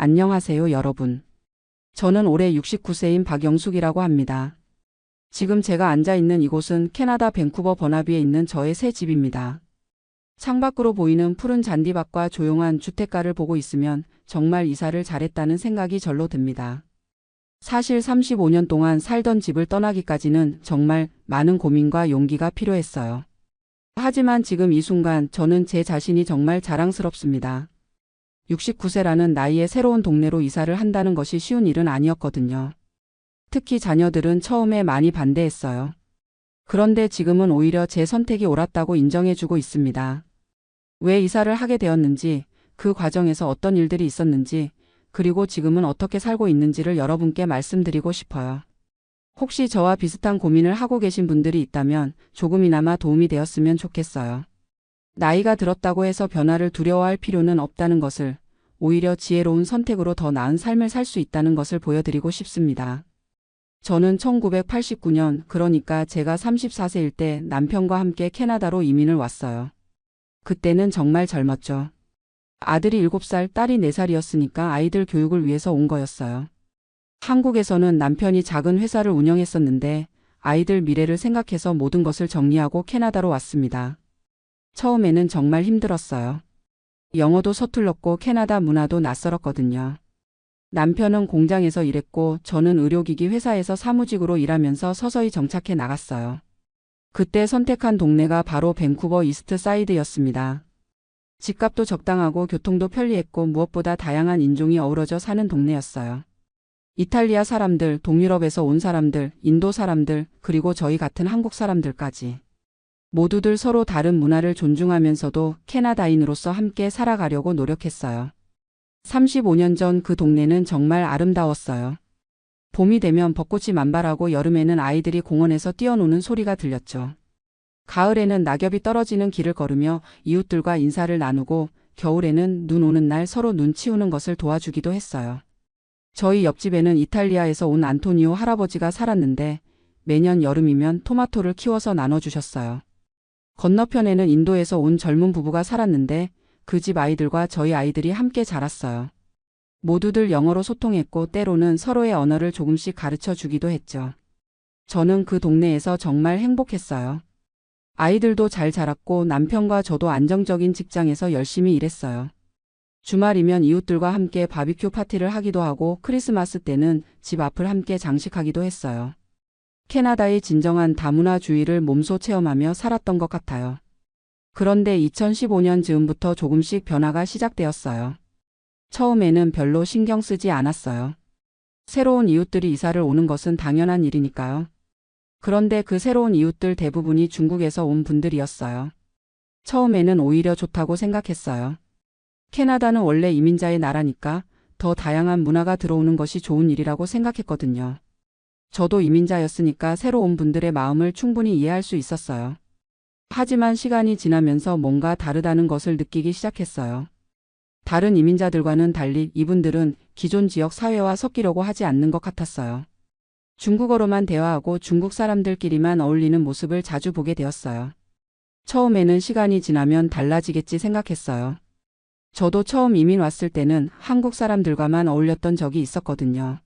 안녕하세요, 여러분. 저는 올해 69세인 박영숙이라고 합니다. 지금 제가 앉아 있는 이곳은 캐나다 밴쿠버 버나비에 있는 저의 새 집입니다. 창밖으로 보이는 푸른 잔디밭과 조용한 주택가를 보고 있으면 정말 이사를 잘했다는 생각이 절로 듭니다. 사실 35년 동안 살던 집을 떠나기까지는 정말 많은 고민과 용기가 필요했어요. 하지만 지금 이 순간 저는 제 자신이 정말 자랑스럽습니다. 69세라는 나이에 새로운 동네로 이사를 한다는 것이 쉬운 일은 아니었거든요. 특히 자녀들은 처음에 많이 반대했어요. 그런데 지금은 오히려 제 선택이 옳았다고 인정해주고 있습니다. 왜 이사를 하게 되었는지, 그 과정에서 어떤 일들이 있었는지, 그리고 지금은 어떻게 살고 있는지를 여러분께 말씀드리고 싶어요. 혹시 저와 비슷한 고민을 하고 계신 분들이 있다면 조금이나마 도움이 되었으면 좋겠어요. 나이가 들었다고 해서 변화를 두려워할 필요는 없다는 것을, 오히려 지혜로운 선택으로 더 나은 삶을 살 수 있다는 것을 보여드리고 싶습니다. 저는 1989년, 그러니까 제가 34세일 때 남편과 함께 캐나다로 이민을 왔어요. 그때는 정말 젊었죠. 아들이 7살, 딸이 4살이었으니까 아이들 교육을 위해서 온 거였어요. 한국에서는 남편이 작은 회사를 운영했었는데 아이들 미래를 생각해서 모든 것을 정리하고 캐나다로 왔습니다. 처음에는 정말 힘들었어요. 영어도 서툴렀고 캐나다 문화도 낯설었거든요. 남편은 공장에서 일했고 저는 의료기기 회사에서 사무직으로 일하면서 서서히 정착해 나갔어요. 그때 선택한 동네가 바로 밴쿠버 이스트 사이드였습니다. 집값도 적당하고 교통도 편리했고 무엇보다 다양한 인종이 어우러져 사는 동네였어요. 이탈리아 사람들, 동유럽에서 온 사람들, 인도 사람들, 그리고 저희 같은 한국 사람들까지. 모두들 서로 다른 문화를 존중하면서도 캐나다인으로서 함께 살아가려고 노력했어요. 35년 전 그 동네는 정말 아름다웠어요. 봄이 되면 벚꽃이 만발하고 여름에는 아이들이 공원에서 뛰어노는 소리가 들렸죠. 가을에는 낙엽이 떨어지는 길을 걸으며 이웃들과 인사를 나누고 겨울에는 눈 오는 날 서로 눈 치우는 것을 도와주기도 했어요. 저희 옆집에는 이탈리아에서 온 안토니오 할아버지가 살았는데 매년 여름이면 토마토를 키워서 나눠주셨어요. 건너편에는 인도에서 온 젊은 부부가 살았는데 그 집 아이들과 저희 아이들이 함께 자랐어요. 모두들 영어로 소통했고 때로는 서로의 언어를 조금씩 가르쳐 주기도 했죠. 저는 그 동네에서 정말 행복했어요. 아이들도 잘 자랐고 남편과 저도 안정적인 직장에서 열심히 일했어요. 주말이면 이웃들과 함께 바비큐 파티를 하기도 하고 크리스마스 때는 집 앞을 함께 장식하기도 했어요. 캐나다의 진정한 다문화주의를 몸소 체험하며 살았던 것 같아요. 그런데 2015년 즈음부터 조금씩 변화가 시작되었어요. 처음에는 별로 신경 쓰지 않았어요. 새로운 이웃들이 이사를 오는 것은 당연한 일이니까요. 그런데 그 새로운 이웃들 대부분이 중국에서 온 분들이었어요. 처음에는 오히려 좋다고 생각했어요. 캐나다는 원래 이민자의 나라니까 더 다양한 문화가 들어오는 것이 좋은 일이라고 생각했거든요. 저도 이민자였으니까 새로 온 분들의 마음을 충분히 이해할 수 있었어요. 하지만 시간이 지나면서 뭔가 다르다는 것을 느끼기 시작했어요. 다른 이민자들과는 달리 이분들은 기존 지역 사회와 섞이려고 하지 않는 것 같았어요. 중국어로만 대화하고 중국 사람들끼리만 어울리는 모습을 자주 보게 되었어요. 처음에는 시간이 지나면 달라지겠지 생각했어요. 저도 처음 이민 왔을 때는 한국 사람들과만 어울렸던 적이 있었거든요.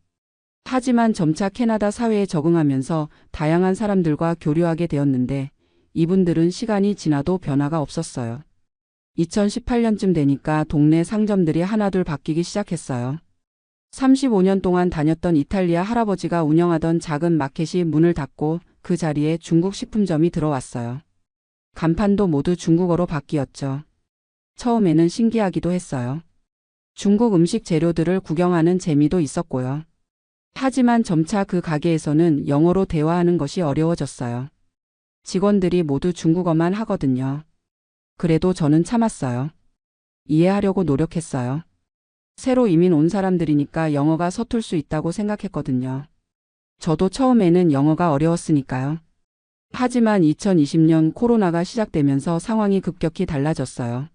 하지만 점차 캐나다 사회에 적응하면서 다양한 사람들과 교류하게 되었는데 이분들은 시간이 지나도 변화가 없었어요. 2018년쯤 되니까 동네 상점들이 하나둘 바뀌기 시작했어요. 35년 동안 다녔던 이탈리아 할아버지가 운영하던 작은 마켓이 문을 닫고 그 자리에 중국 식품점이 들어왔어요. 간판도 모두 중국어로 바뀌었죠. 처음에는 신기하기도 했어요. 중국 음식 재료들을 구경하는 재미도 있었고요. 하지만 점차 그 가게에서는 영어로 대화하는 것이 어려워졌어요. 직원들이 모두 중국어만 하거든요. 그래도 저는 참았어요. 이해하려고 노력했어요. 새로 이민 온 사람들이니까 영어가 서툴 수 있다고 생각했거든요. 저도 처음에는 영어가 어려웠으니까요. 하지만 2020년 코로나가 시작되면서 상황이 급격히 달라졌어요.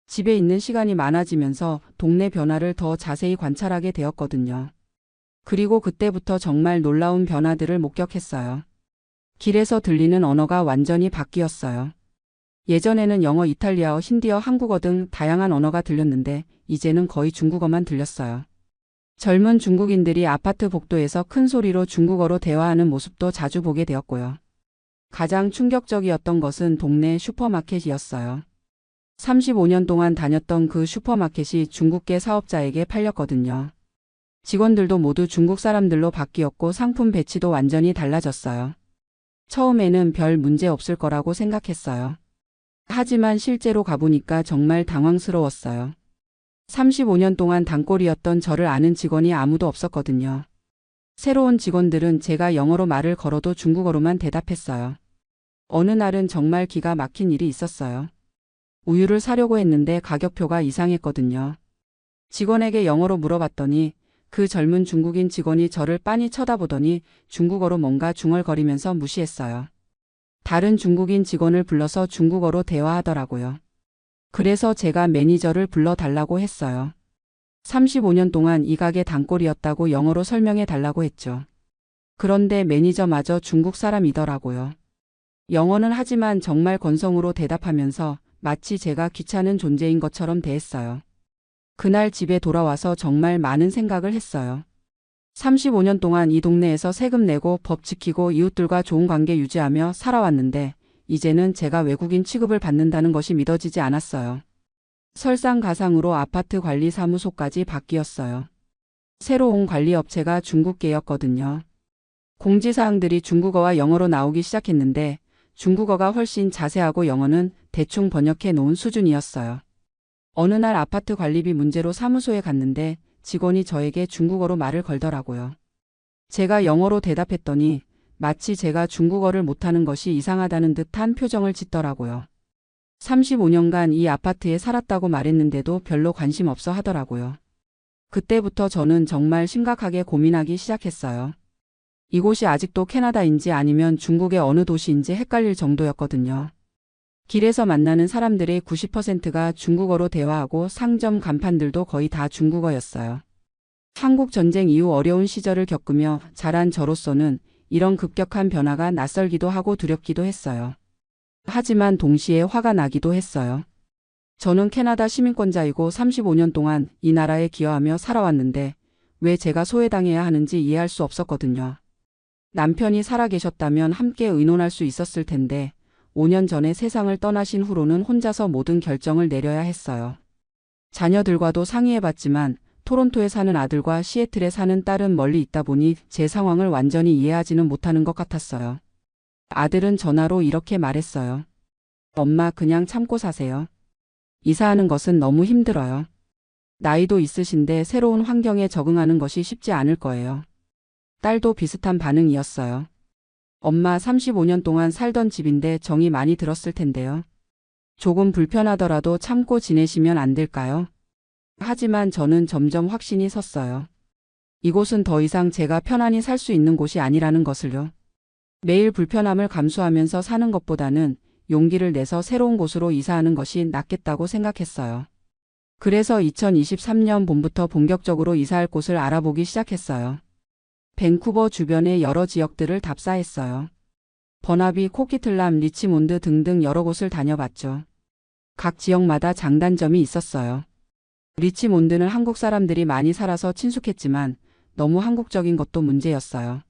집에 있는 시간이 많아지면서 동네 변화를 더 자세히 관찰하게 되었거든요. 그리고 그때부터 정말 놀라운 변화들을 목격했어요. 길에서 들리는 언어가 완전히 바뀌었어요. 예전에는 영어, 이탈리아어, 힌디어, 한국어 등 다양한 언어가 들렸는데 이제는 거의 중국어만 들렸어요. 젊은 중국인들이 아파트 복도에서 큰 소리로 중국어로 대화하는 모습도 자주 보게 되었고요. 가장 충격적이었던 것은 동네 슈퍼마켓이었어요. 35년 동안 다녔던 그 슈퍼마켓이 중국계 사업자에게 팔렸거든요. 직원들도 모두 중국 사람들로 바뀌었고 상품 배치도 완전히 달라졌어요. 처음에는 별 문제 없을 거라고 생각했어요. 하지만 실제로 가보니까 정말 당황스러웠어요. 35년 동안 단골이었던 저를 아는 직원이 아무도 없었거든요. 새로운 직원들은 제가 영어로 말을 걸어도 중국어로만 대답했어요. 어느 날은 정말 기가 막힌 일이 있었어요. 우유를 사려고 했는데 가격표가 이상했거든요. 직원에게 영어로 물어봤더니 그 젊은 중국인 직원이 저를 빤히 쳐다보더니 중국어로 뭔가 중얼거리면서 무시했어요. 다른 중국인 직원을 불러서 중국어로 대화하더라고요. 그래서 제가 매니저를 불러달라고 했어요. 35년 동안 이 가게 단골이었다고 영어로 설명해 달라고 했죠. 그런데 매니저마저 중국 사람이더라고요. 영어는 하지만 정말 건성으로 대답하면서 마치 제가 귀찮은 존재인 것처럼 대했어요. 그날 집에 돌아와서 정말 많은 생각을 했어요. 35년 동안 이 동네에서 세금 내고 법 지키고 이웃들과 좋은 관계 유지하며 살아왔는데 이제는 제가 외국인 취급을 받는다는 것이 믿어지지 않았어요. 설상가상으로 아파트 관리 사무소까지 바뀌었어요. 새로 온 관리업체가 중국계였거든요. 공지사항들이 중국어와 영어로 나오기 시작했는데 중국어가 훨씬 자세하고 영어는 대충 번역해 놓은 수준이었어요. 어느 날 아파트 관리비 문제로 사무소에 갔는데 직원이 저에게 중국어로 말을 걸더라고요. 제가 영어로 대답했더니 마치 제가 중국어를 못하는 것이 이상하다는 듯한 표정을 짓더라고요. 35년간 이 아파트에 살았다고 말했는데도 별로 관심 없어 하더라고요. 그때부터 저는 정말 심각하게 고민하기 시작했어요. 이곳이 아직도 캐나다인지 아니면 중국의 어느 도시인지 헷갈릴 정도였거든요. 길에서 만나는 사람들의 90%가 중국어로 대화하고 상점 간판들도 거의 다 중국어였어요. 한국 전쟁 이후 어려운 시절을 겪으며 자란 저로서는 이런 급격한 변화가 낯설기도 하고 두렵기도 했어요. 하지만 동시에 화가 나기도 했어요. 저는 캐나다 시민권자이고 35년 동안 이 나라에 기여하며 살아왔는데 왜 제가 소외당해야 하는지 이해할 수 없었거든요. 남편이 살아계셨다면 함께 의논할 수 있었을 텐데 5년 전에 세상을 떠나신 후로는 혼자서 모든 결정을 내려야 했어요. 자녀들과도 상의해봤지만 토론토에 사는 아들과 시애틀에 사는 딸은 멀리 있다 보니 제 상황을 완전히 이해하지는 못하는 것 같았어요. 아들은 전화로 이렇게 말했어요. 엄마 그냥 참고 사세요. 이사하는 것은 너무 힘들어요. 나이도 있으신데 새로운 환경에 적응하는 것이 쉽지 않을 거예요. 딸도 비슷한 반응이었어요. 엄마 35년 동안 살던 집인데 정이 많이 들었을 텐데요. 조금 불편하더라도 참고 지내시면 안 될까요? 하지만 저는 점점 확신이 섰어요. 이곳은 더 이상 제가 편안히 살 수 있는 곳이 아니라는 것을요. 매일 불편함을 감수하면서 사는 것보다는 용기를 내서 새로운 곳으로 이사하는 것이 낫겠다고 생각했어요. 그래서 2023년 봄부터 본격적으로 이사할 곳을 알아보기 시작했어요. 밴쿠버 주변의 여러 지역들을 답사했어요. 버나비, 코키틀람, 리치몬드 등등 여러 곳을 다녀봤죠. 각 지역마다 장단점이 있었어요. 리치몬드는 한국 사람들이 많이 살아서 친숙했지만 너무 한국적인 것도 문제였어요.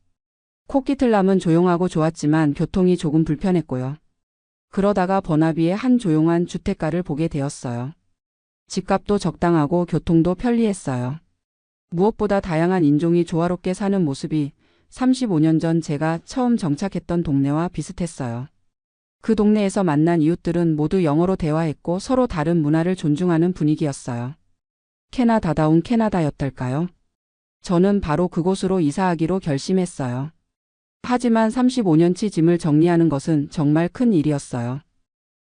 코키틀람은 조용하고 좋았지만 교통이 조금 불편했고요. 그러다가 버나비의 한 조용한 주택가를 보게 되었어요. 집값도 적당하고 교통도 편리했어요. 무엇보다 다양한 인종이 조화롭게 사는 모습이 35년 전 제가 처음 정착했던 동네와 비슷했어요. 그 동네에서 만난 이웃들은 모두 영어로 대화했고 서로 다른 문화를 존중하는 분위기였어요. 캐나다다운 캐나다였달까요? 저는 바로 그곳으로 이사하기로 결심했어요. 하지만 35년치 짐을 정리하는 것은 정말 큰 일이었어요.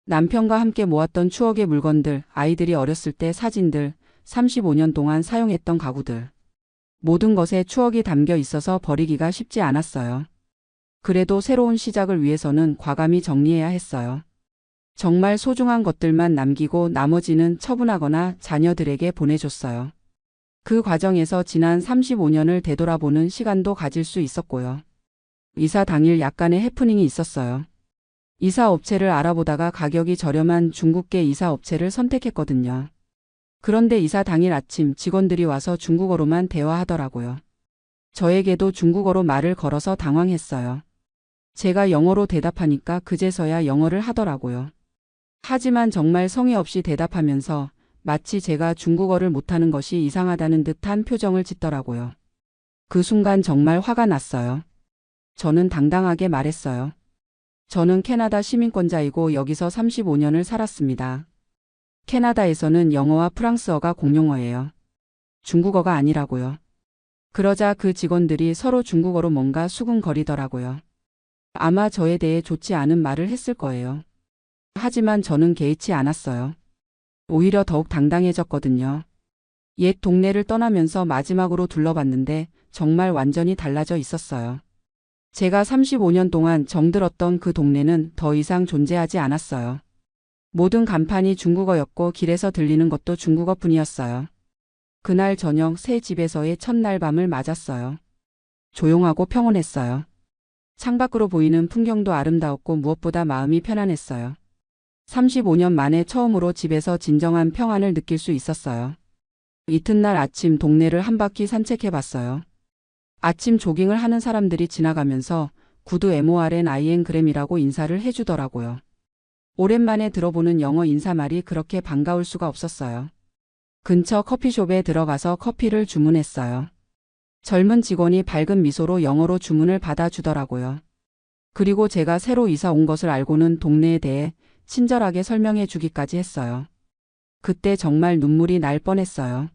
남편과 함께 모았던 추억의 물건들, 아이들이 어렸을 때 사진들, 35년 동안 사용했던 가구들. 모든 것에 추억이 담겨 있어서 버리기가 쉽지 않았어요. 그래도 새로운 시작을 위해서는 과감히 정리해야 했어요. 정말 소중한 것들만 남기고 나머지는 처분하거나 자녀들에게 보내줬어요. 그 과정에서 지난 35년을 되돌아보는 시간도 가질 수 있었고요. 이사 당일 약간의 해프닝이 있었어요. 이사 업체를 알아보다가 가격이 저렴한 중국계 이사 업체를 선택했거든요. 그런데 이사 당일 아침 직원들이 와서 중국어로만 대화하더라고요. 저에게도 중국어로 말을 걸어서 당황했어요. 제가 영어로 대답하니까 그제서야 영어를 하더라고요. 하지만 정말 성의 없이 대답하면서 마치 제가 중국어를 못하는 것이 이상하다는 듯한 표정을 짓더라고요. 그 순간 정말 화가 났어요. 저는 당당하게 말했어요. 저는 캐나다 시민권자이고 여기서 35년을 살았습니다. 캐나다에서는 영어와 프랑스어가 공용어예요. 중국어가 아니라고요. 그러자 그 직원들이 서로 중국어로 뭔가 수군거리더라고요. 아마 저에 대해 좋지 않은 말을 했을 거예요. 하지만 저는 개의치 않았어요. 오히려 더욱 당당해졌거든요. 옛 동네를 떠나면서 마지막으로 둘러봤는데 정말 완전히 달라져 있었어요. 제가 35년 동안 정들었던 그 동네는 더 이상 존재하지 않았어요. 모든 간판이 중국어였고 길에서 들리는 것도 중국어뿐이었어요. 그날 저녁 새 집에서의 첫날 밤을 맞았어요. 조용하고 평온했어요. 창밖으로 보이는 풍경도 아름다웠고 무엇보다 마음이 편안했어요. 35년 만에 처음으로 집에서 진정한 평안을 느낄 수 있었어요. 이튿날 아침 동네를 한 바퀴 산책해 봤어요. 아침 조깅을 하는 사람들이 지나가면서 구두 MORNING이라고 인사를 해주더라고요. 오랜만에 들어보는 영어 인사말이 그렇게 반가울 수가 없었어요. 근처 커피숍에 들어가서 커피를 주문했어요. 젊은 직원이 밝은 미소로 영어로 주문을 받아주더라고요. 그리고 제가 새로 이사 온 것을 알고는 동네에 대해 친절하게 설명해 주기까지 했어요. 그때 정말 눈물이 날 뻔했어요.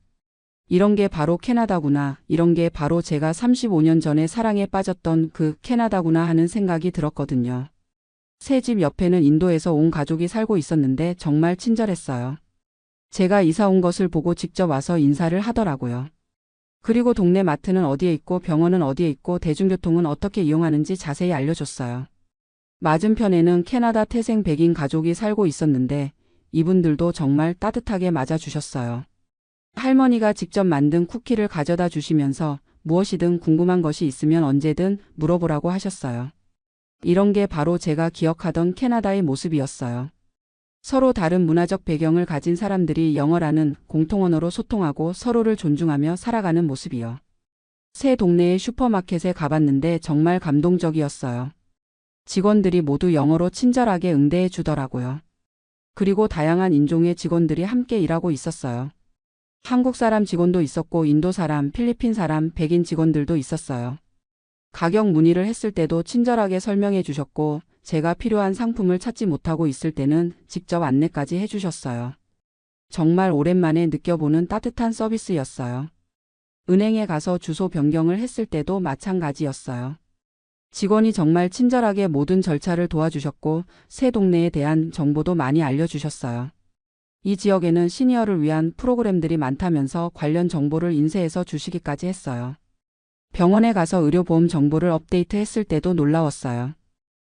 이런 게 바로 캐나다구나, 이런 게 바로 제가 35년 전에 사랑에 빠졌던 그 캐나다구나 하는 생각이 들었거든요. 새 집 옆에는 인도에서 온 가족이 살고 있었는데 정말 친절했어요. 제가 이사 온 것을 보고 직접 와서 인사를 하더라고요. 그리고 동네 마트는 어디에 있고 병원은 어디에 있고 대중교통은 어떻게 이용하는지 자세히 알려줬어요. 맞은편에는 캐나다 태생 백인 가족이 살고 있었는데 이분들도 정말 따뜻하게 맞아주셨어요. 할머니가 직접 만든 쿠키를 가져다 주시면서 무엇이든 궁금한 것이 있으면 언제든 물어보라고 하셨어요. 이런 게 바로 제가 기억하던 캐나다의 모습이었어요. 서로 다른 문화적 배경을 가진 사람들이 영어라는 공통언어로 소통하고 서로를 존중하며 살아가는 모습이요. 새 동네의 슈퍼마켓에 가봤는데 정말 감동적이었어요. 직원들이 모두 영어로 친절하게 응대해 주더라고요. 그리고 다양한 인종의 직원들이 함께 일하고 있었어요. 한국 사람 직원도 있었고 인도 사람, 필리핀 사람, 백인 직원들도 있었어요. 가격 문의를 했을 때도 친절하게 설명해 주셨고 제가 필요한 상품을 찾지 못하고 있을 때는 직접 안내까지 해주셨어요. 정말 오랜만에 느껴보는 따뜻한 서비스였어요. 은행에 가서 주소 변경을 했을 때도 마찬가지였어요. 직원이 정말 친절하게 모든 절차를 도와주셨고 새 동네에 대한 정보도 많이 알려주셨어요. 이 지역에는 시니어를 위한 프로그램들이 많다면서 관련 정보를 인쇄해서 주시기까지 했어요. 병원에 가서 의료보험 정보를 업데이트했을 때도 놀라웠어요.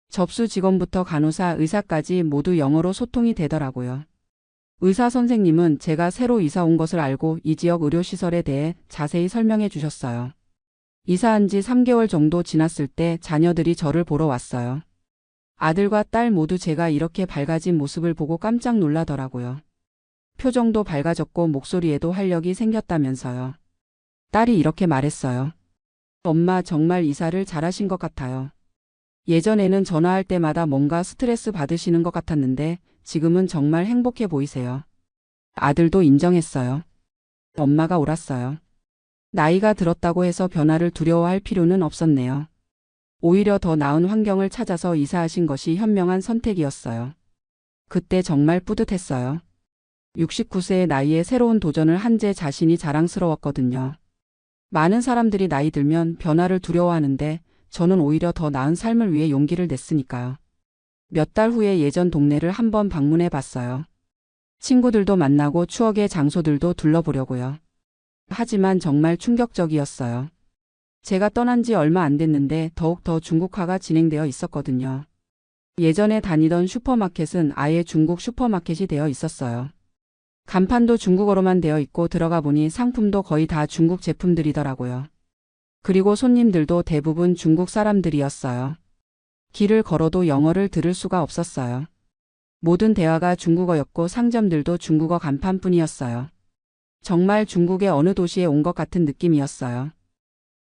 접수 직원부터 간호사, 의사까지 모두 영어로 소통이 되더라고요. 의사 선생님은 제가 새로 이사 온 것을 알고 이 지역 의료시설에 대해 자세히 설명해 주셨어요. 이사한 지 3개월 정도 지났을 때 자녀들이 저를 보러 왔어요. 아들과 딸 모두 제가 이렇게 밝아진 모습을 보고 깜짝 놀라더라고요. 표정도 밝아졌고 목소리에도 활력이 생겼다면서요. 딸이 이렇게 말했어요. 엄마 정말 이사를 잘하신 것 같아요. 예전에는 전화할 때마다 뭔가 스트레스 받으시는 것 같았는데 지금은 정말 행복해 보이세요. 아들도 인정했어요. 엄마가 옳았어요. 나이가 들었다고 해서 변화를 두려워할 필요는 없었네요. 오히려 더 나은 환경을 찾아서 이사하신 것이 현명한 선택이었어요. 그때 정말 뿌듯했어요. 69세의 나이에 새로운 도전을 한 제 자신이 자랑스러웠거든요. 많은 사람들이 나이 들면 변화를 두려워하는데 저는 오히려 더 나은 삶을 위해 용기를 냈으니까요. 몇 달 후에 예전 동네를 한번 방문해 봤어요. 친구들도 만나고 추억의 장소들도 둘러보려고요. 하지만 정말 충격적이었어요. 제가 떠난 지 얼마 안 됐는데 더욱 더 중국화가 진행되어 있었거든요. 예전에 다니던 슈퍼마켓은 아예 중국 슈퍼마켓이 되어 있었어요. 간판도 중국어로만 되어 있고 들어가 보니 상품도 거의 다 중국 제품들이더라고요. 그리고 손님들도 대부분 중국 사람들이었어요. 길을 걸어도 영어를 들을 수가 없었어요. 모든 대화가 중국어였고 상점들도 중국어 간판뿐이었어요. 정말 중국의 어느 도시에 온 것 같은 느낌이었어요.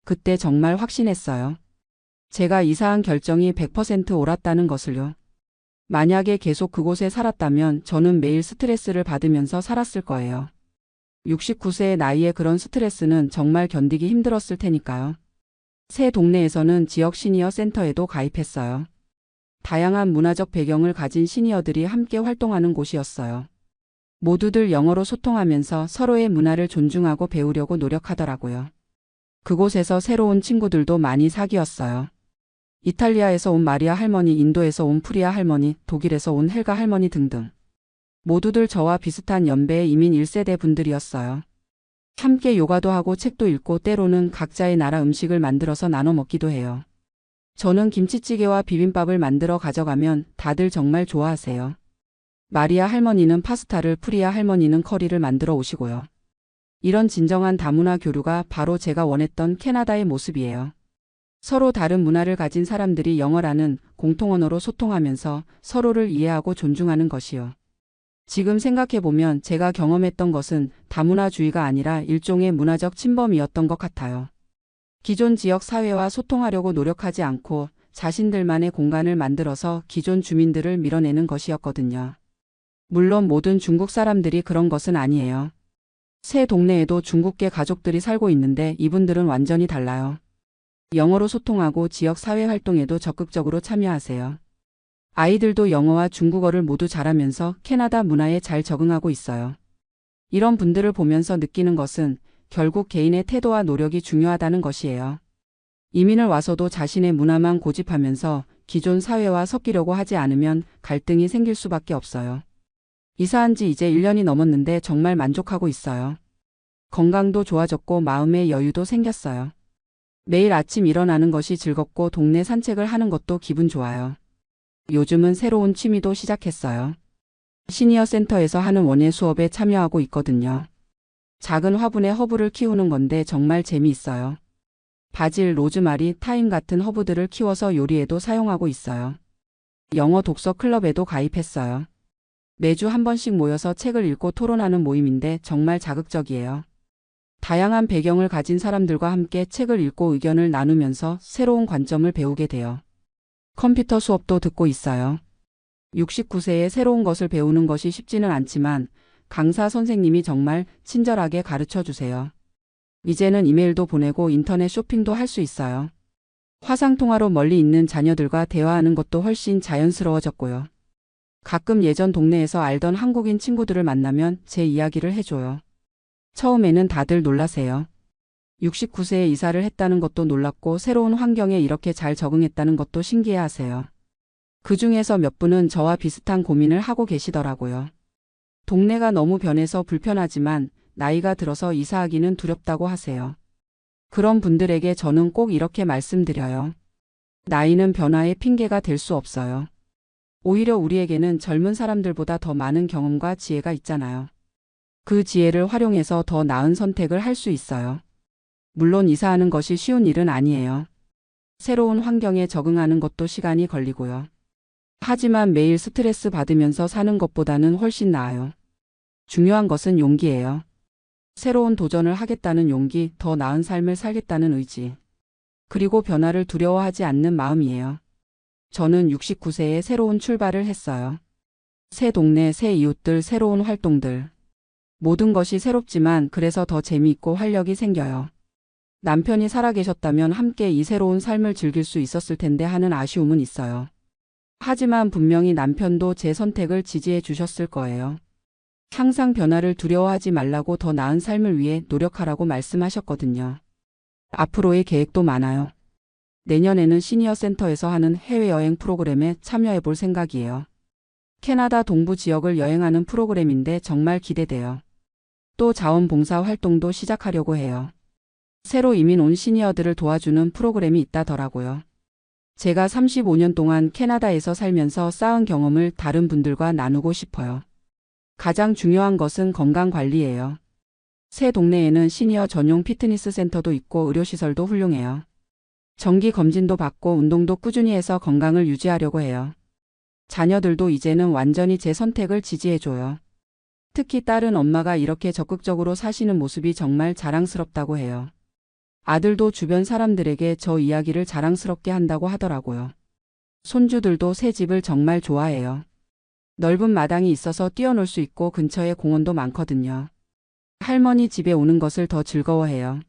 그때 정말 확신했어요. 제가 이사한 결정이 100% 옳았다는 것을요. 만약에 계속 그곳에 살았다면 저는 매일 스트레스를 받으면서 살았을 거예요. 69세의 나이에 그런 스트레스는 정말 견디기 힘들었을 테니까요. 새 동네에서는 지역 시니어 센터에도 가입했어요. 다양한 문화적 배경을 가진 시니어들이 함께 활동하는 곳이었어요. 모두들 영어로 소통하면서 서로의 문화를 존중하고 배우려고 노력하더라고요. 그곳에서 새로운 친구들도 많이 사귀었어요. 이탈리아에서 온 마리아 할머니, 인도에서 온 프리아 할머니, 독일에서 온 헬가 할머니 등등. 모두들 저와 비슷한 연배의 이민 1세대 분들이었어요. 함께 요가도 하고 책도 읽고 때로는 각자의 나라 음식을 만들어서 나눠 먹기도 해요. 저는 김치찌개와 비빔밥을 만들어 가져가면 다들 정말 좋아하세요. 마리아 할머니는 파스타를, 프리아 할머니는 커리를 만들어 오시고요. 이런 진정한 다문화 교류가 바로 제가 원했던 캐나다의 모습이에요. 서로 다른 문화를 가진 사람들이 영어라는 공통언어로 소통하면서 서로를 이해하고 존중하는 것이요. 지금 생각해보면 제가 경험했던 것은 다문화주의가 아니라 일종의 문화적 침범이었던 것 같아요. 기존 지역 사회와 소통하려고 노력하지 않고 자신들만의 공간을 만들어서 기존 주민들을 밀어내는 것이었거든요. 물론 모든 중국 사람들이 그런 것은 아니에요. 새 동네에도 중국계 가족들이 살고 있는데 이분들은 완전히 달라요. 영어로 소통하고 지역 사회 활동에도 적극적으로 참여하세요. 아이들도 영어와 중국어를 모두 잘하면서 캐나다 문화에 잘 적응하고 있어요. 이런 분들을 보면서 느끼는 것은 결국 개인의 태도와 노력이 중요하다는 것이에요. 이민을 와서도 자신의 문화만 고집하면서 기존 사회와 섞이려고 하지 않으면 갈등이 생길 수밖에 없어요. 이사한 지 이제 1년이 넘었는데 정말 만족하고 있어요. 건강도 좋아졌고 마음의 여유도 생겼어요. 매일 아침 일어나는 것이 즐겁고 동네 산책을 하는 것도 기분 좋아요. 요즘은 새로운 취미도 시작했어요. 시니어 센터에서 하는 원예 수업에 참여하고 있거든요. 작은 화분에 허브를 키우는 건데 정말 재미있어요. 바질, 로즈마리, 타임 같은 허브들을 키워서 요리에도 사용하고 있어요. 영어 독서 클럽에도 가입했어요. 매주 한 번씩 모여서 책을 읽고 토론하는 모임인데 정말 자극적이에요. 다양한 배경을 가진 사람들과 함께 책을 읽고 의견을 나누면서 새로운 관점을 배우게 돼요. 컴퓨터 수업도 듣고 있어요. 69세에 새로운 것을 배우는 것이 쉽지는 않지만 강사 선생님이 정말 친절하게 가르쳐 주세요. 이제는 이메일도 보내고 인터넷 쇼핑도 할 수 있어요. 화상통화로 멀리 있는 자녀들과 대화하는 것도 훨씬 자연스러워졌고요. 가끔 예전 동네에서 알던 한국인 친구들을 만나면 제 이야기를 해줘요. 처음에는 다들 놀라세요. 69세에 이사를 했다는 것도 놀랍고 새로운 환경에 이렇게 잘 적응했다는 것도 신기해하세요. 그 중에서 몇 분은 저와 비슷한 고민을 하고 계시더라고요. 동네가 너무 변해서 불편하지만 나이가 들어서 이사하기는 두렵다고 하세요. 그런 분들에게 저는 꼭 이렇게 말씀드려요. 나이는 변화의 핑계가 될 수 없어요. 오히려 우리에게는 젊은 사람들보다 더 많은 경험과 지혜가 있잖아요. 그 지혜를 활용해서 더 나은 선택을 할 수 있어요. 물론 이사하는 것이 쉬운 일은 아니에요. 새로운 환경에 적응하는 것도 시간이 걸리고요. 하지만 매일 스트레스 받으면서 사는 것보다는 훨씬 나아요. 중요한 것은 용기예요. 새로운 도전을 하겠다는 용기, 더 나은 삶을 살겠다는 의지. 그리고 변화를 두려워하지 않는 마음이에요. 저는 69세에 새로운 출발을 했어요. 새 동네, 새 이웃들, 새로운 활동들. 모든 것이 새롭지만 그래서 더 재미있고 활력이 생겨요. 남편이 살아계셨다면 함께 이 새로운 삶을 즐길 수 있었을 텐데 하는 아쉬움은 있어요. 하지만 분명히 남편도 제 선택을 지지해 주셨을 거예요. 항상 변화를 두려워하지 말라고 더 나은 삶을 위해 노력하라고 말씀하셨거든요. 앞으로의 계획도 많아요. 내년에는 시니어 센터에서 하는 해외여행 프로그램에 참여해 볼 생각이에요. 캐나다 동부 지역을 여행하는 프로그램인데 정말 기대돼요. 또 자원봉사 활동도 시작하려고 해요. 새로 이민 온 시니어들을 도와주는 프로그램이 있다더라고요. 제가 35년 동안 캐나다에서 살면서 쌓은 경험을 다른 분들과 나누고 싶어요. 가장 중요한 것은 건강 관리예요. 새 동네에는 시니어 전용 피트니스 센터도 있고 의료시설도 훌륭해요. 정기 검진도 받고 운동도 꾸준히 해서 건강을 유지하려고 해요. 자녀들도 이제는 완전히 제 선택을 지지해줘요. 특히 딸은 엄마가 이렇게 적극적으로 사시는 모습이 정말 자랑스럽다고 해요. 아들도 주변 사람들에게 저 이야기를 자랑스럽게 한다고 하더라고요. 손주들도 새 집을 정말 좋아해요. 넓은 마당이 있어서 뛰어놀 수 있고 근처에 공원도 많거든요. 할머니 집에 오는 것을 더 즐거워해요.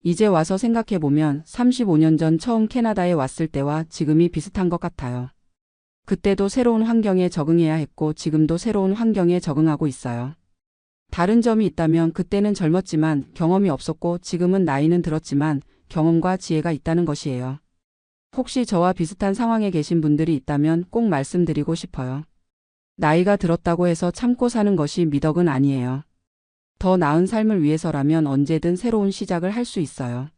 이제 와서 생각해보면 35년 전 처음 캐나다에 왔을 때와 지금이 비슷한 것 같아요. 그때도 새로운 환경에 적응해야 했고 지금도 새로운 환경에 적응하고 있어요. 다른 점이 있다면 그때는 젊었지만 경험이 없었고 지금은 나이는 들었지만 경험과 지혜가 있다는 것이에요. 혹시 저와 비슷한 상황에 계신 분들이 있다면 꼭 말씀드리고 싶어요. 나이가 들었다고 해서 참고 사는 것이 미덕은 아니에요. 더 나은 삶을 위해서라면 언제든 새로운 시작을 할 수 있어요.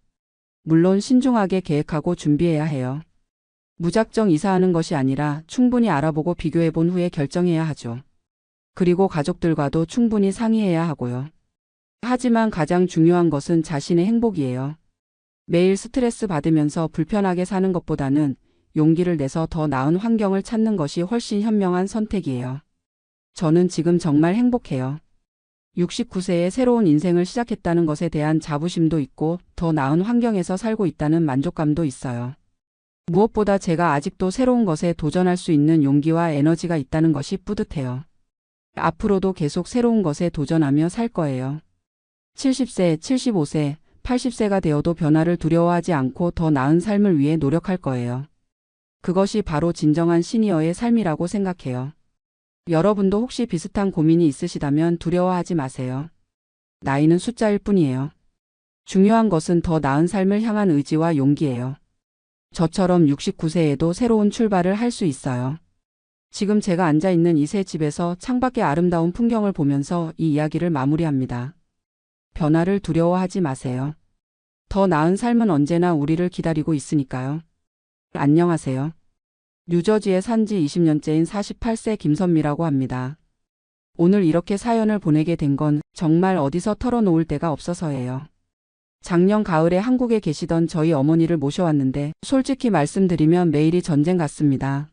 물론 신중하게 계획하고 준비해야 해요. 무작정 이사하는 것이 아니라 충분히 알아보고 비교해 본 후에 결정해야 하죠. 그리고 가족들과도 충분히 상의해야 하고요. 하지만 가장 중요한 것은 자신의 행복이에요. 매일 스트레스 받으면서 불편하게 사는 것보다는 용기를 내서 더 나은 환경을 찾는 것이 훨씬 현명한 선택이에요. 저는 지금 정말 행복해요. 69세에 새로운 인생을 시작했다는 것에 대한 자부심도 있고 더 나은 환경에서 살고 있다는 만족감도 있어요. 무엇보다 제가 아직도 새로운 것에 도전할 수 있는 용기와 에너지가 있다는 것이 뿌듯해요. 앞으로도 계속 새로운 것에 도전하며 살 거예요. 70세, 75세, 80세가 되어도 변화를 두려워하지 않고 더 나은 삶을 위해 노력할 거예요. 그것이 바로 진정한 시니어의 삶이라고 생각해요. 여러분도 혹시 비슷한 고민이 있으시다면 두려워하지 마세요. 나이는 숫자일 뿐이에요. 중요한 것은 더 나은 삶을 향한 의지와 용기예요. 저처럼 69세에도 새로운 출발을 할 수 있어요. 지금 제가 앉아있는 이 새 집에서 창밖의 아름다운 풍경을 보면서 이 이야기를 마무리합니다. 변화를 두려워하지 마세요. 더 나은 삶은 언제나 우리를 기다리고 있으니까요. 안녕하세요. 뉴저지에 산지 20년째인 48세 김선미라고 합니다. 오늘 이렇게 사연을 보내게 된 건 정말 어디서 털어놓을 데가 없어서예요. 작년 가을에 한국에 계시던 저희 어머니를 모셔왔는데 솔직히 말씀드리면 매일이 전쟁 같습니다.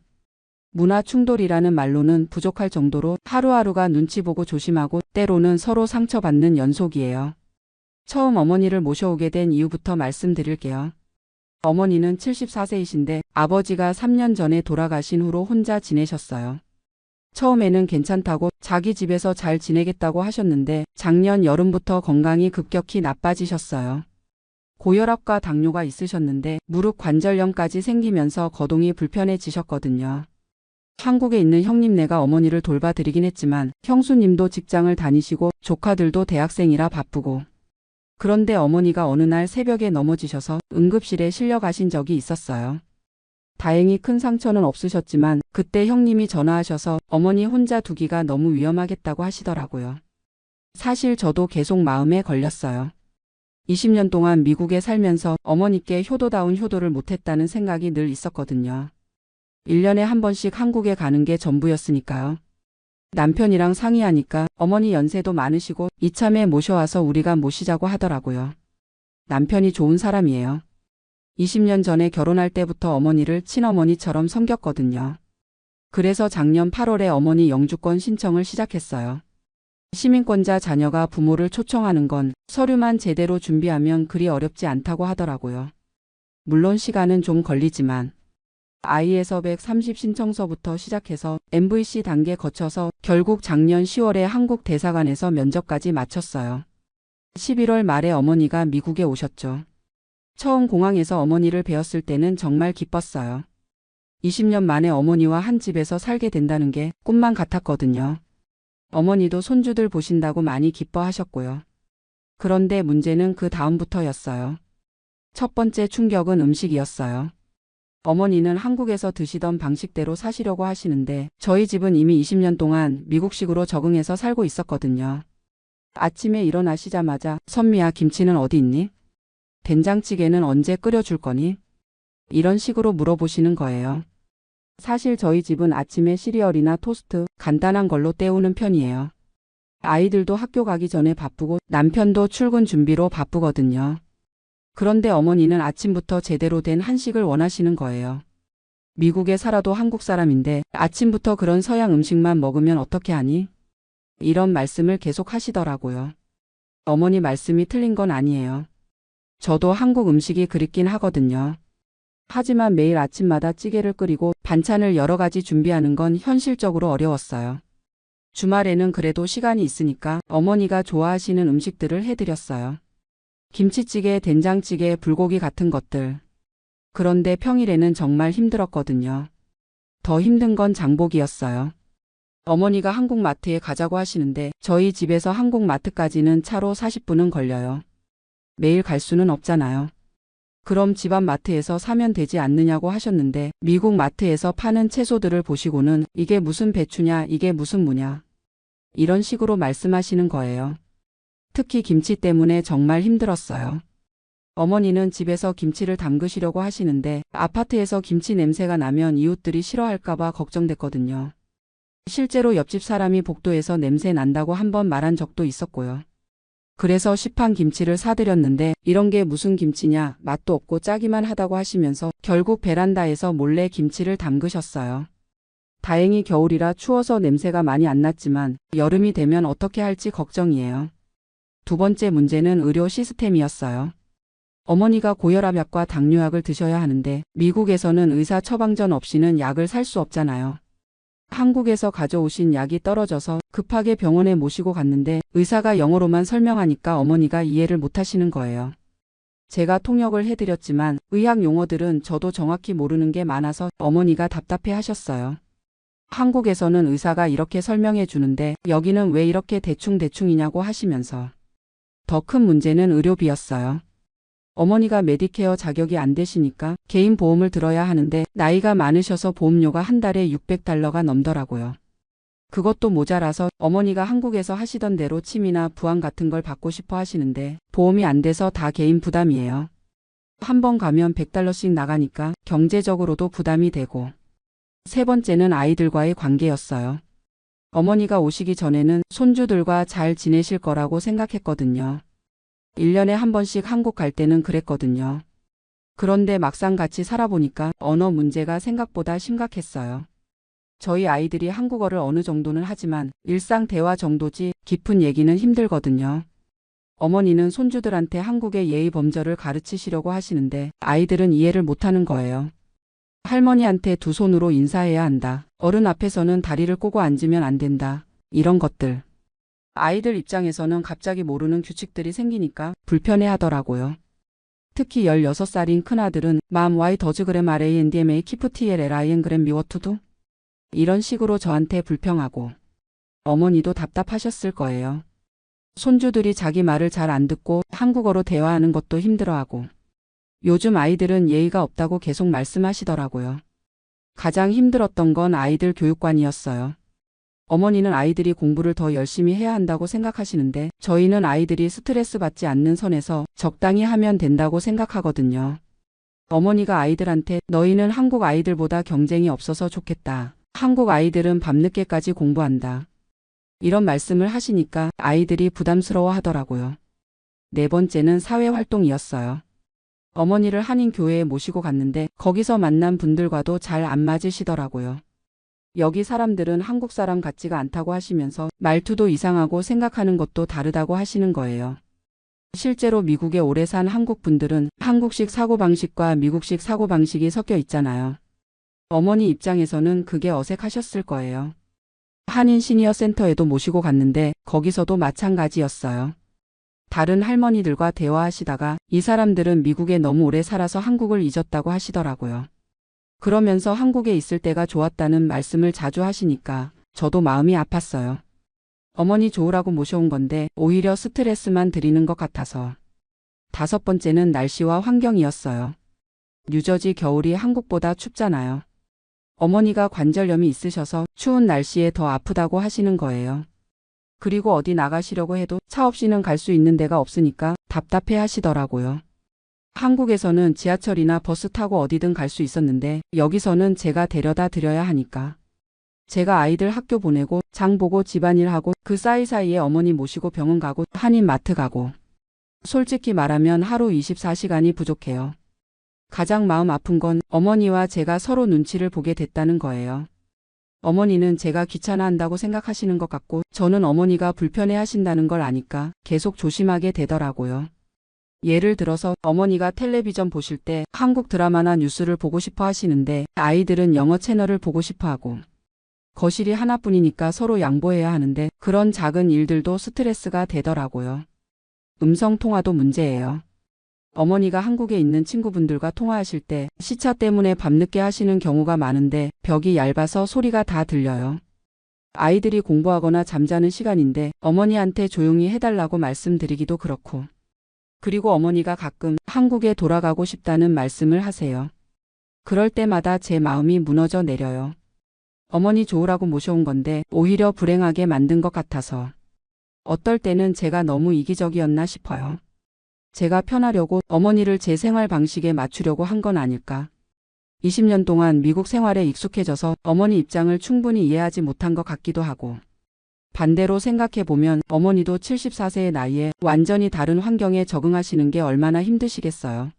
문화 충돌이라는 말로는 부족할 정도로 하루하루가 눈치 보고 조심하고 때로는 서로 상처받는 연속이에요. 처음 어머니를 모셔오게 된 이유부터 말씀드릴게요. 어머니는 74세이신데 아버지가 3년 전에 돌아가신 후로 혼자 지내셨어요. 처음에는 괜찮다고 자기 집에서 잘 지내겠다고 하셨는데 작년 여름부터 건강이 급격히 나빠지셨어요. 고혈압과 당뇨가 있으셨는데 무릎 관절염까지 생기면서 거동이 불편해지셨거든요. 한국에 있는 형님네가 어머니를 돌봐드리긴 했지만 형수님도 직장을 다니시고 조카들도 대학생이라 바쁘고 그런데 어머니가 어느 날 새벽에 넘어지셔서 응급실에 실려가신 적이 있었어요. 다행히 큰 상처는 없으셨지만 그때 형님이 전화하셔서 어머니 혼자 두기가 너무 위험하겠다고 하시더라고요. 사실 저도 계속 마음에 걸렸어요. 20년 동안 미국에 살면서 어머니께 효도다운 효도를 못했다는 생각이 늘 있었거든요. 1년에 한 번씩 한국에 가는 게 전부였으니까요. 남편이랑 상의하니까 어머니 연세도 많으시고 이참에 모셔와서 우리가 모시자고 하더라고요. 남편이 좋은 사람이에요. 20년 전에 결혼할 때부터 어머니를 친어머니처럼 섬겼거든요. 그래서 작년 8월에 어머니 영주권 신청을 시작했어요. 시민권자 자녀가 부모를 초청하는 건 서류만 제대로 준비하면 그리 어렵지 않다고 하더라고요. 물론 시간은 좀 걸리지만 IS 130 신청서부터 시작해서 MVC 단계 거쳐서 결국 작년 10월에 한국 대사관에서 면접까지 마쳤어요. 11월 말에 어머니가 미국에 오셨죠. 처음 공항에서 어머니를 뵈었을 때는 정말 기뻤어요. 20년 만에 어머니와 한 집에서 살게 된다는 게 꿈만 같았거든요. 어머니도 손주들 보신다고 많이 기뻐하셨고요. 그런데 문제는 그 다음부터였어요. 첫 번째 충격은 음식이었어요. 어머니는 한국에서 드시던 방식대로 사시려고 하시는데 저희 집은 이미 20년 동안 미국식으로 적응해서 살고 있었거든요. 아침에 일어나시자마자 선미야, 김치는 어디 있니? 된장찌개는 언제 끓여줄 거니? 이런 식으로 물어보시는 거예요. 사실 저희 집은 아침에 시리얼이나 토스트 간단한 걸로 때우는 편이에요. 아이들도 학교 가기 전에 바쁘고 남편도 출근 준비로 바쁘거든요. 그런데 어머니는 아침부터 제대로 된 한식을 원하시는 거예요. 미국에 살아도 한국 사람인데 아침부터 그런 서양 음식만 먹으면 어떻게 하니? 이런 말씀을 계속 하시더라고요. 어머니 말씀이 틀린 건 아니에요. 저도 한국 음식이 그립긴 하거든요. 하지만 매일 아침마다 찌개를 끓이고 반찬을 여러 가지 준비하는 건 현실적으로 어려웠어요. 주말에는 그래도 시간이 있으니까 어머니가 좋아하시는 음식들을 해드렸어요. 김치찌개, 된장찌개, 불고기 같은 것들. 그런데 평일에는 정말 힘들었거든요. 더 힘든 건 장보기였어요. 어머니가 한국 마트에 가자고 하시는데 저희 집에서 한국 마트까지는 차로 40분은 걸려요. 매일 갈 수는 없잖아요. 그럼 집 앞 마트에서 사면 되지 않느냐고 하셨는데 미국 마트에서 파는 채소들을 보시고는 이게 무슨 배추냐, 이게 무슨 무냐. 이런 식으로 말씀하시는 거예요. 특히 김치 때문에 정말 힘들었어요. 어머니는 집에서 김치를 담그시려고 하시는데 아파트에서 김치 냄새가 나면 이웃들이 싫어할까봐 걱정됐거든요. 실제로 옆집 사람이 복도에서 냄새 난다고 한번 말한 적도 있었고요. 그래서 시판 김치를 사드렸는데 이런 게 무슨 김치냐, 맛도 없고 짜기만 하다고 하시면서 결국 베란다에서 몰래 김치를 담그셨어요. 다행히 겨울이라 추워서 냄새가 많이 안 났지만 여름이 되면 어떻게 할지 걱정이에요. 두 번째 문제는 의료 시스템이었어요. 어머니가 고혈압약과 당뇨약을 드셔야 하는데 미국에서는 의사 처방전 없이는 약을 살 수 없잖아요. 한국에서 가져오신 약이 떨어져서 급하게 병원에 모시고 갔는데 의사가 영어로만 설명하니까 어머니가 이해를 못하시는 거예요. 제가 통역을 해드렸지만 의학 용어들은 저도 정확히 모르는 게 많아서 어머니가 답답해 하셨어요. 한국에서는 의사가 이렇게 설명해 주는데 여기는 왜 이렇게 대충대충이냐고 하시면서. 더 큰 문제는 의료비였어요. 어머니가 메디케어 자격이 안 되시니까 개인 보험을 들어야 하는데 나이가 많으셔서 보험료가 한 달에 $600가 넘더라고요. 그것도 모자라서 어머니가 한국에서 하시던 대로 침이나 부항 같은 걸 받고 싶어 하시는데 보험이 안 돼서 다 개인 부담이에요. 한 번 가면 $100씩 나가니까 경제적으로도 부담이 되고. 세 번째는 아이들과의 관계였어요. 어머니가 오시기 전에는 손주들과 잘 지내실 거라고 생각했거든요. 1년에 한 번씩 한국 갈 때는 그랬거든요. 그런데 막상 같이 살아보니까 언어 문제가 생각보다 심각했어요. 저희 아이들이 한국어를 어느 정도는 하지만 일상 대화 정도지 깊은 얘기는 힘들거든요. 어머니는 손주들한테 한국의 예의 범절을 가르치시려고 하시는데 아이들은 이해를 못하는 거예요. 할머니한테 두 손으로 인사해야 한다. 어른 앞에서는 다리를 꼬고 앉으면 안 된다. 이런 것들. 아이들 입장에서는 갑자기 모르는 규칙들이 생기니까 불편해 하더라고요. 특히 16살인 큰아들은 Mom why does grandma and keep TLLIN 그램 미워투도? 이런 식으로 저한테 불평하고 어머니도 답답하셨을 거예요. 손주들이 자기 말을 잘 안 듣고 한국어로 대화하는 것도 힘들어하고 요즘 아이들은 예의가 없다고 계속 말씀하시더라고요. 가장 힘들었던 건 아이들 교육관이었어요. 어머니는 아이들이 공부를 더 열심히 해야 한다고 생각하시는데 저희는 아이들이 스트레스 받지 않는 선에서 적당히 하면 된다고 생각하거든요. 어머니가 아이들한테 너희는 한국 아이들보다 경쟁이 없어서 좋겠다. 한국 아이들은 밤늦게까지 공부한다. 이런 말씀을 하시니까 아이들이 부담스러워 하더라고요. 네 번째는 사회활동이었어요. 어머니를 한인교회에 모시고 갔는데 거기서 만난 분들과도 잘 안 맞으시더라고요. 여기 사람들은 한국 사람 같지가 않다고 하시면서 말투도 이상하고 생각하는 것도 다르다고 하시는 거예요. 실제로 미국에 오래 산 한국 분들은 한국식 사고방식과 미국식 사고방식이 섞여 있잖아요. 어머니 입장에서는 그게 어색하셨을 거예요. 한인 시니어 센터에도 모시고 갔는데 거기서도 마찬가지였어요. 다른 할머니들과 대화하시다가 이 사람들은 미국에 너무 오래 살아서 한국을 잊었다고 하시더라고요. 그러면서 한국에 있을 때가 좋았다는 말씀을 자주 하시니까 저도 마음이 아팠어요. 어머니 좋으라고 모셔온 건데 오히려 스트레스만 드리는 것 같아서. 다섯 번째는 날씨와 환경이었어요. 뉴저지 겨울이 한국보다 춥잖아요. 어머니가 관절염이 있으셔서 추운 날씨에 더 아프다고 하시는 거예요. 그리고 어디 나가시려고 해도 차 없이는 갈 수 있는 데가 없으니까 답답해 하시더라고요. 한국에서는 지하철이나 버스 타고 어디든 갈 수 있었는데 여기서는 제가 데려다 드려야 하니까. 제가 아이들 학교 보내고 장 보고 집안일하고 그 사이사이에 어머니 모시고 병원 가고 한인 마트 가고. 솔직히 말하면 하루 24시간이 부족해요. 가장 마음 아픈 건 어머니와 제가 서로 눈치를 보게 됐다는 거예요. 어머니는 제가 귀찮아한다고 생각하시는 것 같고 저는 어머니가 불편해 하신다는 걸 아니까 계속 조심하게 되더라고요. 예를 들어서 어머니가 텔레비전 보실 때 한국 드라마나 뉴스를 보고 싶어 하시는데 아이들은 영어 채널을 보고 싶어 하고 거실이 하나뿐이니까 서로 양보해야 하는데 그런 작은 일들도 스트레스가 되더라고요. 음성 통화도 문제예요. 어머니가 한국에 있는 친구분들과 통화하실 때 시차 때문에 밤늦게 하시는 경우가 많은데 벽이 얇아서 소리가 다 들려요. 아이들이 공부하거나 잠자는 시간인데 어머니한테 조용히 해달라고 말씀드리기도 그렇고. 그리고 어머니가 가끔 한국에 돌아가고 싶다는 말씀을 하세요. 그럴 때마다 제 마음이 무너져 내려요. 어머니 좋으라고 모셔온 건데 오히려 불행하게 만든 것 같아서. 어떨 때는 제가 너무 이기적이었나 싶어요. 제가 편하려고 어머니를 제 생활 방식에 맞추려고 한 건 아닐까. 20년 동안 미국 생활에 익숙해져서 어머니 입장을 충분히 이해하지 못한 것 같기도 하고. 반대로 생각해보면 어머니도 74세의 나이에 완전히 다른 환경에 적응하시는 게 얼마나 힘드시겠어요.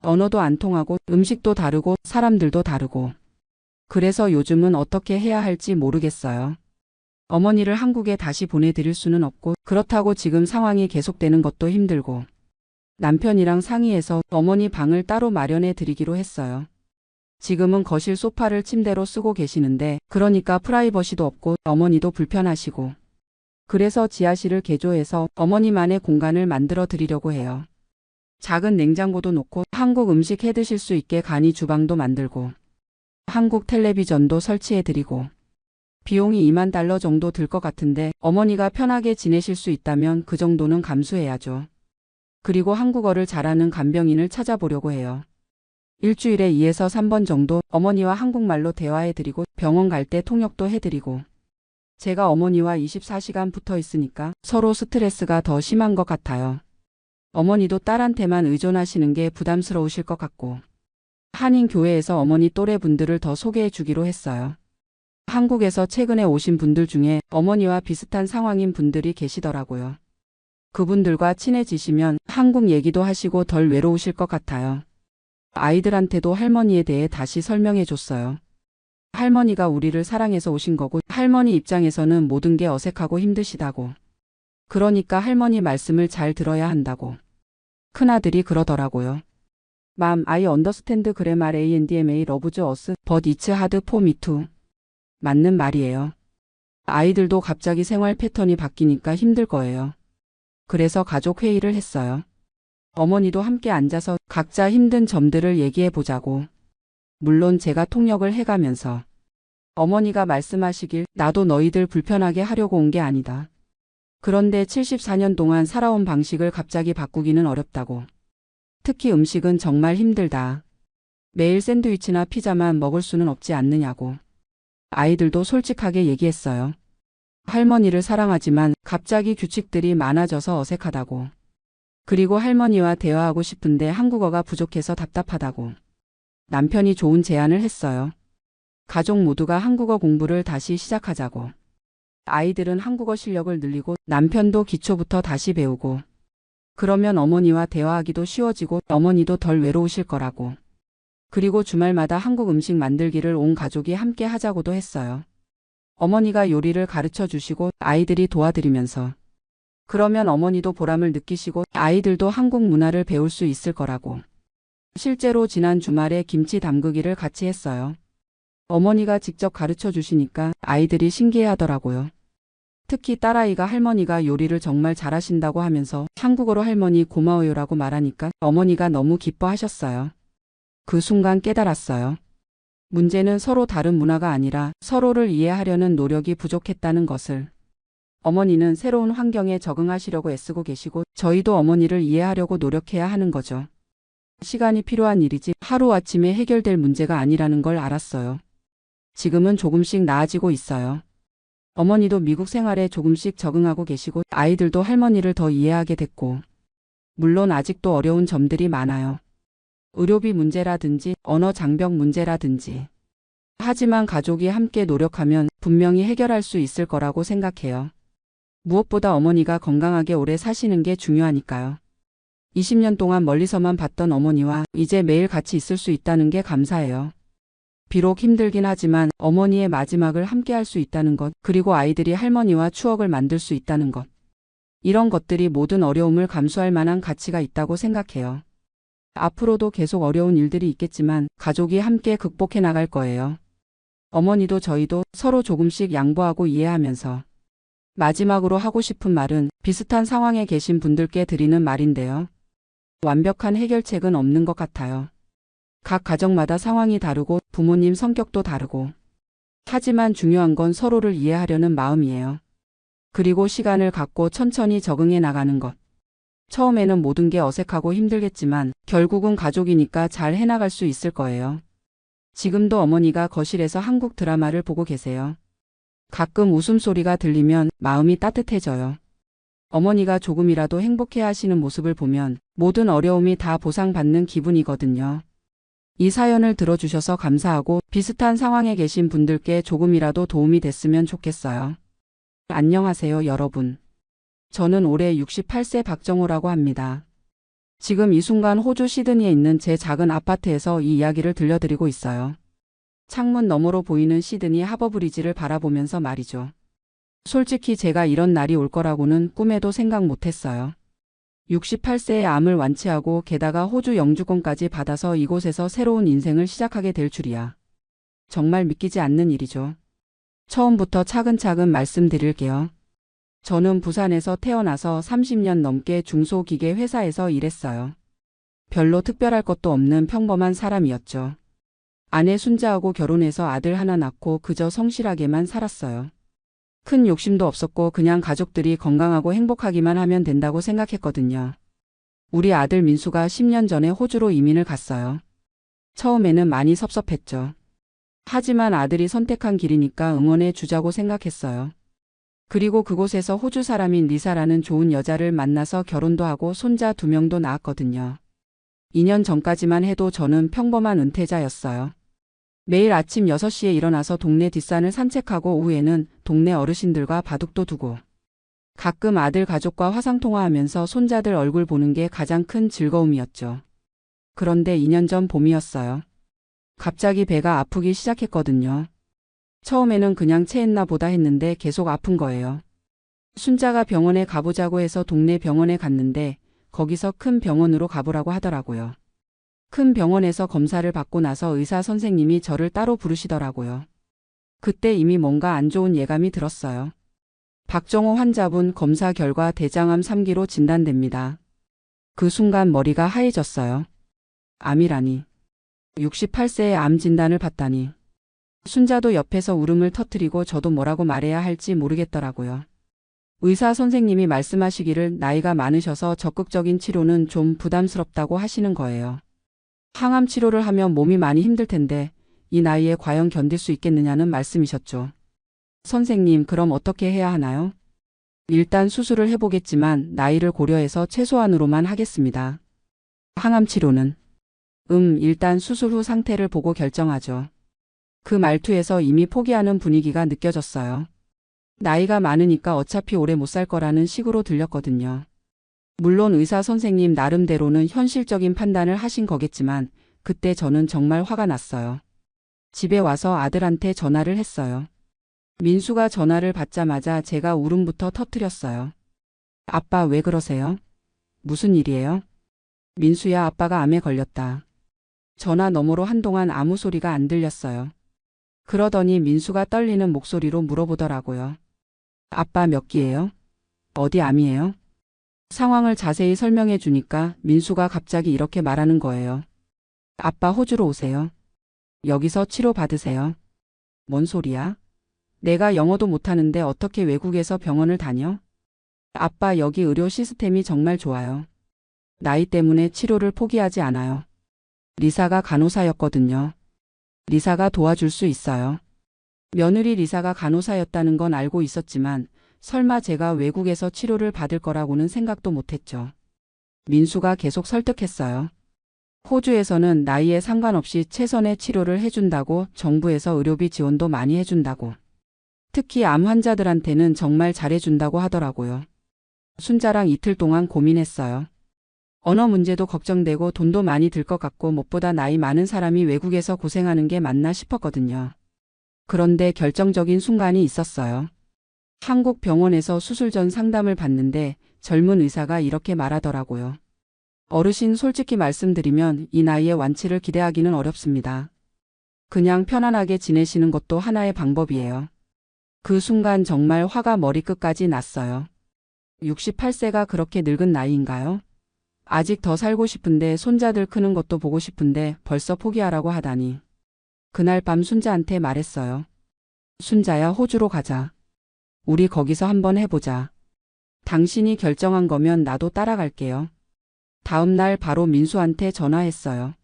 언어도 안 통하고 음식도 다르고 사람들도 다르고. 그래서 요즘은 어떻게 해야 할지 모르겠어요. 어머니를 한국에 다시 보내드릴 수는 없고 그렇다고 지금 상황이 계속되는 것도 힘들고. 남편이랑 상의해서 어머니 방을 따로 마련해 드리기로 했어요. 지금은 거실 소파를 침대로 쓰고 계시는데 그러니까 프라이버시도 없고 어머니도 불편하시고. 그래서 지하실을 개조해서 어머니만의 공간을 만들어 드리려고 해요. 작은 냉장고도 놓고 한국 음식 해 드실 수 있게 간이 주방도 만들고 한국 텔레비전도 설치해 드리고. 비용이 $20,000 정도 들 것 같은데 어머니가 편하게 지내실 수 있다면 그 정도는 감수해야죠. 그리고 한국어를 잘하는 간병인을 찾아보려고 해요. 일주일에 2에서 3번 정도 어머니와 한국말로 대화해드리고 병원 갈 때 통역도 해드리고. 제가 어머니와 24시간 붙어 있으니까 서로 스트레스가 더 심한 것 같아요. 어머니도 딸한테만 의존하시는 게 부담스러우실 것 같고. 한인교회에서 어머니 또래 분들을 더 소개해 주기로 했어요. 한국에서 최근에 오신 분들 중에 어머니와 비슷한 상황인 분들이 계시더라고요. 그분들과 친해지시면 한국 얘기도 하시고 덜 외로우실 것 같아요. 아이들한테도 할머니에 대해 다시 설명해 줬어요. 할머니가 우리를 사랑해서 오신 거고 할머니 입장에서는 모든 게 어색하고 힘드시다고. 그러니까 할머니 말씀을 잘 들어야 한다고. 큰아들이 그러더라고요. Mom, I understand grammar and loves us, but it's hard for me to. 맞는 말이에요. 아이들도 갑자기 생활 패턴이 바뀌니까 힘들 거예요. 그래서 가족 회의를 했어요. 어머니도 함께 앉아서 각자 힘든 점들을 얘기해 보자고. 물론 제가 통역을 해가면서. 어머니가 말씀하시길 나도 너희들 불편하게 하려고 온 게 아니다. 그런데 74년 동안 살아온 방식을 갑자기 바꾸기는 어렵다고. 특히 음식은 정말 힘들다. 매일 샌드위치나 피자만 먹을 수는 없지 않느냐고. 아이들도 솔직하게 얘기했어요. 할머니를 사랑하지만 갑자기 규칙들이 많아져서 어색하다고. 그리고 할머니와 대화하고 싶은데 한국어가 부족해서 답답하다고. 남편이 좋은 제안을 했어요. 가족 모두가 한국어 공부를 다시 시작하자고. 아이들은 한국어 실력을 늘리고 남편도 기초부터 다시 배우고. 그러면 어머니와 대화하기도 쉬워지고 어머니도 덜 외로우실 거라고. 그리고 주말마다 한국 음식 만들기를 온 가족이 함께 하자고도 했어요. 어머니가 요리를 가르쳐 주시고 아이들이 도와드리면서. 그러면 어머니도 보람을 느끼시고 아이들도 한국 문화를 배울 수 있을 거라고. 실제로 지난 주말에 김치 담그기를 같이 했어요. 어머니가 직접 가르쳐 주시니까 아이들이 신기해하더라고요. 특히 딸아이가 할머니가 요리를 정말 잘하신다고 하면서 한국어로 할머니 고마워요라고 말하니까 어머니가 너무 기뻐하셨어요. 그 순간 깨달았어요. 문제는 서로 다른 문화가 아니라 서로를 이해하려는 노력이 부족했다는 것을. 어머니는 새로운 환경에 적응하시려고 애쓰고 계시고 저희도 어머니를 이해하려고 노력해야 하는 거죠. 시간이 필요한 일이지 하루아침에 해결될 문제가 아니라는 걸 알았어요. 지금은 조금씩 나아지고 있어요. 어머니도 미국 생활에 조금씩 적응하고 계시고 아이들도 할머니를 더 이해하게 됐고. 물론 아직도 어려운 점들이 많아요. 의료비 문제라든지 언어 장벽 문제라든지. 하지만 가족이 함께 노력하면 분명히 해결할 수 있을 거라고 생각해요. 무엇보다 어머니가 건강하게 오래 사시는 게 중요하니까요. 20년 동안 멀리서만 봤던 어머니와 이제 매일 같이 있을 수 있다는 게 감사해요. 비록 힘들긴 하지만 어머니의 마지막을 함께 할 수 있다는 것, 그리고 아이들이 할머니와 추억을 만들 수 있다는 것. 이런 것들이 모든 어려움을 감수할 만한 가치가 있다고 생각해요. 앞으로도 계속 어려운 일들이 있겠지만 가족이 함께 극복해 나갈 거예요. 어머니도 저희도 서로 조금씩 양보하고 이해하면서. 마지막으로 하고 싶은 말은 비슷한 상황에 계신 분들께 드리는 말인데요. 완벽한 해결책은 없는 것 같아요. 각 가정마다 상황이 다르고 부모님 성격도 다르고. 하지만 중요한 건 서로를 이해하려는 마음이에요. 그리고 시간을 갖고 천천히 적응해 나가는 것. 처음에는 모든 게 어색하고 힘들겠지만 결국은 가족이니까 잘 해나갈 수 있을 거예요. 지금도 어머니가 거실에서 한국 드라마를 보고 계세요. 가끔 웃음소리가 들리면 마음이 따뜻해져요. 어머니가 조금이라도 행복해 하시는 모습을 보면 모든 어려움이 다 보상받는 기분이거든요. 이 사연을 들어주셔서 감사하고 비슷한 상황에 계신 분들께 조금이라도 도움이 됐으면 좋겠어요. 안녕하세요, 여러분. 저는 올해 68세 박정호라고 합니다. 지금 이 순간 호주 시드니에 있는 제 작은 아파트에서 이 이야기를 들려드리고 있어요. 창문 너머로 보이는 시드니 하버브리지를 바라보면서 말이죠. 솔직히 제가 이런 날이 올 거라고는 꿈에도 생각 못했어요. 68세에 암을 완치하고 게다가 호주 영주권까지 받아서 이곳에서 새로운 인생을 시작하게 될 줄이야. 정말 믿기지 않는 일이죠. 처음부터 차근차근 말씀드릴게요. 저는 부산에서 태어나서 30년 넘게 중소기계 회사에서 일했어요. 별로 특별할 것도 없는 평범한 사람이었죠. 아내 순자하고 결혼해서 아들 하나 낳고 그저 성실하게만 살았어요. 큰 욕심도 없었고 그냥 가족들이 건강하고 행복하기만 하면 된다고 생각했거든요. 우리 아들 민수가 10년 전에 호주로 이민을 갔어요. 처음에는 많이 섭섭했죠. 하지만 아들이 선택한 길이니까 응원해 주자고 생각했어요. 그리고 그곳에서 호주 사람인 리사라는 좋은 여자를 만나서 결혼도 하고 손자 2명도 낳았거든요. 2년 전까지만 해도 저는 평범한 은퇴자였어요. 매일 아침 6시에 일어나서 동네 뒷산을 산책하고 오후에는 동네 어르신들과 바둑도 두고 가끔 아들 가족과 화상통화하면서 손자들 얼굴 보는 게 가장 큰 즐거움이었죠. 그런데 2년 전 봄이었어요. 갑자기 배가 아프기 시작했거든요. 처음에는 그냥 체했나 보다 했는데 계속 아픈 거예요. 순자가 병원에 가보자고 해서 동네 병원에 갔는데 거기서 큰 병원으로 가보라고 하더라고요. 큰 병원에서 검사를 받고 나서 의사 선생님이 저를 따로 부르시더라고요. 그때 이미 뭔가 안 좋은 예감이 들었어요. 박정호 환자분 검사 결과 대장암 3기로 진단됩니다. 그 순간 머리가 하얘졌어요. 암이라니. 68세에 암 진단을 받다니. 순자도 옆에서 울음을 터뜨리고 저도 뭐라고 말해야 할지 모르겠더라고요. 의사 선생님이 말씀하시기를 나이가 많으셔서 적극적인 치료는 좀 부담스럽다고 하시는 거예요. 항암 치료를 하면 몸이 많이 힘들 텐데 이 나이에 과연 견딜 수 있겠느냐는 말씀이셨죠. 선생님, 그럼 어떻게 해야 하나요? 일단 수술을 해보겠지만 나이를 고려해서 최소한으로만 하겠습니다. 항암 치료는? 일단 수술 후 상태를 보고 결정하죠. 그 말투에서 이미 포기하는 분위기가 느껴졌어요. 나이가 많으니까 어차피 오래 못 살 거라는 식으로 들렸거든요. 물론 의사 선생님 나름대로는 현실적인 판단을 하신 거겠지만 그때 저는 정말 화가 났어요. 집에 와서 아들한테 전화를 했어요. 민수가 전화를 받자마자 제가 울음부터 터뜨렸어요. 아빠 왜 그러세요? 무슨 일이에요? 민수야, 아빠가 암에 걸렸다. 전화 너머로 한동안 아무 소리가 안 들렸어요. 그러더니 민수가 떨리는 목소리로 물어보더라고요. 아빠 몇 기예요? 어디 암이에요? 상황을 자세히 설명해 주니까 민수가 갑자기 이렇게 말하는 거예요. 아빠 호주로 오세요. 여기서 치료 받으세요. 뭔 소리야? 내가 영어도 못하는데 어떻게 외국에서 병원을 다녀? 아빠 여기 의료 시스템이 정말 좋아요. 나이 때문에 치료를 포기하지 않아요. 리사가 간호사였거든요. 리사가 도와줄 수 있어요. 며느리 리사가 간호사였다는 건 알고 있었지만 설마 제가 외국에서 치료를 받을 거라고는 생각도 못했죠. 민수가 계속 설득했어요. 호주에서는 나이에 상관없이 최선의 치료를 해준다고, 정부에서 의료비 지원도 많이 해준다고. 특히 암 환자들한테는 정말 잘해준다고 하더라고요. 순자랑 이틀 동안 고민했어요. 언어 문제도 걱정되고 돈도 많이 들 것 같고 무엇보다 나이 많은 사람이 외국에서 고생하는 게 맞나 싶었거든요. 그런데 결정적인 순간이 있었어요. 한국 병원에서 수술 전 상담을 받는데 젊은 의사가 이렇게 말하더라고요. 어르신, 솔직히 말씀드리면 이 나이에 완치를 기대하기는 어렵습니다. 그냥 편안하게 지내시는 것도 하나의 방법이에요. 그 순간 정말 화가 머리끝까지 났어요. 68세가 그렇게 늙은 나이인가요? 아직 더 살고 싶은데 손자들 크는 것도 보고 싶은데 벌써 포기하라고 하다니. 그날 밤 순자한테 말했어요. 순자야, 호주로 가자. 우리 거기서 한번 해보자. 당신이 결정한 거면 나도 따라갈게요. 다음 날 바로 민수한테 전화했어요.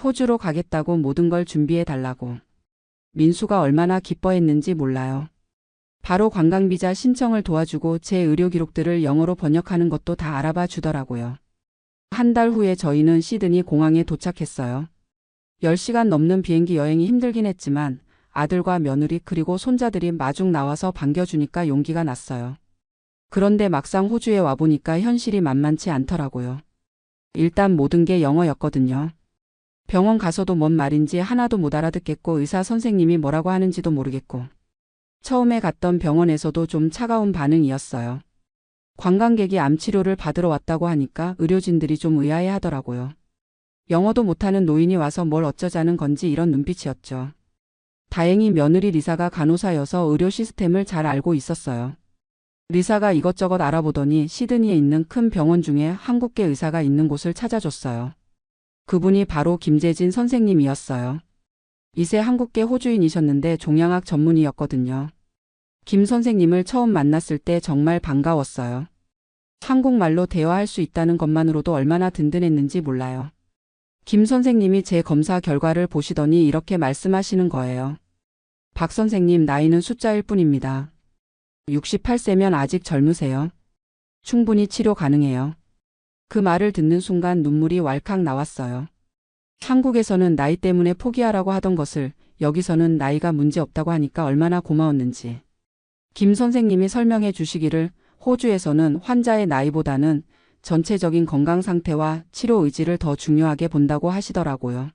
호주로 가겠다고 모든 걸 준비해 달라고. 민수가 얼마나 기뻐했는지 몰라요. 바로 관광비자 신청을 도와주고 제 의료 기록들을 영어로 번역하는 것도 다 알아봐 주더라고요. 한 달 후에 저희는 시드니 공항에 도착했어요. 10시간 넘는 비행기 여행이 힘들긴 했지만 아들과 며느리 그리고 손자들이 마중 나와서 반겨주니까 용기가 났어요. 그런데 막상 호주에 와보니까 현실이 만만치 않더라고요. 일단 모든 게 영어였거든요. 병원 가서도 뭔 말인지 하나도 못 알아듣겠고 의사 선생님이 뭐라고 하는지도 모르겠고. 처음에 갔던 병원에서도 좀 차가운 반응이었어요. 관광객이 암 치료를 받으러 왔다고 하니까 의료진들이 좀 의아해 하더라고요. 영어도 못하는 노인이 와서 뭘 어쩌자는 건지 이런 눈빛이었죠. 다행히 며느리 리사가 간호사여서 의료 시스템을 잘 알고 있었어요. 리사가 이것저것 알아보더니 시드니에 있는 큰 병원 중에 한국계 의사가 있는 곳을 찾아줬어요. 그분이 바로 김재진 선생님이었어요. 이세 한국계 호주인이셨는데 종양학 전문의였거든요. 김 선생님을 처음 만났을 때 정말 반가웠어요. 한국말로 대화할 수 있다는 것만으로도 얼마나 든든했는지 몰라요. 김 선생님이 제 검사 결과를 보시더니 이렇게 말씀하시는 거예요. 박 선생님, 나이는 숫자일 뿐입니다. 68세면 아직 젊으세요. 충분히 치료 가능해요. 그 말을 듣는 순간 눈물이 왈칵 나왔어요. 한국에서는 나이 때문에 포기하라고 하던 것을 여기서는 나이가 문제 없다고 하니까 얼마나 고마웠는지. 김 선생님이 설명해 주시기를 호주에서는 환자의 나이보다는 전체적인 건강 상태와 치료 의지를 더 중요하게 본다고 하시더라고요.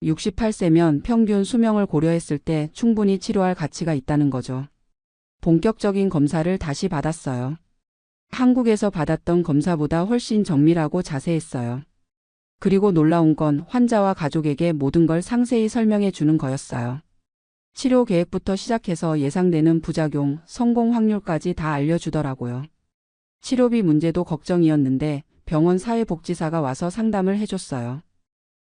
68세면 평균 수명을 고려했을 때 충분히 치료할 가치가 있다는 거죠. 본격적인 검사를 다시 받았어요. 한국에서 받았던 검사보다 훨씬 정밀하고 자세했어요. 그리고 놀라운 건 환자와 가족에게 모든 걸 상세히 설명해 주는 거였어요. 치료 계획부터 시작해서 예상되는 부작용, 성공 확률까지 다 알려주더라고요. 치료비 문제도 걱정이었는데 병원 사회복지사가 와서 상담을 해줬어요.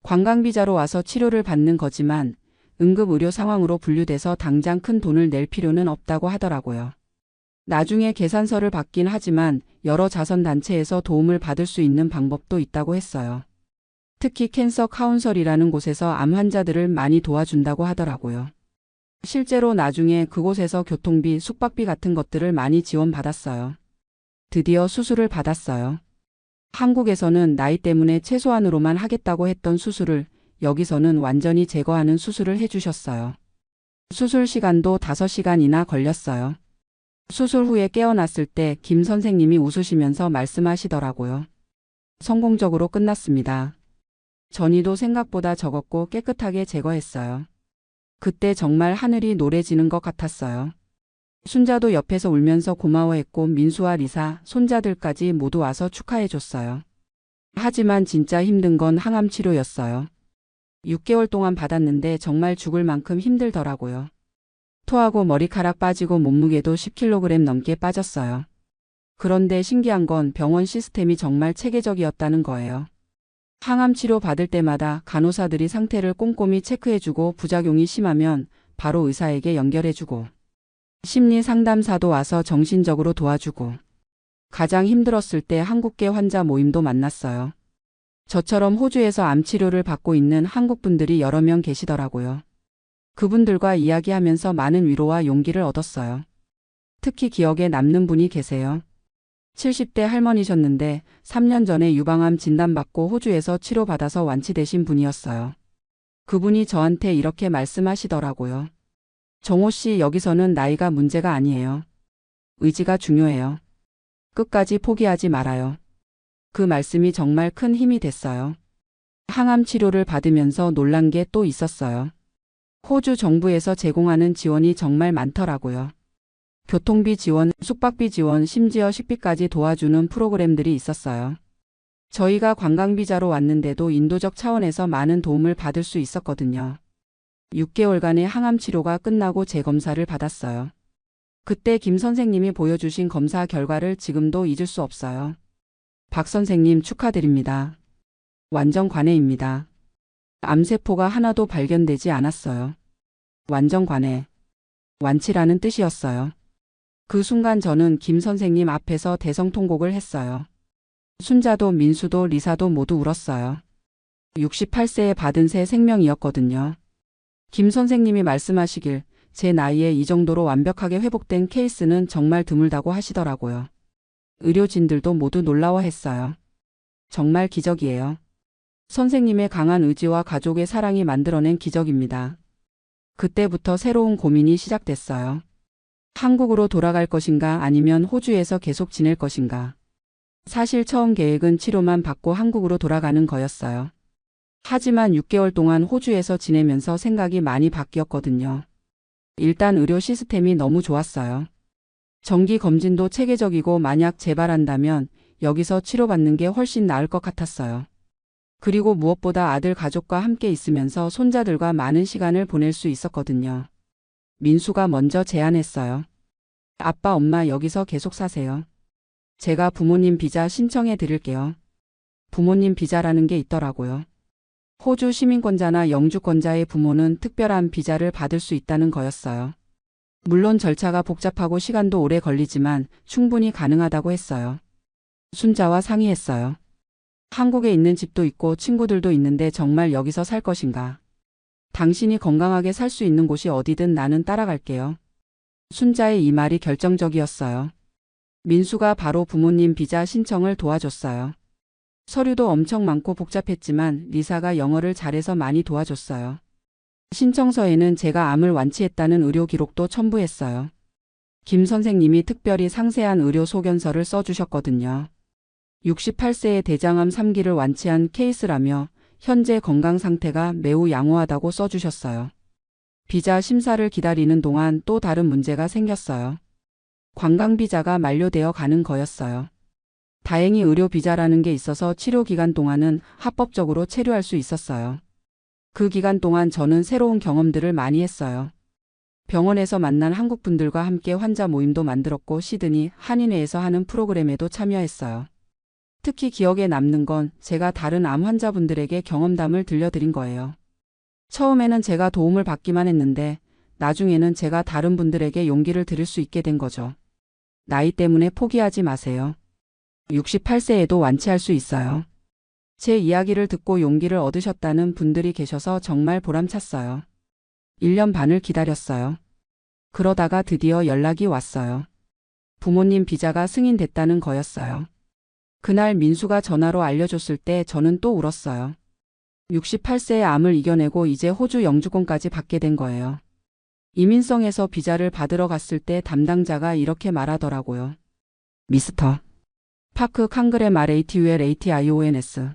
관광비자로 와서 치료를 받는 거지만 응급의료 상황으로 분류돼서 당장 큰 돈을 낼 필요는 없다고 하더라고요. 나중에 계산서를 받긴 하지만 여러 자선단체에서 도움을 받을 수 있는 방법도 있다고 했어요. 특히 캔서 카운셀이라는 곳에서 암 환자들을 많이 도와준다고 하더라고요. 실제로 나중에 그곳에서 교통비, 숙박비 같은 것들을 많이 지원받았어요. 드디어 수술을 받았어요. 한국에서는 나이 때문에 최소한으로만 하겠다고 했던 수술을 여기서는 완전히 제거하는 수술을 해주셨어요. 수술 시간도 5시간이나 걸렸어요. 수술 후에 깨어났을 때 김 선생님이 웃으시면서 말씀하시더라고요. 성공적으로 끝났습니다. 전이도 생각보다 적었고 깨끗하게 제거했어요. 그때 정말 하늘이 노래지는 것 같았어요. 순자도 옆에서 울면서 고마워했고 민수와 리사, 손자들까지 모두 와서 축하해줬어요. 하지만 진짜 힘든 건 항암 치료였어요. 6개월 동안 받았는데 정말 죽을 만큼 힘들더라고요. 토하고 머리카락 빠지고 몸무게도 10kg 넘게 빠졌어요. 그런데 신기한 건 병원 시스템이 정말 체계적이었다는 거예요. 항암 치료 받을 때마다 간호사들이 상태를 꼼꼼히 체크해주고 부작용이 심하면 바로 의사에게 연결해주고 심리 상담사도 와서 정신적으로 도와주고 가장 힘들었을 때 한국계 환자 모임도 만났어요. 저처럼 호주에서 암 치료를 받고 있는 한국 분들이 여러 명 계시더라고요. 그분들과 이야기하면서 많은 위로와 용기를 얻었어요. 특히 기억에 남는 분이 계세요. 70대 할머니셨는데 3년 전에 유방암 진단받고 호주에서 치료받아서 완치되신 분이었어요. 그분이 저한테 이렇게 말씀하시더라고요. 정호 씨, 여기서는 나이가 문제가 아니에요. 의지가 중요해요. 끝까지 포기하지 말아요. 그 말씀이 정말 큰 힘이 됐어요. 항암 치료를 받으면서 놀란 게 또 있었어요. 호주 정부에서 제공하는 지원이 정말 많더라고요. 교통비 지원, 숙박비 지원, 심지어 식비까지 도와주는 프로그램들이 있었어요. 저희가 관광비자로 왔는데도 인도적 차원에서 많은 도움을 받을 수 있었거든요. 6개월간의 항암 치료가 끝나고 재검사를 받았어요. 그때 김 선생님이 보여주신 검사 결과를 지금도 잊을 수 없어요. 박 선생님 축하드립니다. 완전 관해입니다. 암세포가 하나도 발견되지 않았어요. 완전 관해. 완치라는 뜻이었어요. 그 순간 저는 김 선생님 앞에서 대성통곡을 했어요. 순자도 민수도 리사도 모두 울었어요. 68세에 받은 새 생명이었거든요. 김 선생님이 말씀하시길 제 나이에 이 정도로 완벽하게 회복된 케이스는 정말 드물다고 하시더라고요. 의료진들도 모두 놀라워했어요. 정말 기적이에요. 선생님의 강한 의지와 가족의 사랑이 만들어낸 기적입니다. 그때부터 새로운 고민이 시작됐어요. 한국으로 돌아갈 것인가 아니면 호주에서 계속 지낼 것인가. 사실 처음 계획은 치료만 받고 한국으로 돌아가는 거였어요. 하지만 6개월 동안 호주에서 지내면서 생각이 많이 바뀌었거든요. 일단 의료 시스템이 너무 좋았어요. 정기 검진도 체계적이고 만약 재발한다면 여기서 치료받는 게 훨씬 나을 것 같았어요. 그리고 무엇보다 아들 가족과 함께 있으면서 손자들과 많은 시간을 보낼 수 있었거든요. 민수가 먼저 제안했어요. 아빠, 엄마 여기서 계속 사세요. 제가 부모님 비자 신청해 드릴게요. 부모님 비자라는 게 있더라고요. 호주 시민권자나 영주권자의 부모는 특별한 비자를 받을 수 있다는 거였어요. 물론 절차가 복잡하고 시간도 오래 걸리지만 충분히 가능하다고 했어요. 순자와 상의했어요. 한국에 있는 집도 있고 친구들도 있는데 정말 여기서 살 것인가? 당신이 건강하게 살 수 있는 곳이 어디든 나는 따라갈게요. 순자의 이 말이 결정적이었어요. 민수가 바로 부모님 비자 신청을 도와줬어요. 서류도 엄청 많고 복잡했지만 리사가 영어를 잘해서 많이 도와줬어요. 신청서에는 제가 암을 완치했다는 의료 기록도 첨부했어요. 김 선생님이 특별히 상세한 의료 소견서를 써주셨거든요. 68세의 대장암 3기를 완치한 케이스라며 현재 건강 상태가 매우 양호하다고 써주셨어요. 비자 심사를 기다리는 동안 또 다른 문제가 생겼어요. 관광비자가 만료되어 가는 거였어요. 다행히 의료비자라는 게 있어서 치료 기간 동안은 합법적으로 체류할 수 있었어요. 그 기간 동안 저는 새로운 경험들을 많이 했어요. 병원에서 만난 한국분들과 함께 환자 모임도 만들었고 시드니 한인회에서 하는 프로그램에도 참여했어요. 특히 기억에 남는 건 제가 다른 암 환자분들에게 경험담을 들려드린 거예요. 처음에는 제가 도움을 받기만 했는데 나중에는 제가 다른 분들에게 용기를 드릴 수 있게 된 거죠. 나이 때문에 포기하지 마세요. 68세에도 완치할 수 있어요. 제 이야기를 듣고 용기를 얻으셨다는 분들이 계셔서 정말 보람찼어요. 1년 반을 기다렸어요. 그러다가 드디어 연락이 왔어요. 부모님 비자가 승인됐다는 거였어요. 그날 민수가 전화로 알려줬을 때 저는 또 울었어요. 68세의 암을 이겨내고 이제 호주 영주권까지 받게 된 거예요. 이민성에서 비자를 받으러 갔을 때 담당자가 이렇게 말하더라고요. 미스터 파크 칸그레 말 ATUL ATIONS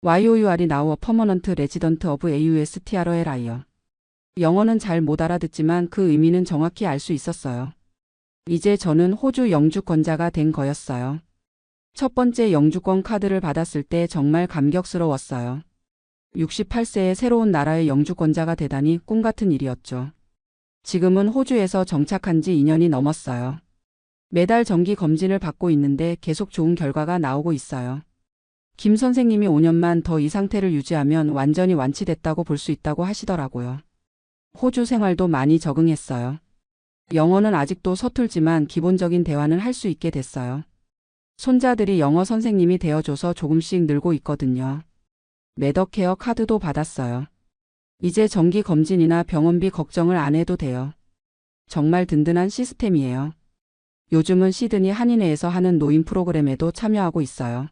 YOUR이 now a permanent resident of AUSTRLI요. 영어는 잘 못 알아듣지만 그 의미는 정확히 알 수 있었어요. 이제 저는 호주 영주권자가 된 거였어요. 첫 번째 영주권 카드를 받았을 때 정말 감격스러웠어요. 68세의 새로운 나라의 영주권자가 되다니 꿈같은 일이었죠. 지금은 호주에서 정착한 지 2년이 넘었어요. 매달 정기 검진을 받고 있는데 계속 좋은 결과가 나오고 있어요. 김 선생님이 5년만 더 이 상태를 유지하면 완전히 완치됐다고 볼 수 있다고 하시더라고요. 호주 생활도 많이 적응했어요. 영어는 아직도 서툴지만 기본적인 대화는 할 수 있게 됐어요. 손자들이 영어 선생님이 되어줘서 조금씩 늘고 있거든요. 메더케어 카드도 받았어요. 이제 정기 검진이나 병원비 걱정을 안 해도 돼요. 정말 든든한 시스템이에요. 요즘은 시드니 한인회에서 하는 노인 프로그램에도 참여하고 있어요.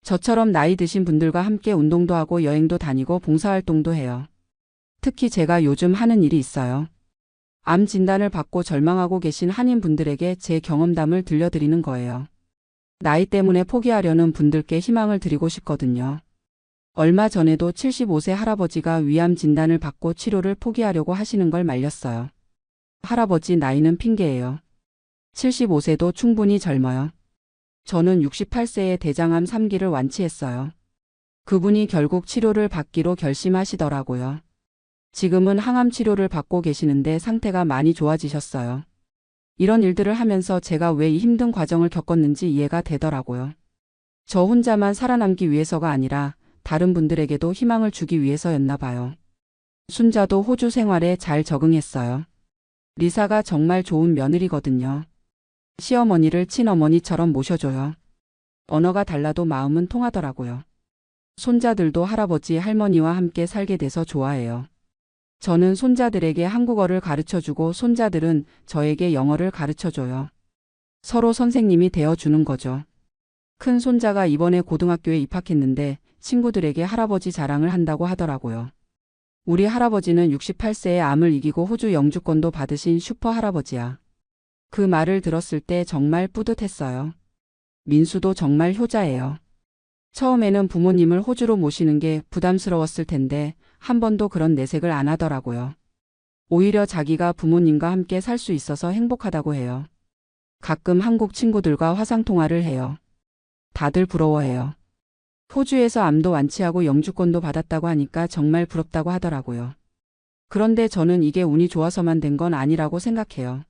저처럼 나이 드신 분들과 함께 운동도 하고 여행도 다니고 봉사활동도 해요. 특히 제가 요즘 하는 일이 있어요. 암 진단을 받고 절망하고 계신 한인분들에게 제 경험담을 들려드리는 거예요. 나이 때문에 포기하려는 분들께 희망을 드리고 싶거든요. 얼마 전에도 75세 할아버지가 위암 진단을 받고 치료를 포기하려고 하시는 걸 말렸어요. 할아버지 나이는 핑계예요. 75세도 충분히 젊어요. 저는 68세에 대장암 3기를 완치했어요. 그분이 결국 치료를 받기로 결심하시더라고요. 지금은 항암 치료를 받고 계시는데 상태가 많이 좋아지셨어요. 이런 일들을 하면서 제가 왜 이 힘든 과정을 겪었는지 이해가 되더라고요. 저 혼자만 살아남기 위해서가 아니라 다른 분들에게도 희망을 주기 위해서였나 봐요. 순자도 호주 생활에 잘 적응했어요. 리사가 정말 좋은 며느리거든요. 시어머니를 친어머니처럼 모셔줘요. 언어가 달라도 마음은 통하더라고요. 손자들도 할아버지 할머니와 함께 살게 돼서 좋아해요. 저는 손자들에게 한국어를 가르쳐주고 손자들은 저에게 영어를 가르쳐줘요. 서로 선생님이 되어주는 거죠. 큰 손자가 이번에 고등학교에 입학했는데 친구들에게 할아버지 자랑을 한다고 하더라고요. 우리 할아버지는 68세에 암을 이기고 호주 영주권도 받으신 슈퍼 할아버지야. 그 말을 들었을 때 정말 뿌듯했어요. 민수도 정말 효자예요. 처음에는 부모님을 호주로 모시는 게 부담스러웠을 텐데 한 번도 그런 내색을 안 하더라고요. 오히려 자기가 부모님과 함께 살 수 있어서 행복하다고 해요. 가끔 한국 친구들과 화상통화를 해요. 다들 부러워해요. 호주에서 암도 완치하고 영주권도 받았다고 하니까 정말 부럽다고 하더라고요. 그런데 저는 이게 운이 좋아서만 된 건 아니라고 생각해요.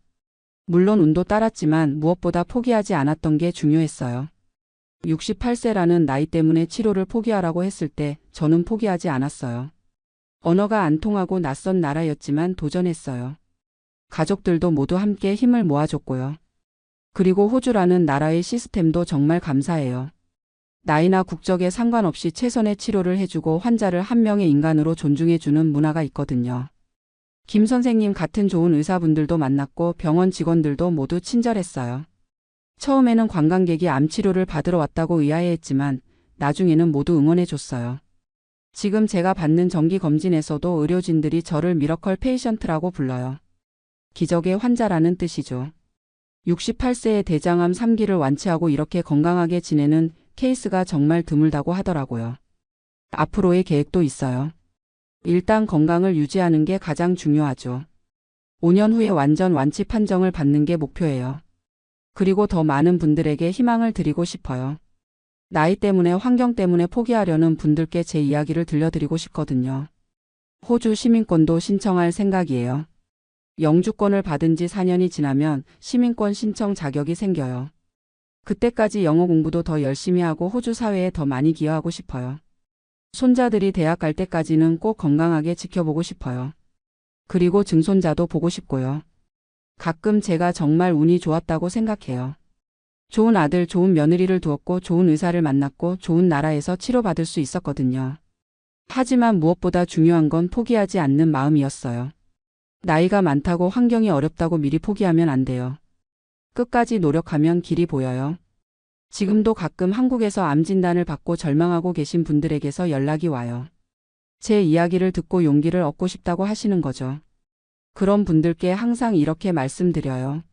물론 운도 따랐지만 무엇보다 포기하지 않았던 게 중요했어요. 68세라는 나이 때문에 치료를 포기하라고 했을 때 저는 포기하지 않았어요. 언어가 안 통하고 낯선 나라였지만 도전했어요. 가족들도 모두 함께 힘을 모아줬고요. 그리고 호주라는 나라의 시스템도 정말 감사해요. 나이나 국적에 상관없이 최선의 치료를 해주고 환자를 한 명의 인간으로 존중해주는 문화가 있거든요. 김 선생님 같은 좋은 의사분들도 만났고 병원 직원들도 모두 친절했어요. 처음에는 관광객이 암 치료를 받으러 왔다고 의아해했지만 나중에는 모두 응원해줬어요. 지금 제가 받는 정기검진에서도 의료진들이 저를 미러컬 페이션트라고 불러요. 기적의 환자라는 뜻이죠. 68세의 대장암 3기를 완치하고 이렇게 건강하게 지내는 케이스가 정말 드물다고 하더라고요. 앞으로의 계획도 있어요. 일단 건강을 유지하는 게 가장 중요하죠. 5년 후에 완전 완치 판정을 받는 게 목표예요. 그리고 더 많은 분들에게 희망을 드리고 싶어요. 나이 때문에 환경 때문에 포기하려는 분들께 제 이야기를 들려드리고 싶거든요. 호주 시민권도 신청할 생각이에요. 영주권을 받은 지 4년이 지나면 시민권 신청 자격이 생겨요. 그때까지 영어 공부도 더 열심히 하고 호주 사회에 더 많이 기여하고 싶어요. 손자들이 대학 갈 때까지는 꼭 건강하게 지켜보고 싶어요. 그리고 증손자도 보고 싶고요. 가끔 제가 정말 운이 좋았다고 생각해요. 좋은 아들, 좋은 며느리를 두었고 좋은 의사를 만났고 좋은 나라에서 치료받을 수 있었거든요. 하지만 무엇보다 중요한 건 포기하지 않는 마음이었어요. 나이가 많다고 환경이 어렵다고 미리 포기하면 안 돼요. 끝까지 노력하면 길이 보여요. 지금도 가끔 한국에서 암 진단을 받고 절망하고 계신 분들에게서 연락이 와요. 제 이야기를 듣고 용기를 얻고 싶다고 하시는 거죠. 그런 분들께 항상 이렇게 말씀드려요.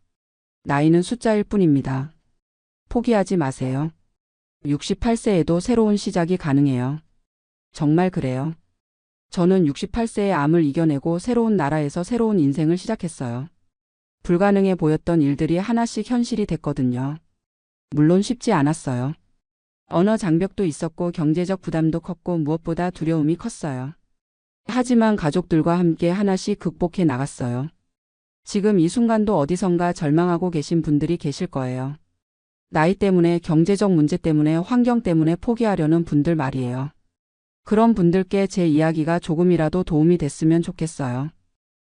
나이는 숫자일 뿐입니다. 포기하지 마세요. 68세에도 새로운 시작이 가능해요. 정말 그래요. 저는 68세의 암을 이겨내고 새로운 나라에서 새로운 인생을 시작했어요. 불가능해 보였던 일들이 하나씩 현실이 됐거든요. 물론 쉽지 않았어요. 언어 장벽도 있었고 경제적 부담도 컸고 무엇보다 두려움이 컸어요. 하지만 가족들과 함께 하나씩 극복해 나갔어요. 지금 이 순간도 어디선가 절망하고 계신 분들이 계실 거예요. 나이 때문에, 경제적 문제 때문에, 환경 때문에 포기하려는 분들 말이에요. 그런 분들께 제 이야기가 조금이라도 도움이 됐으면 좋겠어요.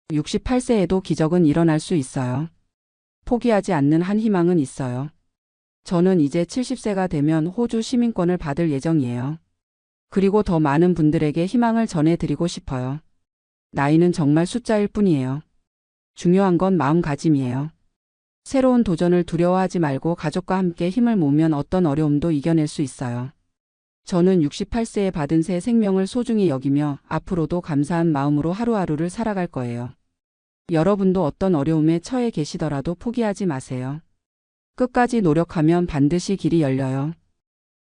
68세에도 기적은 일어날 수 있어요. 포기하지 않는 한 희망은 있어요. 저는 이제 70세가 되면 호주 시민권을 받을 예정이에요. 그리고 더 많은 분들에게 희망을 전해드리고 싶어요. 나이는 정말 숫자일 뿐이에요. 중요한 건 마음가짐이에요. 새로운 도전을 두려워하지 말고 가족과 함께 힘을 모으면 어떤 어려움도 이겨낼 수 있어요. 저는 68세에 받은 새 생명을 소중히 여기며 앞으로도 감사한 마음으로 하루하루를 살아갈 거예요. 여러분도 어떤 어려움에 처해 계시더라도 포기하지 마세요. 끝까지 노력하면 반드시 길이 열려요.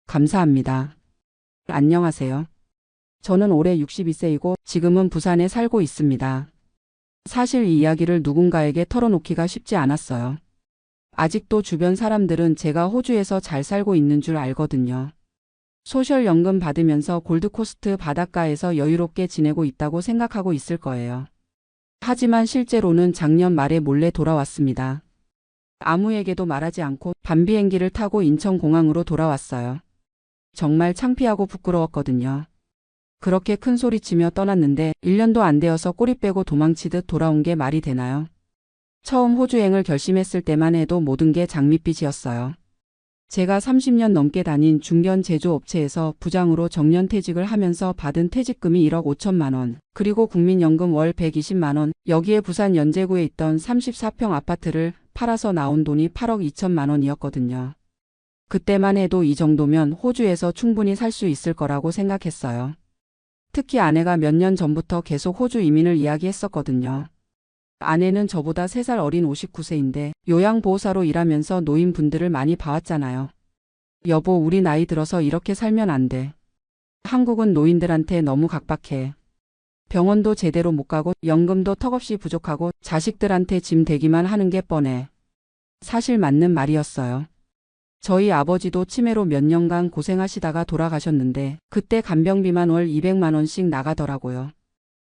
감사합니다. 안녕하세요. 저는 올해 62세이고 지금은 부산에 살고 있습니다. 사실 이 이야기를 누군가에게 털어놓기가 쉽지 않았어요. 아직도 주변 사람들은 제가 호주에서 잘 살고 있는 줄 알거든요. 소셜연금 받으면서 골드코스트 바닷가에서 여유롭게 지내고 있다고 생각하고 있을 거예요. 하지만 실제로는 작년 말에 몰래 돌아왔습니다. 아무에게도 말하지 않고 밤비행기를 타고 인천공항으로 돌아왔어요. 정말 창피하고 부끄러웠거든요. 그렇게 큰 소리치며 떠났는데 1년도 안 되어서 꼬리 빼고 도망치듯 돌아온 게 말이 되나요? 처음 호주행을 결심했을 때만 해도 모든 게 장밋빛이었어요. 제가 30년 넘게 다닌 중견 제조업체에서 부장으로 정년퇴직을 하면서 받은 퇴직금이 1억 5천만 원, 그리고 국민연금 월 120만 원, 여기에 부산 연제구에 있던 34평 아파트를 팔아서 나온 돈이 8억 2천만 원이었거든요. 그때만 해도 이 정도면 호주에서 충분히 살 수 있을 거라고 생각했어요. 특히 아내가 몇 년 전부터 계속 호주 이민을 이야기했었거든요. 아내는 저보다 3살 어린 59세인데 요양보호사로 일하면서 노인분들을 많이 봐왔잖아요. 여보, 우리 나이 들어서 이렇게 살면 안 돼. 한국은 노인들한테 너무 각박해. 병원도 제대로 못 가고 연금도 턱없이 부족하고 자식들한테 짐 되기만 하는 게 뻔해. 사실 맞는 말이었어요. 저희 아버지도 치매로 몇 년간 고생하시다가 돌아가셨는데 그때 간병비만 월 200만 원씩 나가더라고요.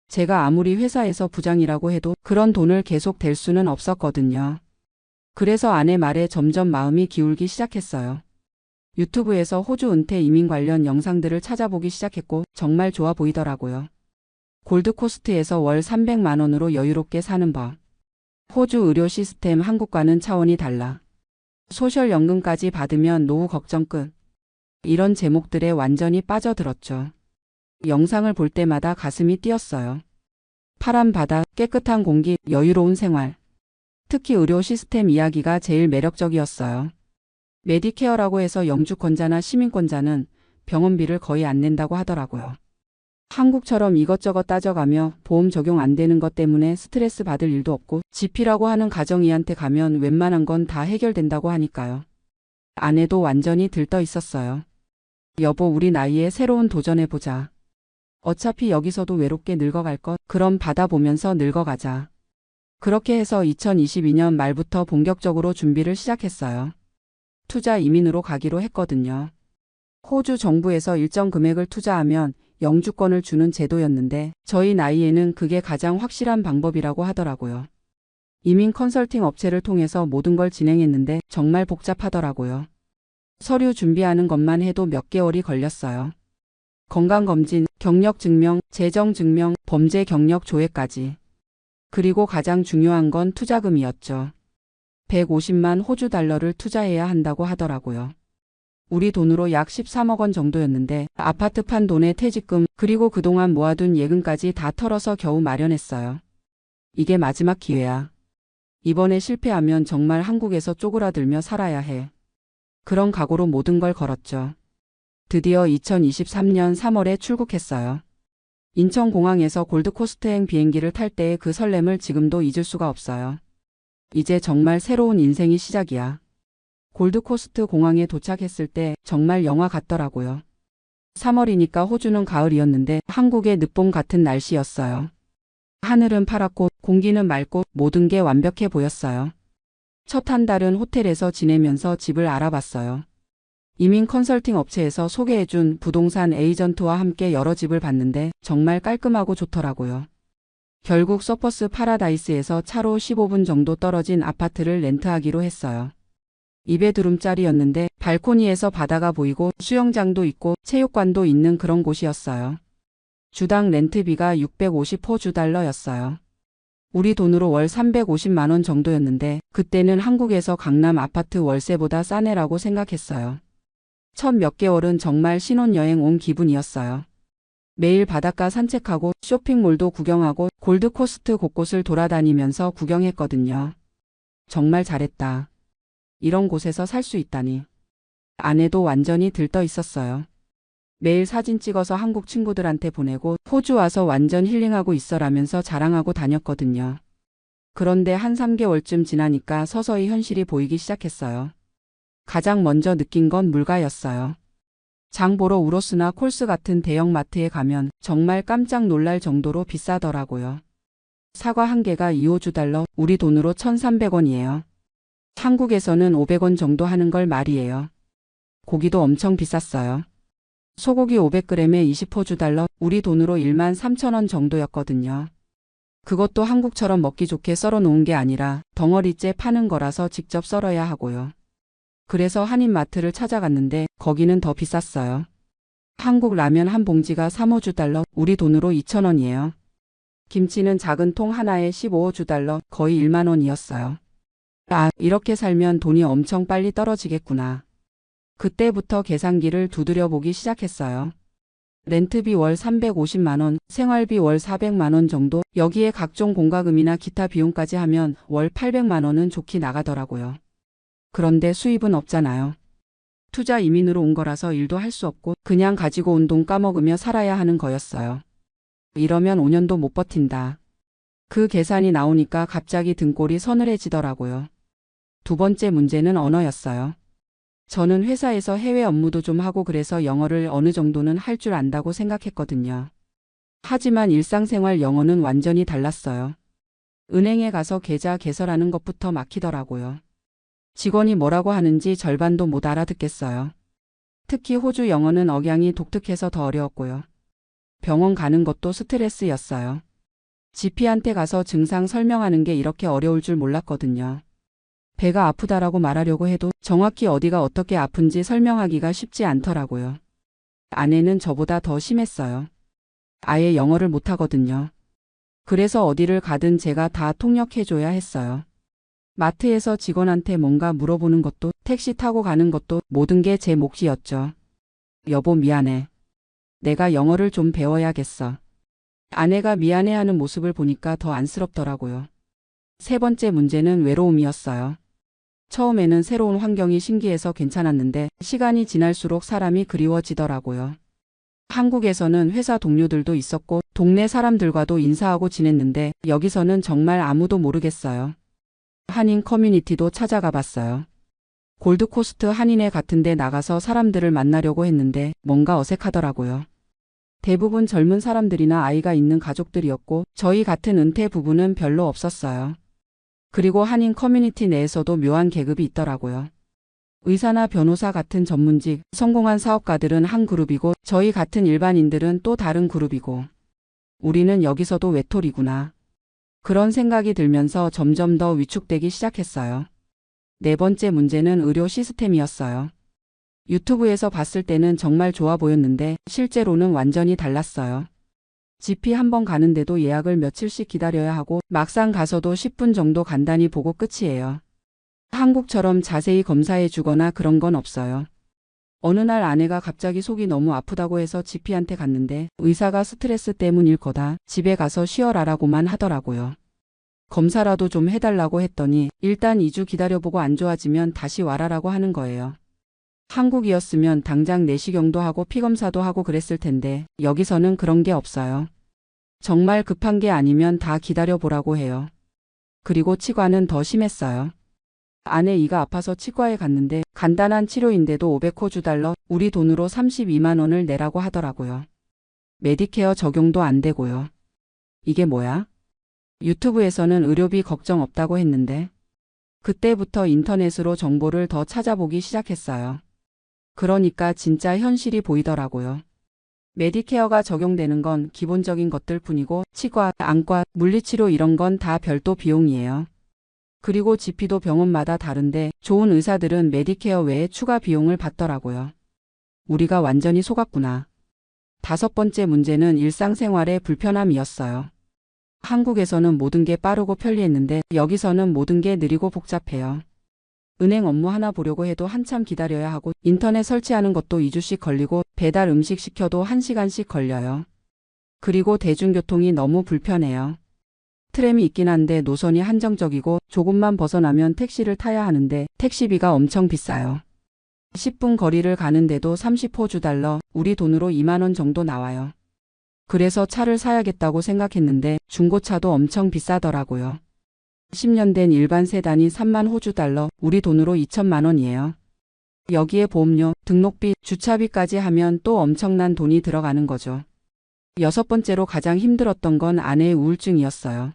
제가 아무리 회사에서 부장이라고 해도 그런 돈을 계속 댈 수는 없었거든요. 그래서 아내 말에 점점 마음이 기울기 시작했어요. 유튜브에서 호주 은퇴 이민 관련 영상들을 찾아보기 시작했고 정말 좋아 보이더라고요. 골드코스트에서 월 300만 원으로 여유롭게 사는 법. 호주 의료 시스템 한국과는 차원이 달라. 소셜연금까지 받으면 노후 걱정 끝. 이런 제목들에 완전히 빠져들었죠. 영상을 볼 때마다 가슴이 뛰었어요. 파란 바다, 깨끗한 공기, 여유로운 생활. 특히 의료 시스템 이야기가 제일 매력적이었어요. 메디케어라고 해서 영주권자나 시민권자는 병원비를 거의 안 낸다고 하더라고요. 한국처럼 이것저것 따져가며 보험 적용 안 되는 것 때문에 스트레스 받을 일도 없고 지피라고 하는 가정의한테 가면 웬만한 건 다 해결된다고 하니까요. 아내도 완전히 들떠 있었어요. 여보, 우리 나이에 새로운 도전해보자. 어차피 여기서도 외롭게 늙어갈 것, 그럼 바다 보면서 늙어가자. 그렇게 해서 2022년 말부터 본격적으로 준비를 시작했어요. 투자 이민으로 가기로 했거든요. 호주 정부에서 일정 금액을 투자하면 영주권을 주는 제도였는데 저희 나이에는 그게 가장 확실한 방법이라고 하더라고요. 이민 컨설팅 업체를 통해서 모든 걸 진행했는데 정말 복잡하더라고요. 서류 준비하는 것만 해도 몇 개월이 걸렸어요. 건강검진, 경력증명, 재정증명, 범죄 경력 조회까지. 그리고 가장 중요한 건 투자금이었죠. 150만 호주 달러를 투자해야 한다고 하더라고요. 우리 돈으로 약 13억 원 정도였는데 아파트 판 돈에 퇴직금 그리고 그동안 모아둔 예금까지 다 털어서 겨우 마련했어요. 이게 마지막 기회야. 이번에 실패하면 정말 한국에서 쪼그라들며 살아야 해. 그런 각오로 모든 걸 걸었죠. 드디어 2023년 3월에 출국했어요. 인천공항에서 골드코스트행 비행기를 탈 때의 그 설렘을 지금도 잊을 수가 없어요. 이제 정말 새로운 인생이 시작이야. 골드코스트 공항에 도착했을 때 정말 영화 같더라고요. 3월이니까 호주는 가을이었는데 한국의 늦봄 같은 날씨였어요. 하늘은 파랗고 공기는 맑고 모든 게 완벽해 보였어요. 첫 한 달은 호텔에서 지내면서 집을 알아봤어요. 이민 컨설팅 업체에서 소개해준 부동산 에이전트와 함께 여러 집을 봤는데 정말 깔끔하고 좋더라고요. 결국 서퍼스 파라다이스에서 차로 15분 정도 떨어진 아파트를 렌트하기로 했어요. 2베드룸짜리였는데 발코니에서 바다가 보이고 수영장도 있고 체육관도 있는 그런 곳이었어요. 주당 렌트비가 650호주 달러였어요. 우리 돈으로 월 350만 원 정도였는데 그때는 한국에서 강남 아파트 월세보다 싸네라고 생각했어요. 첫 몇 개월은 정말 신혼여행 온 기분이었어요. 매일 바닷가 산책하고 쇼핑몰도 구경하고 골드코스트 곳곳을 돌아다니면서 구경했거든요. 정말 잘했다. 이런 곳에서 살 수 있다니. 아내도 완전히 들떠 있었어요. 매일 사진 찍어서 한국 친구들한테 보내고 호주 와서 완전 힐링하고 있어라면서 자랑하고 다녔거든요. 그런데 한 3개월쯤 지나니까 서서히 현실이 보이기 시작했어요. 가장 먼저 느낀 건 물가였어요. 장 보러 우로스나 콜스 같은 대형 마트에 가면 정말 깜짝 놀랄 정도로 비싸더라고요. 사과 한 개가 2호주 달러, 우리 돈으로 1,300원이에요. 한국에서는 500원 정도 하는 걸 말이에요. 고기도 엄청 비쌌어요. 소고기 500g에 20호주 달러, 우리 돈으로 13,000원 정도였거든요. 그것도 한국처럼 먹기 좋게 썰어 놓은 게 아니라 덩어리째 파는 거라서 직접 썰어야 하고요. 그래서 한인마트를 찾아갔는데 거기는 더 비쌌어요. 한국 라면 한 봉지가 3호주 달러, 우리 돈으로 2,000원이에요. 김치는 작은 통 하나에 15호주 달러, 거의 1만 원이었어요. 아, 이렇게 살면 돈이 엄청 빨리 떨어지겠구나. 그때부터 계산기를 두드려 보기 시작했어요. 렌트비 월 350만 원, 생활비 월 400만 원 정도, 여기에 각종 공과금이나 기타 비용까지 하면 월 800만 원은 좋게 나가더라고요. 그런데 수입은 없잖아요. 투자 이민으로 온 거라서 일도 할 수 없고 그냥 가지고 온 돈 까먹으며 살아야 하는 거였어요. 이러면 5년도 못 버틴다. 그 계산이 나오니까 갑자기 등골이 서늘해지더라고요. 두 번째 문제는 언어였어요. 저는 회사에서 해외 업무도 좀 하고 그래서 영어를 어느 정도는 할 줄 안다고 생각했거든요. 하지만 일상생활 영어는 완전히 달랐어요. 은행에 가서 계좌 개설하는 것부터 막히더라고요. 직원이 뭐라고 하는지 절반도 못 알아듣겠어요. 특히 호주 영어는 억양이 독특해서 더 어려웠고요. 병원 가는 것도 스트레스였어요. GP한테 가서 증상 설명하는 게 이렇게 어려울 줄 몰랐거든요. 배가 아프다라고 말하려고 해도 정확히 어디가 어떻게 아픈지 설명하기가 쉽지 않더라고요. 아내는 저보다 더 심했어요. 아예 영어를 못하거든요. 그래서 어디를 가든 제가 다 통역해줘야 했어요. 마트에서 직원한테 뭔가 물어보는 것도, 택시 타고 가는 것도 모든 게 제 몫이었죠. 여보 미안해. 내가 영어를 좀 배워야겠어. 아내가 미안해하는 모습을 보니까 더 안쓰럽더라고요. 세 번째 문제는 외로움이었어요. 처음에는 새로운 환경이 신기해서 괜찮았는데 시간이 지날수록 사람이 그리워지더라고요. 한국에서는 회사 동료들도 있었고 동네 사람들과도 인사하고 지냈는데 여기서는 정말 아무도 모르겠어요. 한인 커뮤니티도 찾아가 봤어요. 골드코스트 한인회 같은 데 나가서 사람들을 만나려고 했는데 뭔가 어색하더라고요. 대부분 젊은 사람들이나 아이가 있는 가족들이었고 저희 같은 은퇴 부부는 별로 없었어요. 그리고 한인 커뮤니티 내에서도 묘한 계급이 있더라고요. 의사나 변호사 같은 전문직, 성공한 사업가들은 한 그룹이고 저희 같은 일반인들은 또 다른 그룹이고 우리는 여기서도 외톨이구나. 그런 생각이 들면서 점점 더 위축되기 시작했어요. 네 번째 문제는 의료 시스템이었어요. 유튜브에서 봤을 때는 정말 좋아 보였는데 실제로는 완전히 달랐어요. GP 한 번 가는데도 예약을 며칠씩 기다려야 하고 막상 가서도 10분 정도 간단히 보고 끝이에요. 한국처럼 자세히 검사해 주거나 그런 건 없어요. 어느 날 아내가 갑자기 속이 너무 아프다고 해서 GP한테 갔는데 의사가 스트레스 때문일 거다. 집에 가서 쉬어라라고만 하더라고요. 검사라도 좀 해달라고 했더니 일단 2주 기다려보고 안 좋아지면 다시 와라라고 하는 거예요. 한국이었으면 당장 내시경도 하고 피검사도 하고 그랬을 텐데 여기서는 그런 게 없어요. 정말 급한 게 아니면 다 기다려보라고 해요. 그리고 치과는 더 심했어요. 아내 이가 아파서 치과에 갔는데 간단한 치료인데도 500호주 달러, 우리 돈으로 32만 원을 내라고 하더라고요. 메디케어 적용도 안 되고요. 이게 뭐야? 유튜브에서는 의료비 걱정 없다고 했는데 그때부터 인터넷으로 정보를 더 찾아보기 시작했어요. 그러니까 진짜 현실이 보이더라고요. 메디케어가 적용되는 건 기본적인 것들 뿐이고 치과, 안과, 물리치료 이런 건 다 별도 비용이에요. 그리고 GP도 병원마다 다른데 좋은 의사들은 메디케어 외에 추가 비용을 받더라고요. 우리가 완전히 속았구나. 다섯 번째 문제는 일상생활의 불편함이었어요. 한국에서는 모든 게 빠르고 편리했는데 여기서는 모든 게 느리고 복잡해요. 은행 업무 하나 보려고 해도 한참 기다려야 하고 인터넷 설치하는 것도 2주씩 걸리고 배달 음식 시켜도 1시간씩 걸려요. 그리고 대중교통이 너무 불편해요. 트램이 있긴 한데 노선이 한정적이고 조금만 벗어나면 택시를 타야 하는데 택시비가 엄청 비싸요. 10분 거리를 가는데도 30호주 달러, 우리 돈으로 2만 원 정도 나와요. 그래서 차를 사야겠다고 생각했는데 중고차도 엄청 비싸더라고요. 10년 된 일반 세단이 3만 호주 달러, 우리 돈으로 2천만 원이에요. 여기에 보험료, 등록비, 주차비까지 하면 또 엄청난 돈이 들어가는 거죠. 여섯 번째로 가장 힘들었던 건 아내의 우울증이었어요.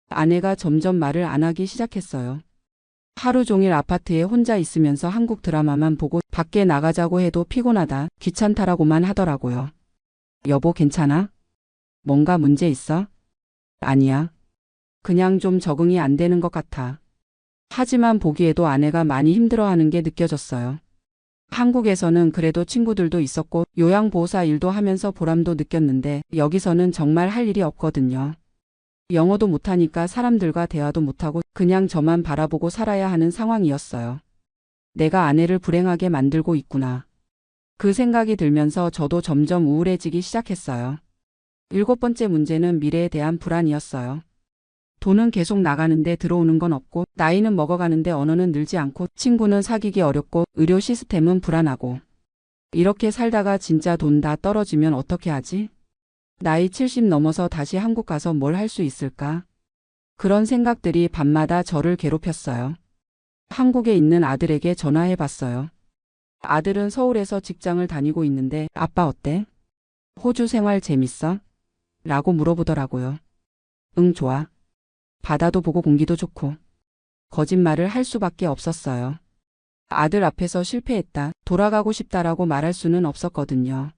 아내가 점점 말을 안 하기 시작했어요. 하루 종일 아파트에 혼자 있으면서 한국 드라마만 보고 밖에 나가자고 해도 피곤하다, 귀찮다라고만 하더라고요. 여보 괜찮아? 뭔가 문제 있어? 아니야. 그냥 좀 적응이 안 되는 것 같아. 하지만 보기에도 아내가 많이 힘들어하는 게 느껴졌어요. 한국에서는 그래도 친구들도 있었고 요양보호사 일도 하면서 보람도 느꼈는데 여기서는 정말 할 일이 없거든요. 영어도 못하니까 사람들과 대화도 못하고 그냥 저만 바라보고 살아야 하는 상황이었어요. 내가 아내를 불행하게 만들고 있구나. 그 생각이 들면서 저도 점점 우울해지기 시작했어요. 일곱 번째 문제는 미래에 대한 불안이었어요. 돈은 계속 나가는데 들어오는 건 없고 나이는 먹어가는데 언어는 늘지 않고 친구는 사귀기 어렵고 의료 시스템은 불안하고 이렇게 살다가 진짜 돈 다 떨어지면 어떻게 하지? 나이 70 넘어서 다시 한국 가서 뭘 할 수 있을까? 그런 생각들이 밤마다 저를 괴롭혔어요. 한국에 있는 아들에게 전화해 봤어요. 아들은 서울에서 직장을 다니고 있는데 아빠 어때? 호주 생활 재밌어? 라고 물어보더라고요. 응, 좋아. 바다도 보고 공기도 좋고. 거짓말을 할 수밖에 없었어요. 아들 앞에서 실패했다, 돌아가고 싶다라고 말할 수는 없었거든요.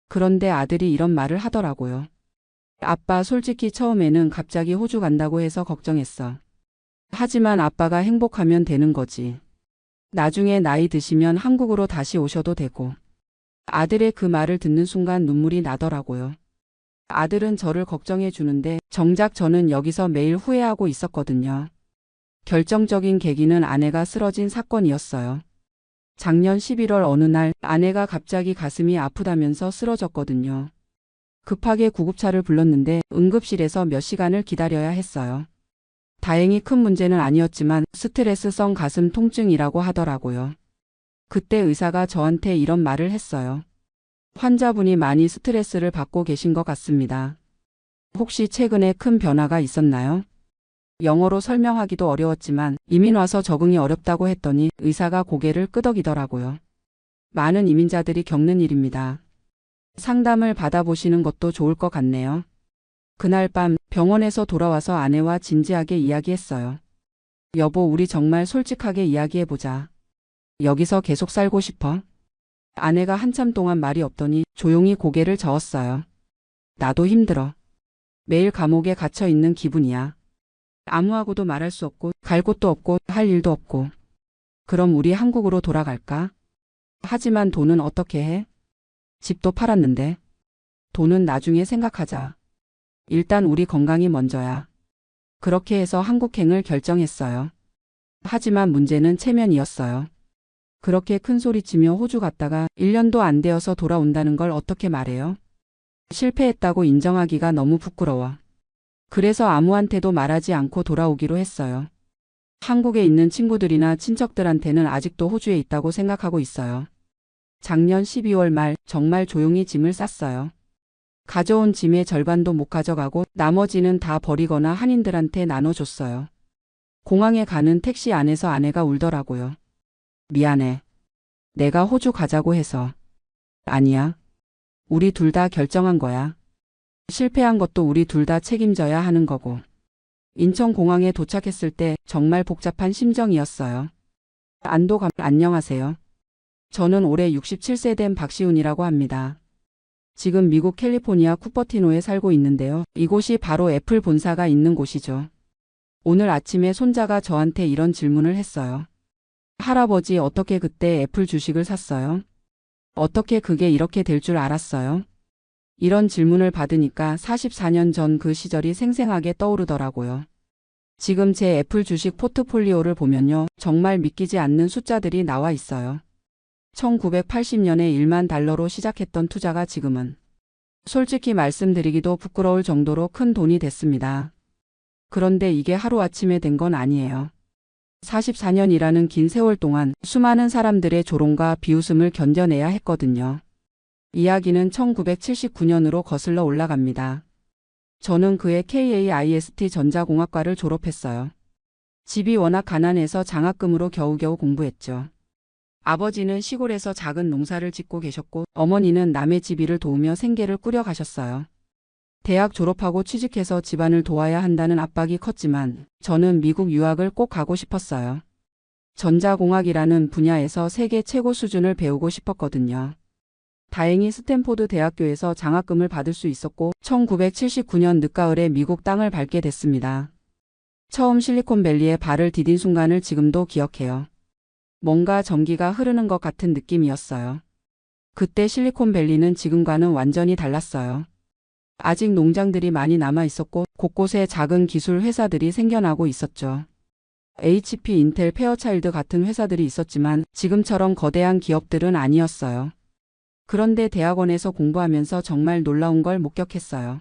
그런데 아들이 이런 말을 하더라고요. 아빠 솔직히 처음에는 갑자기 호주 간다고 해서 걱정했어. 하지만 아빠가 행복하면 되는 거지. 나중에 나이 드시면 한국으로 다시 오셔도 되고. 아들의 그 말을 듣는 순간 눈물이 나더라고요. 아들은 저를 걱정해 주는데 정작 저는 여기서 매일 후회하고 있었거든요. 결정적인 계기는 아내가 쓰러진 사건이었어요. 작년 11월 어느 날 아내가 갑자기 가슴이 아프다면서 쓰러졌거든요. 급하게 구급차를 불렀는데 응급실에서 몇 시간을 기다려야 했어요. 다행히 큰 문제는 아니었지만 스트레스성 가슴 통증이라고 하더라고요. 그때 의사가 저한테 이런 말을 했어요. 환자분이 많이 스트레스를 받고 계신 것 같습니다. 혹시 최근에 큰 변화가 있었나요? 영어로 설명하기도 어려웠지만 이민 와서 적응이 어렵다고 했더니 의사가 고개를 끄덕이더라고요. 많은 이민자들이 겪는 일입니다. 상담을 받아보시는 것도 좋을 것 같네요. 그날 밤 병원에서 돌아와서 아내와 진지하게 이야기했어요. 여보, 우리 정말 솔직하게 이야기해보자. 여기서 계속 살고 싶어? 아내가 한참 동안 말이 없더니 조용히 고개를 저었어요. 나도 힘들어. 매일 감옥에 갇혀 있는 기분이야. 아무하고도 말할 수 없고 갈 곳도 없고 할 일도 없고. 그럼 우리 한국으로 돌아갈까? 하지만 돈은 어떻게 해? 집도 팔았는데. 돈은 나중에 생각하자. 일단 우리 건강이 먼저야. 그렇게 해서 한국행을 결정했어요. 하지만 문제는 체면이었어요. 그렇게 큰 소리치며 호주 갔다가 1년도 안 되어서 돌아온다는 걸 어떻게 말해요? 실패했다고 인정하기가 너무 부끄러워. 그래서 아무한테도 말하지 않고 돌아오기로 했어요. 한국에 있는 친구들이나 친척들한테는 아직도 호주에 있다고 생각하고 있어요. 작년 12월 말 정말 조용히 짐을 쌌어요. 가져온 짐의 절반도 못 가져가고 나머지는 다 버리거나 한인들한테 나눠줬어요. 공항에 가는 택시 안에서 아내가 울더라고요. 미안해. 내가 호주 가자고 해서. 아니야. 우리 둘 다 결정한 거야. 실패한 것도 우리 둘 다 책임져야 하는 거고. 인천공항에 도착했을 때 정말 복잡한 심정이었어요. 안도감, 안녕하세요. 저는 올해 67세 된 박시훈이라고 합니다. 지금 미국 캘리포니아 쿠퍼티노에 살고 있는데요. 이곳이 바로 애플 본사가 있는 곳이죠. 오늘 아침에 손자가 저한테 이런 질문을 했어요. 할아버지, 어떻게 그때 애플 주식을 샀어요? 어떻게 그게 이렇게 될 줄 알았어요? 이런 질문을 받으니까 44년 전 그 시절이 생생하게 떠오르더라고요. 지금 제 애플 주식 포트폴리오를 보면요. 정말 믿기지 않는 숫자들이 나와 있어요. 1980년에 1만 달러로 시작했던 투자가 지금은 솔직히 말씀드리기도 부끄러울 정도로 큰 돈이 됐습니다. 그런데 이게 하루아침에 된 건 아니에요. 44년이라는 긴 세월 동안 수많은 사람들의 조롱과 비웃음을 견뎌내야 했거든요. 이야기는 1979년으로 거슬러 올라갑니다. 저는 그해 KAIST 전자공학과를 졸업했어요. 집이 워낙 가난해서 장학금으로 겨우겨우 공부했죠. 아버지는 시골에서 작은 농사를 짓고 계셨고 어머니는 남의 집 일을 도우며 생계를 꾸려가셨어요. 대학 졸업하고 취직해서 집안을 도와야 한다는 압박이 컸지만 저는 미국 유학을 꼭 가고 싶었어요. 전자공학이라는 분야에서 세계 최고 수준을 배우고 싶었거든요. 다행히 스탠포드 대학교에서 장학금을 받을 수 있었고 1979년 늦가을에 미국 땅을 밟게 됐습니다. 처음 실리콘밸리에 발을 디딘 순간을 지금도 기억해요. 뭔가 전기가 흐르는 것 같은 느낌이었어요. 그때 실리콘밸리는 지금과는 완전히 달랐어요. 아직 농장들이 많이 남아 있었고 곳곳에 작은 기술 회사들이 생겨나고 있었죠. HP, 인텔, 페어차일드 같은 회사들이 있었지만 지금처럼 거대한 기업들은 아니었어요. 그런데 대학원에서 공부하면서 정말 놀라운 걸 목격했어요.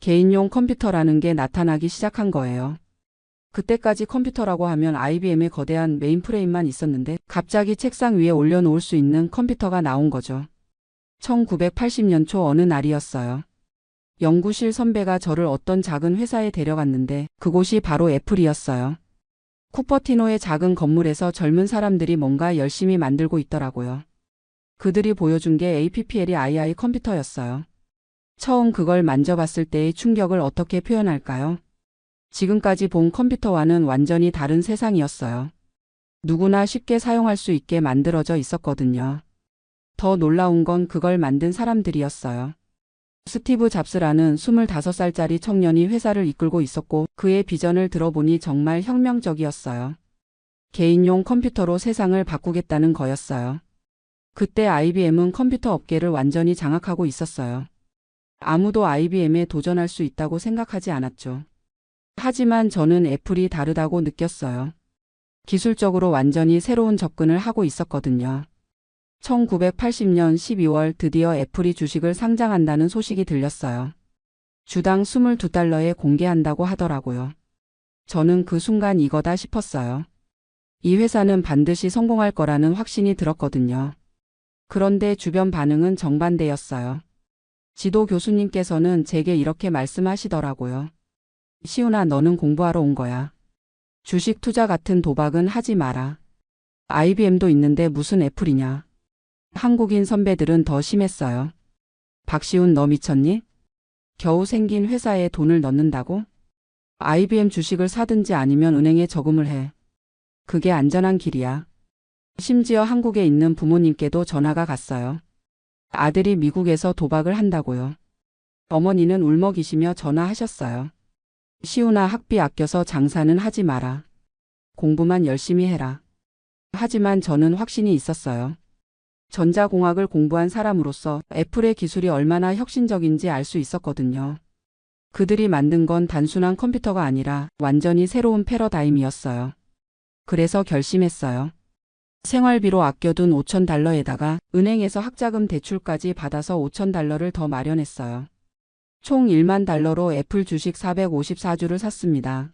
개인용 컴퓨터라는 게 나타나기 시작한 거예요. 그때까지 컴퓨터라고 하면 IBM의 거대한 메인프레임만 있었는데 갑자기 책상 위에 올려놓을 수 있는 컴퓨터가 나온 거죠. 1980년 초 어느 날이었어요. 연구실 선배가 저를 어떤 작은 회사에 데려갔는데 그곳이 바로 애플이었어요. 쿠퍼티노의 작은 건물에서 젊은 사람들이 뭔가 열심히 만들고 있더라고요. 그들이 보여준 게 APPL이 컴퓨터였어요. 처음 그걸 만져봤을 때의 충격을 어떻게 표현할까요? 지금까지 본 컴퓨터와는 완전히 다른 세상이었어요. 누구나 쉽게 사용할 수 있게 만들어져 있었거든요. 더 놀라운 건 그걸 만든 사람들이었어요. 스티브 잡스라는 25살짜리 청년이 회사를 이끌고 있었고 그의 비전을 들어보니 정말 혁명적이었어요. 개인용 컴퓨터로 세상을 바꾸겠다는 거였어요. 그때 IBM은 컴퓨터 업계를 완전히 장악하고 있었어요. 아무도 IBM에 도전할 수 있다고 생각하지 않았죠. 하지만 저는 애플이 다르다고 느꼈어요. 기술적으로 완전히 새로운 접근을 하고 있었거든요. 1980년 12월 드디어 애플이 주식을 상장한다는 소식이 들렸어요. 주당 $22에 공개한다고 하더라고요. 저는 그 순간 이거다 싶었어요. 이 회사는 반드시 성공할 거라는 확신이 들었거든요. 그런데 주변 반응은 정반대였어요. 지도 교수님께서는 제게 이렇게 말씀하시더라고요. 시훈아, 너는 공부하러 온 거야. 주식 투자 같은 도박은 하지 마라. IBM도 있는데 무슨 애플이냐. 한국인 선배들은 더 심했어요. 박시훈, 너 미쳤니? 겨우 생긴 회사에 돈을 넣는다고? IBM 주식을 사든지 아니면 은행에 저금을 해. 그게 안전한 길이야. 심지어 한국에 있는 부모님께도 전화가 갔어요. 아들이 미국에서 도박을 한다고요. 어머니는 울먹이시며 전화하셨어요. 시훈아, 학비 아껴서 장사는 하지 마라. 공부만 열심히 해라. 하지만 저는 확신이 있었어요. 전자공학을 공부한 사람으로서 애플의 기술이 얼마나 혁신적인지 알 수 있었거든요. 그들이 만든 건 단순한 컴퓨터가 아니라 완전히 새로운 패러다임이었어요. 그래서 결심했어요. 생활비로 아껴둔 $5,000에다가 은행에서 학자금 대출까지 받아서 $5,000를 더 마련했어요. 총 $10,000로 애플 주식 454주를 샀습니다.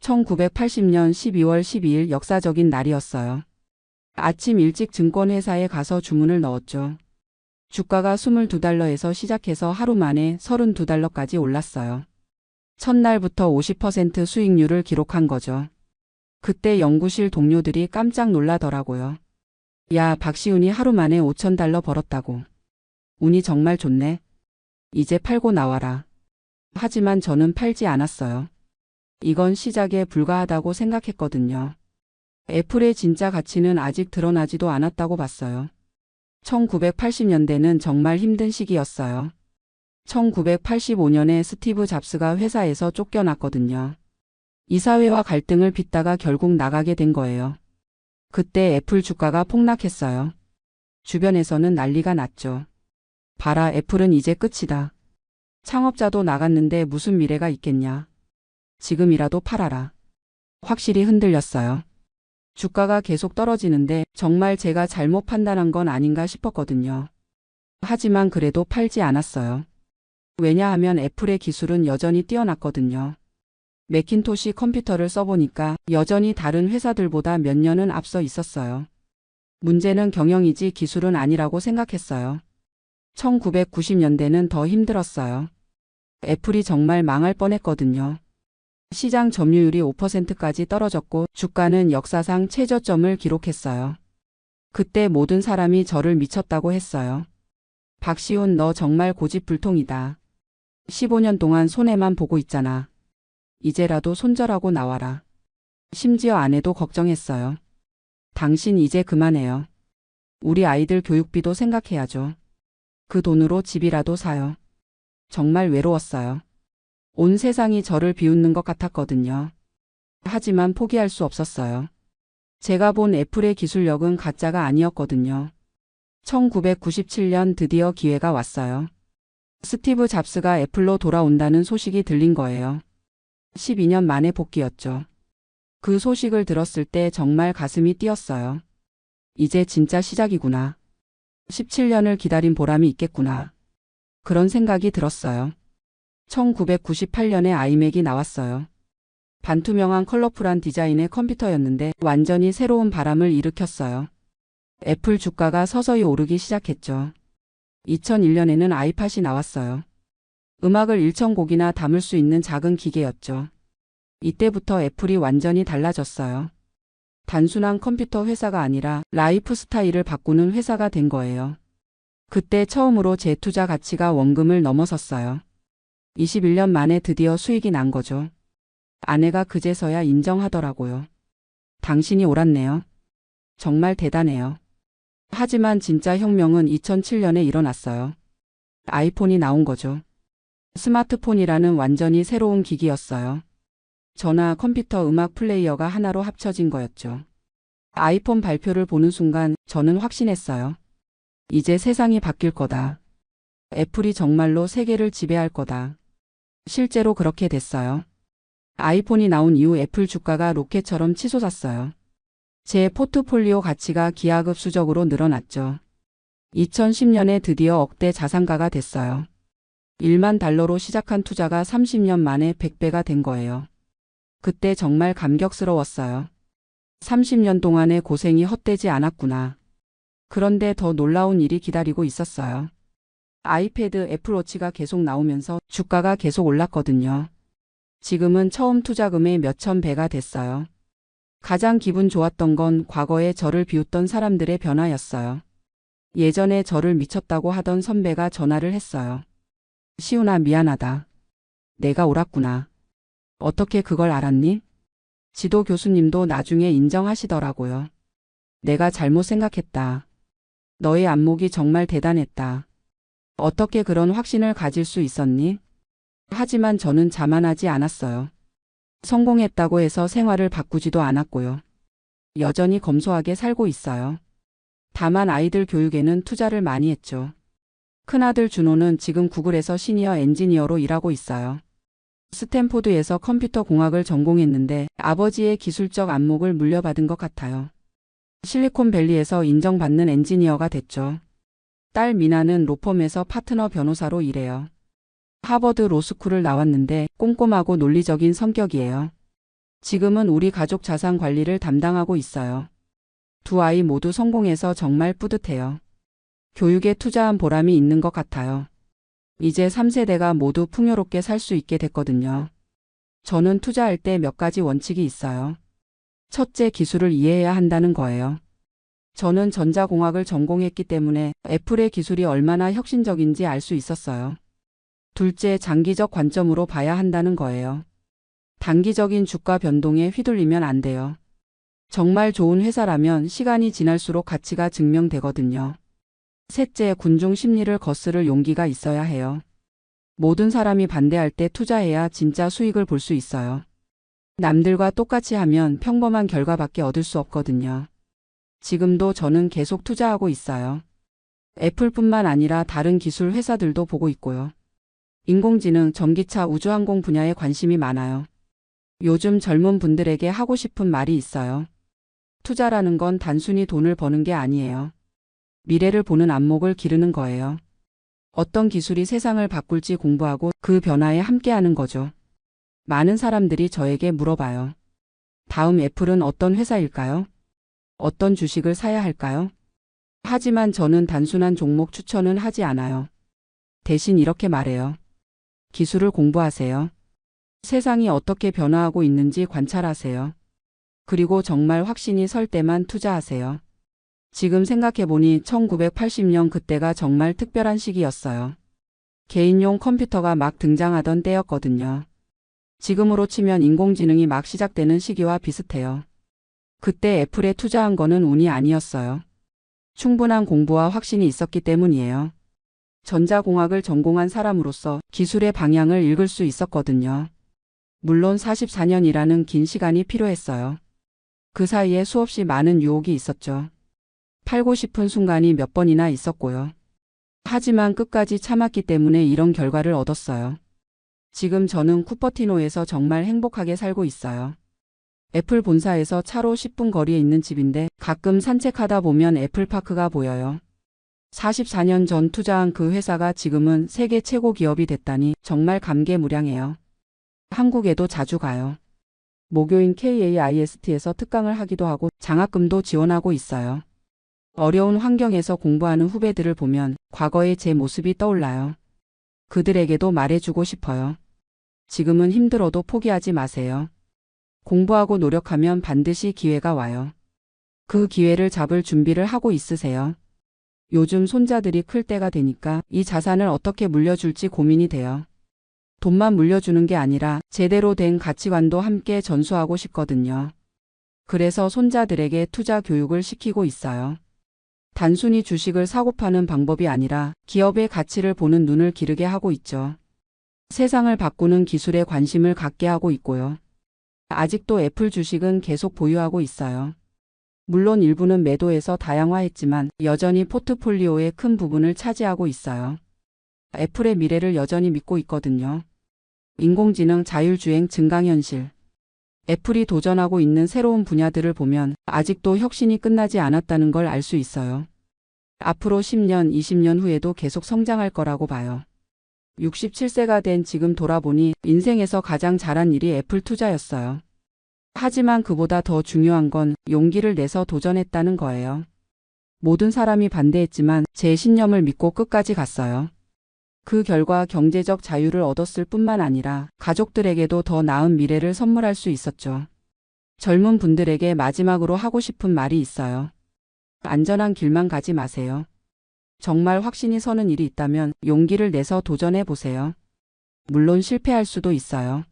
1980년 12월 12일 역사적인 날이었어요. 아침 일찍 증권회사에 가서 주문을 넣었죠. 주가가 $22에서 시작해서 하루 만에 $32까지 올랐어요. 첫날부터 50% 수익률을 기록한 거죠. 그때 연구실 동료들이 깜짝 놀라더라고요. 야, 박시훈이 하루 만에 $5,000 벌었다고. 운이 정말 좋네. 이제 팔고 나와라. 하지만 저는 팔지 않았어요. 이건 시작에 불과하다고 생각했거든요. 애플의 진짜 가치는 아직 드러나지도 않았다고 봤어요. 1980년대는 정말 힘든 시기였어요. 1985년에 스티브 잡스가 회사에서 쫓겨났거든요. 이사회와 갈등을 빚다가 결국 나가게 된 거예요. 그때 애플 주가가 폭락했어요. 주변에서는 난리가 났죠. 봐라, 애플은 이제 끝이다. 창업자도 나갔는데 무슨 미래가 있겠냐. 지금이라도 팔아라. 확실히 흔들렸어요. 주가가 계속 떨어지는데 정말 제가 잘못 판단한 건 아닌가 싶었거든요. 하지만 그래도 팔지 않았어요. 왜냐하면 애플의 기술은 여전히 뛰어났거든요. 매킨토시 컴퓨터를 써보니까 여전히 다른 회사들보다 몇 년은 앞서 있었어요. 문제는 경영이지 기술은 아니라고 생각했어요. 1990년대는 더 힘들었어요. 애플이 정말 망할 뻔했거든요. 시장 점유율이 5%까지 떨어졌고 주가는 역사상 최저점을 기록했어요. 그때 모든 사람이 저를 미쳤다고 했어요. 박시훈, 너 정말 고집불통이다. 15년 동안 손해만 보고 있잖아. 이제라도 손절하고 나와라. 심지어 아내도 걱정했어요. 당신 이제 그만해요. 우리 아이들 교육비도 생각해야죠. 그 돈으로 집이라도 사요. 정말 외로웠어요. 온 세상이 저를 비웃는 것 같았거든요. 하지만 포기할 수 없었어요. 제가 본 애플의 기술력은 가짜가 아니었거든요. 1997년 드디어 기회가 왔어요. 스티브 잡스가 애플로 돌아온다는 소식이 들린 거예요. 12년 만에 복귀였죠. 그 소식을 들었을 때 정말 가슴이 뛰었어요. 이제 진짜 시작이구나. 17년을 기다린 보람이 있겠구나. 그런 생각이 들었어요. 1998년에 아이맥이 나왔어요. 반투명한 컬러풀한 디자인의 컴퓨터였는데 완전히 새로운 바람을 일으켰어요. 애플 주가가 서서히 오르기 시작했죠. 2001년에는 아이팟이 나왔어요. 음악을 1,000곡이나 담을 수 있는 작은 기계였죠. 이때부터 애플이 완전히 달라졌어요. 단순한 컴퓨터 회사가 아니라 라이프 스타일을 바꾸는 회사가 된 거예요. 그때 처음으로 제 투자 가치가 원금을 넘어섰어요. 21년 만에 드디어 수익이 난 거죠. 아내가 그제서야 인정하더라고요. 당신이 옳았네요. 정말 대단해요. 하지만 진짜 혁명은 2007년에 일어났어요. 아이폰이 나온 거죠. 스마트폰이라는 완전히 새로운 기기였어요. 전화, 컴퓨터, 음악 플레이어가 하나로 합쳐진 거였죠. 아이폰 발표를 보는 순간 저는 확신했어요. 이제 세상이 바뀔 거다. 애플이 정말로 세계를 지배할 거다. 실제로 그렇게 됐어요. 아이폰이 나온 이후 애플 주가가 로켓처럼 치솟았어요. 제 포트폴리오 가치가 기하급수적으로 늘어났죠. 2010년에 드디어 억대 자산가가 됐어요. 1만 달러로 시작한 투자가 30년 만에 100배가 된 거예요. 그때 정말 감격스러웠어요. 30년 동안의 고생이 헛되지 않았구나. 그런데 더 놀라운 일이 기다리고 있었어요. 아이패드, 애플워치가 계속 나오면서 주가가 계속 올랐거든요. 지금은 처음 투자금의 몇천 배가 됐어요. 가장 기분 좋았던 건 과거에 저를 비웃던 사람들의 변화였어요. 예전에 저를 미쳤다고 하던 선배가 전화를 했어요. 시훈아, 미안하다. 내가 옳았구나. 어떻게 그걸 알았니? 지도 교수님도 나중에 인정하시더라고요. 내가 잘못 생각했다. 너의 안목이 정말 대단했다. 어떻게 그런 확신을 가질 수 있었니? 하지만 저는 자만하지 않았어요. 성공했다고 해서 생활을 바꾸지도 않았고요. 여전히 검소하게 살고 있어요. 다만 아이들 교육에는 투자를 많이 했죠. 큰아들 준호는 지금 구글에서 시니어 엔지니어로 일하고 있어요. 스탠포드에서 컴퓨터 공학을 전공했는데 아버지의 기술적 안목을 물려받은 것 같아요. 실리콘밸리에서 인정받는 엔지니어가 됐죠. 딸 미나는 로펌에서 파트너 변호사로 일해요. 하버드 로스쿨을 나왔는데 꼼꼼하고 논리적인 성격이에요. 지금은 우리 가족 자산 관리를 담당하고 있어요. 두 아이 모두 성공해서 정말 뿌듯해요. 교육에 투자한 보람이 있는 것 같아요. 이제 3세대가 모두 풍요롭게 살 수 있게 됐거든요. 저는 투자할 때 몇 가지 원칙이 있어요. 첫째, 기술을 이해해야 한다는 거예요. 저는 전자공학을 전공했기 때문에 애플의 기술이 얼마나 혁신적인지 알 수 있었어요. 둘째, 장기적 관점으로 봐야 한다는 거예요. 단기적인 주가 변동에 휘둘리면 안 돼요. 정말 좋은 회사라면 시간이 지날수록 가치가 증명되거든요. 셋째, 군중 심리를 거스를 용기가 있어야 해요. 모든 사람이 반대할 때 투자해야 진짜 수익을 볼 수 있어요. 남들과 똑같이 하면 평범한 결과밖에 얻을 수 없거든요. 지금도 저는 계속 투자하고 있어요. 애플뿐만 아니라 다른 기술 회사들도 보고 있고요. 인공지능, 전기차, 우주항공 분야에 관심이 많아요. 요즘 젊은 분들에게 하고 싶은 말이 있어요. 투자라는 건 단순히 돈을 버는 게 아니에요. 미래를 보는 안목을 기르는 거예요. 어떤 기술이 세상을 바꿀지 공부하고 그 변화에 함께하는 거죠. 많은 사람들이 저에게 물어봐요. 다음 애플은 어떤 회사일까요? 어떤 주식을 사야 할까요? 하지만 저는 단순한 종목 추천은 하지 않아요. 대신 이렇게 말해요. 기술을 공부하세요. 세상이 어떻게 변화하고 있는지 관찰하세요. 그리고 정말 확신이 설 때만 투자하세요. 지금 생각해보니 1980년 그때가 정말 특별한 시기였어요. 개인용 컴퓨터가 막 등장하던 때였거든요. 지금으로 치면 인공지능이 막 시작되는 시기와 비슷해요. 그때 애플에 투자한 거는 운이 아니었어요. 충분한 공부와 확신이 있었기 때문이에요. 전자공학을 전공한 사람으로서 기술의 방향을 읽을 수 있었거든요. 물론 44년이라는 긴 시간이 필요했어요. 그 사이에 수없이 많은 유혹이 있었죠. 팔고 싶은 순간이 몇 번이나 있었고요. 하지만 끝까지 참았기 때문에 이런 결과를 얻었어요. 지금 저는 쿠퍼티노에서 정말 행복하게 살고 있어요. 애플 본사에서 차로 10분 거리에 있는 집인데 가끔 산책하다 보면 애플파크가 보여요. 44년 전 투자한 그 회사가 지금은 세계 최고 기업이 됐다니 정말 감개무량해요. 한국에도 자주 가요. 모교인 KAIST에서 특강을 하기도 하고 장학금도 지원하고 있어요. 어려운 환경에서 공부하는 후배들을 보면 과거의 제 모습이 떠올라요. 그들에게도 말해주고 싶어요. 지금은 힘들어도 포기하지 마세요. 공부하고 노력하면 반드시 기회가 와요. 그 기회를 잡을 준비를 하고 있으세요. 요즘 손자들이 클 때가 되니까 이 자산을 어떻게 물려줄지 고민이 돼요. 돈만 물려주는 게 아니라 제대로 된 가치관도 함께 전수하고 싶거든요. 그래서 손자들에게 투자 교육을 시키고 있어요. 단순히 주식을 사고 파는 방법이 아니라 기업의 가치를 보는 눈을 기르게 하고 있죠. 세상을 바꾸는 기술에 관심을 갖게 하고 있고요. 아직도 애플 주식은 계속 보유하고 있어요. 물론 일부는 매도해서 다양화했지만 여전히 포트폴리오의 큰 부분을 차지하고 있어요. 애플의 미래를 여전히 믿고 있거든요. 인공지능, 자율주행, 증강현실. 애플이 도전하고 있는 새로운 분야들을 보면 아직도 혁신이 끝나지 않았다는 걸 알 수 있어요. 앞으로 10년, 20년 후에도 계속 성장할 거라고 봐요. 67세가 된 지금 돌아보니 인생에서 가장 잘한 일이 애플 투자였어요. 하지만 그보다 더 중요한 건 용기를 내서 도전했다는 거예요. 모든 사람이 반대했지만 제 신념을 믿고 끝까지 갔어요. 그 결과 경제적 자유를 얻었을 뿐만 아니라 가족들에게도 더 나은 미래를 선물할 수 있었죠. 젊은 분들에게 마지막으로 하고 싶은 말이 있어요. 안전한 길만 가지 마세요. 정말 확신이 서는 일이 있다면 용기를 내서 도전해 보세요. 물론 실패할 수도 있어요.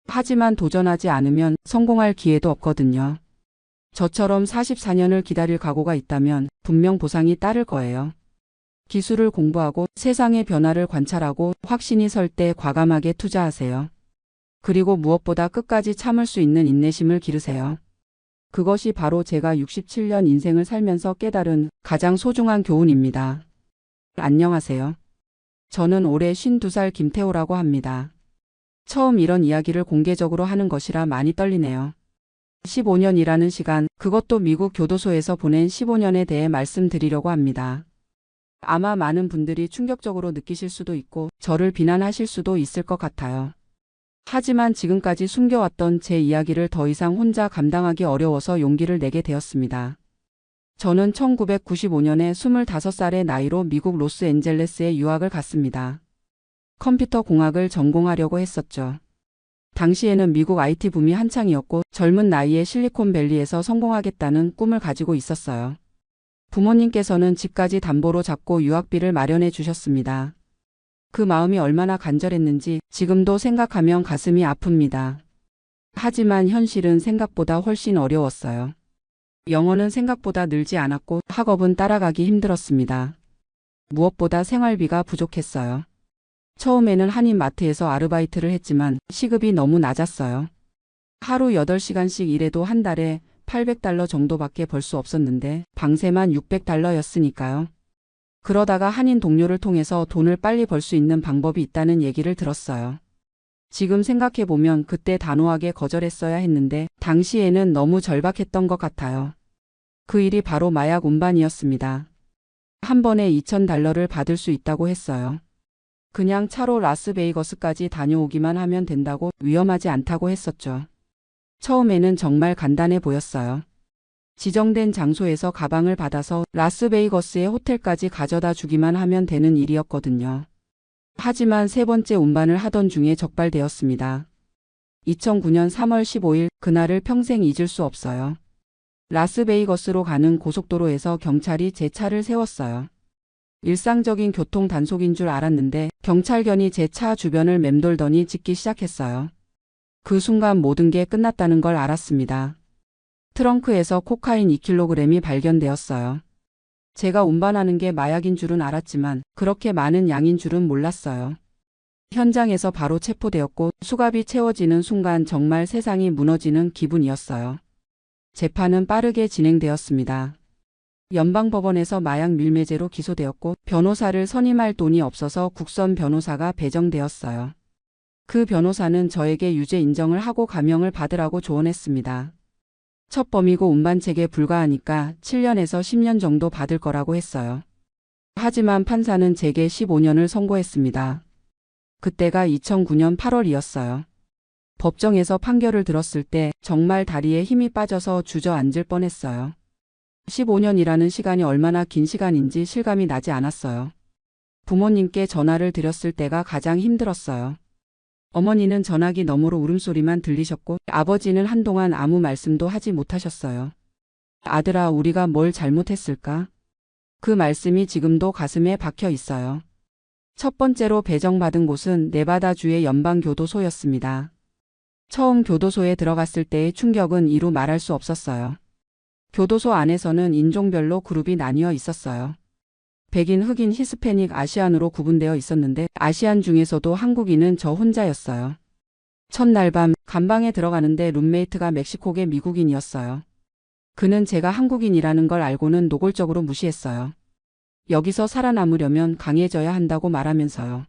하지만 도전하지 않으면 성공할 기회도 없거든요. 저처럼 44년을 기다릴 각오가 있다면 분명 보상이 따를 거예요. 기술을 공부하고 세상의 변화를 관찰하고 확신이 설 때 과감하게 투자하세요. 그리고 무엇보다 끝까지 참을 수 있는 인내심을 기르세요. 그것이 바로 제가 67년 인생을 살면서 깨달은 가장 소중한 교훈입니다. 안녕하세요. 저는 올해 52살 김태호라고 합니다. 처음 이런 이야기를 공개적으로 하는 것이라 많이 떨리네요. 15년이라는 시간, 그것도 미국 교도소에서 보낸 15년에 대해 말씀드리려고 합니다. 아마 많은 분들이 충격적으로 느끼실 수도 있고 저를 비난하실 수도 있을 것 같아요. 하지만 지금까지 숨겨왔던 제 이야기를 더 이상 혼자 감당하기 어려워서 용기를 내게 되었습니다. 저는 1995년에 25살의 나이로 미국 로스앤젤레스에 유학을 갔습니다. 컴퓨터 공학을 전공하려고 했었죠. 당시에는 미국 IT 붐이 한창이었고 젊은 나이에 실리콘밸리에서 성공하겠다는 꿈을 가지고 있었어요. 부모님께서는 집까지 담보로 잡고 유학비를 마련해 주셨습니다. 그 마음이 얼마나 간절했는지 지금도 생각하면 가슴이 아픕니다. 하지만 현실은 생각보다 훨씬 어려웠어요. 영어는 생각보다 늘지 않았고 학업은 따라가기 힘들었습니다. 무엇보다 생활비가 부족했어요. 처음에는 한인마트에서 아르바이트를 했지만 시급이 너무 낮았어요. 하루 8시간씩 일해도 한 달에 $800 정도밖에 벌 수 없었는데 방세만 $600였으니까요. 그러다가 한인 동료를 통해서 돈을 빨리 벌 수 있는 방법이 있다는 얘기를 들었어요. 지금 생각해보면 그때 단호하게 거절했어야 했는데 당시에는 너무 절박했던 것 같아요. 그 일이 바로 마약 운반이었습니다. 한 번에 $2000를 받을 수 있다고 했어요. 그냥 차로 라스베이거스까지 다녀오기만 하면 된다고 위험하지 않다고 했었죠. 처음에는 정말 간단해 보였어요. 지정된 장소에서 가방을 받아서 라스베이거스의 호텔까지 가져다 주기만 하면 되는 일이었거든요. 하지만 세 번째 운반을 하던 중에 적발되었습니다. 2009년 3월 15일, 그날을 평생 잊을 수 없어요. 라스베이거스로 가는 고속도로에서 경찰이 제 차를 세웠어요. 일상적인 교통 단속인 줄 알았는데 경찰견이 제 차 주변을 맴돌더니 짖기 시작했어요. 그 순간 모든 게 끝났다는 걸 알았습니다. 트렁크에서 코카인 2kg이 발견되었어요. 제가 운반하는 게 마약인 줄은 알았지만 그렇게 많은 양인 줄은 몰랐어요. 현장에서 바로 체포되었고 수갑이 채워지는 순간 정말 세상이 무너지는 기분이었어요. 재판은 빠르게 진행되었습니다. 연방법원에서 마약 밀매죄로 기소되었고 변호사를 선임할 돈이 없어서 국선 변호사가 배정되었어요. 그 변호사는 저에게 유죄 인정을 하고 감형을 받으라고 조언했습니다. 첫 범이고 운반책에 불과하니까 7년에서 10년 정도 받을 거라고 했어요. 하지만 판사는 제게 15년을 선고했습니다. 그때가 2009년 8월이었어요. 법정에서 판결을 들었을 때 정말 다리에 힘이 빠져서 주저앉을 뻔했어요. 15년이라는 시간이 얼마나 긴 시간인지 실감이 나지 않았어요. 부모님께 전화를 드렸을 때가 가장 힘들었어요. 어머니는 전화기 너머로 울음소리만 들리셨고 아버지는 한동안 아무 말씀도 하지 못하셨어요. 아들아, 우리가 뭘 잘못했을까? 그 말씀이 지금도 가슴에 박혀 있어요. 첫 번째로 배정받은 곳은 네바다주의 연방교도소였습니다. 처음 교도소에 들어갔을 때의 충격은 이루 말할 수 없었어요. 교도소 안에서는 인종별로 그룹이 나뉘어 있었어요. 백인, 흑인, 히스패닉, 아시안으로 구분되어 있었는데 아시안 중에서도 한국인은 저 혼자였어요. 첫날 밤 감방에 들어가는데 룸메이트가 멕시코계 미국인이었어요. 그는 제가 한국인이라는 걸 알고는 노골적으로 무시했어요. 여기서 살아남으려면 강해져야 한다고 말하면서요.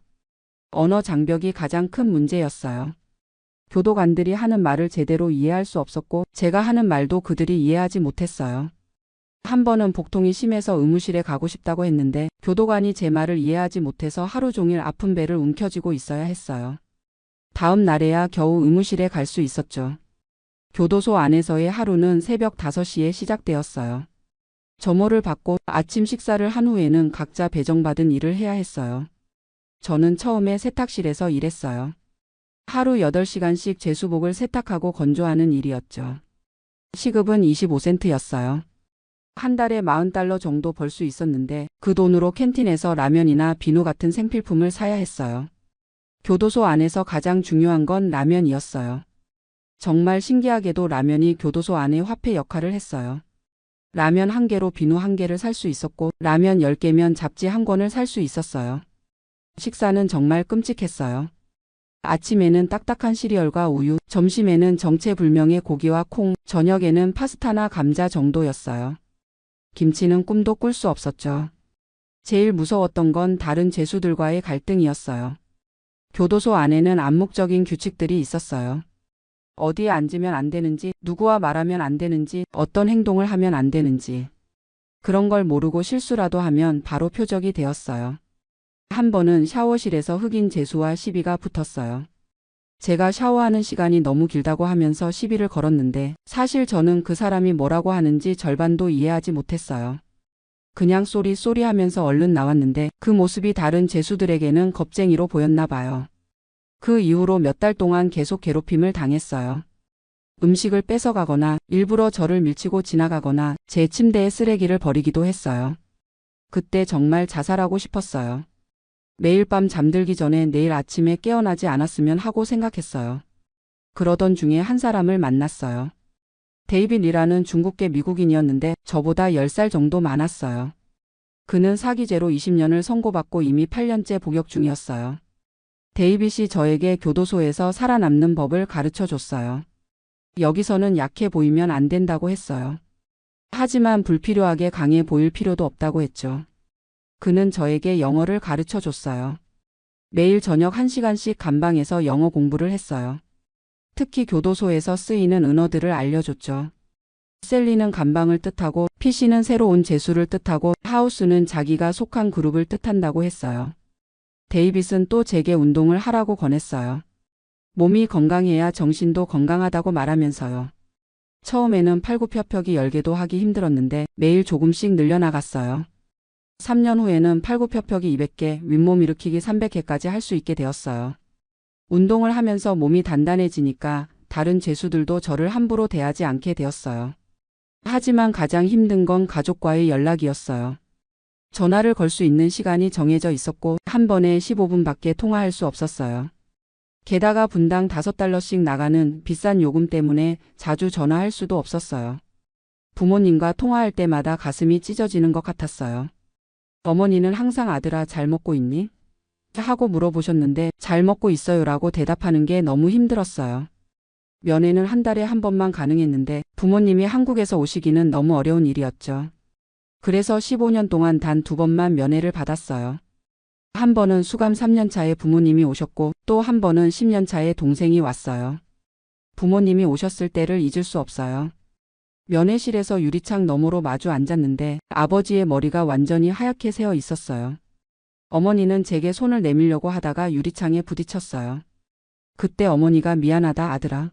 언어 장벽이 가장 큰 문제였어요. 교도관들이 하는 말을 제대로 이해할 수 없었고 제가 하는 말도 그들이 이해하지 못했어요. 한 번은 복통이 심해서 의무실에 가고 싶다고 했는데 교도관이 제 말을 이해하지 못해서 하루 종일 아픈 배를 움켜쥐고 있어야 했어요. 다음 날에야 겨우 의무실에 갈 수 있었죠. 교도소 안에서의 하루는 새벽 5시에 시작되었어요. 점호를 받고 아침 식사를 한 후에는 각자 배정받은 일을 해야 했어요. 저는 처음에 세탁실에서 일했어요. 하루 8시간씩 제수복을 세탁하고 건조하는 일이었죠. 시급은 25센트였어요. 한 달에 $40 정도 벌 수 있었는데 그 돈으로 캔틴에서 라면이나 비누 같은 생필품을 사야 했어요. 교도소 안에서 가장 중요한 건 라면이었어요. 정말 신기하게도 라면이 교도소 안의 화폐 역할을 했어요. 라면 1개로 비누 1개를 살 수 있었고 라면 10개면 잡지 1권을 살 수 있었어요. 식사는 정말 끔찍했어요. 아침에는 딱딱한 시리얼과 우유, 점심에는 정체불명의 고기와 콩, 저녁에는 파스타나 감자 정도였어요. 김치는 꿈도 꿀 수 없었죠. 제일 무서웠던 건 다른 죄수들과의 갈등이었어요. 교도소 안에는 암묵적인 규칙들이 있었어요. 어디에 앉으면 안 되는지, 누구와 말하면 안 되는지, 어떤 행동을 하면 안 되는지. 그런 걸 모르고 실수라도 하면 바로 표적이 되었어요. 한 번은 샤워실에서 흑인 죄수와 시비가 붙었어요. 제가 샤워하는 시간이 너무 길다고 하면서 시비를 걸었는데 사실 저는 그 사람이 뭐라고 하는지 절반도 이해하지 못했어요. 그냥 쏘리 하면서 얼른 나왔는데 그 모습이 다른 죄수들에게는 겁쟁이로 보였나 봐요. 그 이후로 몇 달 동안 계속 괴롭힘을 당했어요. 음식을 뺏어가거나 일부러 저를 밀치고 지나가거나 제 침대에 쓰레기를 버리기도 했어요. 그때 정말 자살하고 싶었어요. 매일 밤 잠들기 전에 내일 아침에 깨어나지 않았으면 하고 생각했어요. 그러던 중에 한 사람을 만났어요. 데이빗이라는 중국계 미국인이었는데 저보다 10살 정도 많았어요. 그는 사기죄로 20년을 선고받고 이미 8년째 복역 중이었어요. 데이빗이 저에게 교도소에서 살아남는 법을 가르쳐 줬어요. 여기서는 약해 보이면 안 된다고 했어요. 하지만 불필요하게 강해 보일 필요도 없다고 했죠. 그는 저에게 영어를 가르쳐 줬어요. 매일 저녁 1시간씩 감방에서 영어 공부를 했어요. 특히 교도소에서 쓰이는 은어들을 알려줬죠. 셀리는 감방을 뜻하고 피시는 새로운 죄수를 뜻하고 하우스는 자기가 속한 그룹을 뜻한다고 했어요. 데이빗은 또 제게 운동을 하라고 권했어요. 몸이 건강해야 정신도 건강하다고 말하면서요. 처음에는 팔굽혀펴기 10개도 하기 힘들었는데 매일 조금씩 늘려나갔어요. 3년 후에는 팔굽혀펴기 200개, 윗몸 일으키기 300개까지 할 수 있게 되었어요. 운동을 하면서 몸이 단단해지니까 다른 죄수들도 저를 함부로 대하지 않게 되었어요. 하지만 가장 힘든 건 가족과의 연락이었어요. 전화를 걸 수 있는 시간이 정해져 있었고 한 번에 15분밖에 통화할 수 없었어요. 게다가 분당 $5씩 나가는 비싼 요금 때문에 자주 전화할 수도 없었어요. 부모님과 통화할 때마다 가슴이 찢어지는 것 같았어요. 어머니는 항상 아들아 잘 먹고 있니? 하고 물어보셨는데 잘 먹고 있어요라고 대답하는 게 너무 힘들었어요. 면회는 한 달에 한 번만 가능했는데 부모님이 한국에서 오시기는 너무 어려운 일이었죠. 그래서 15년 동안 단 2번만 면회를 받았어요. 한 번은 수감 3년 차에 부모님이 오셨고 또 한 번은 10년 차에 동생이 왔어요. 부모님이 오셨을 때를 잊을 수 없어요. 면회실에서 유리창 너머로 마주 앉았는데 아버지의 머리가 완전히 하얗게 새어 있었어요. 어머니는 제게 손을 내밀려고 하다가 유리창에 부딪혔어요. 그때 어머니가 미안하다 아들아.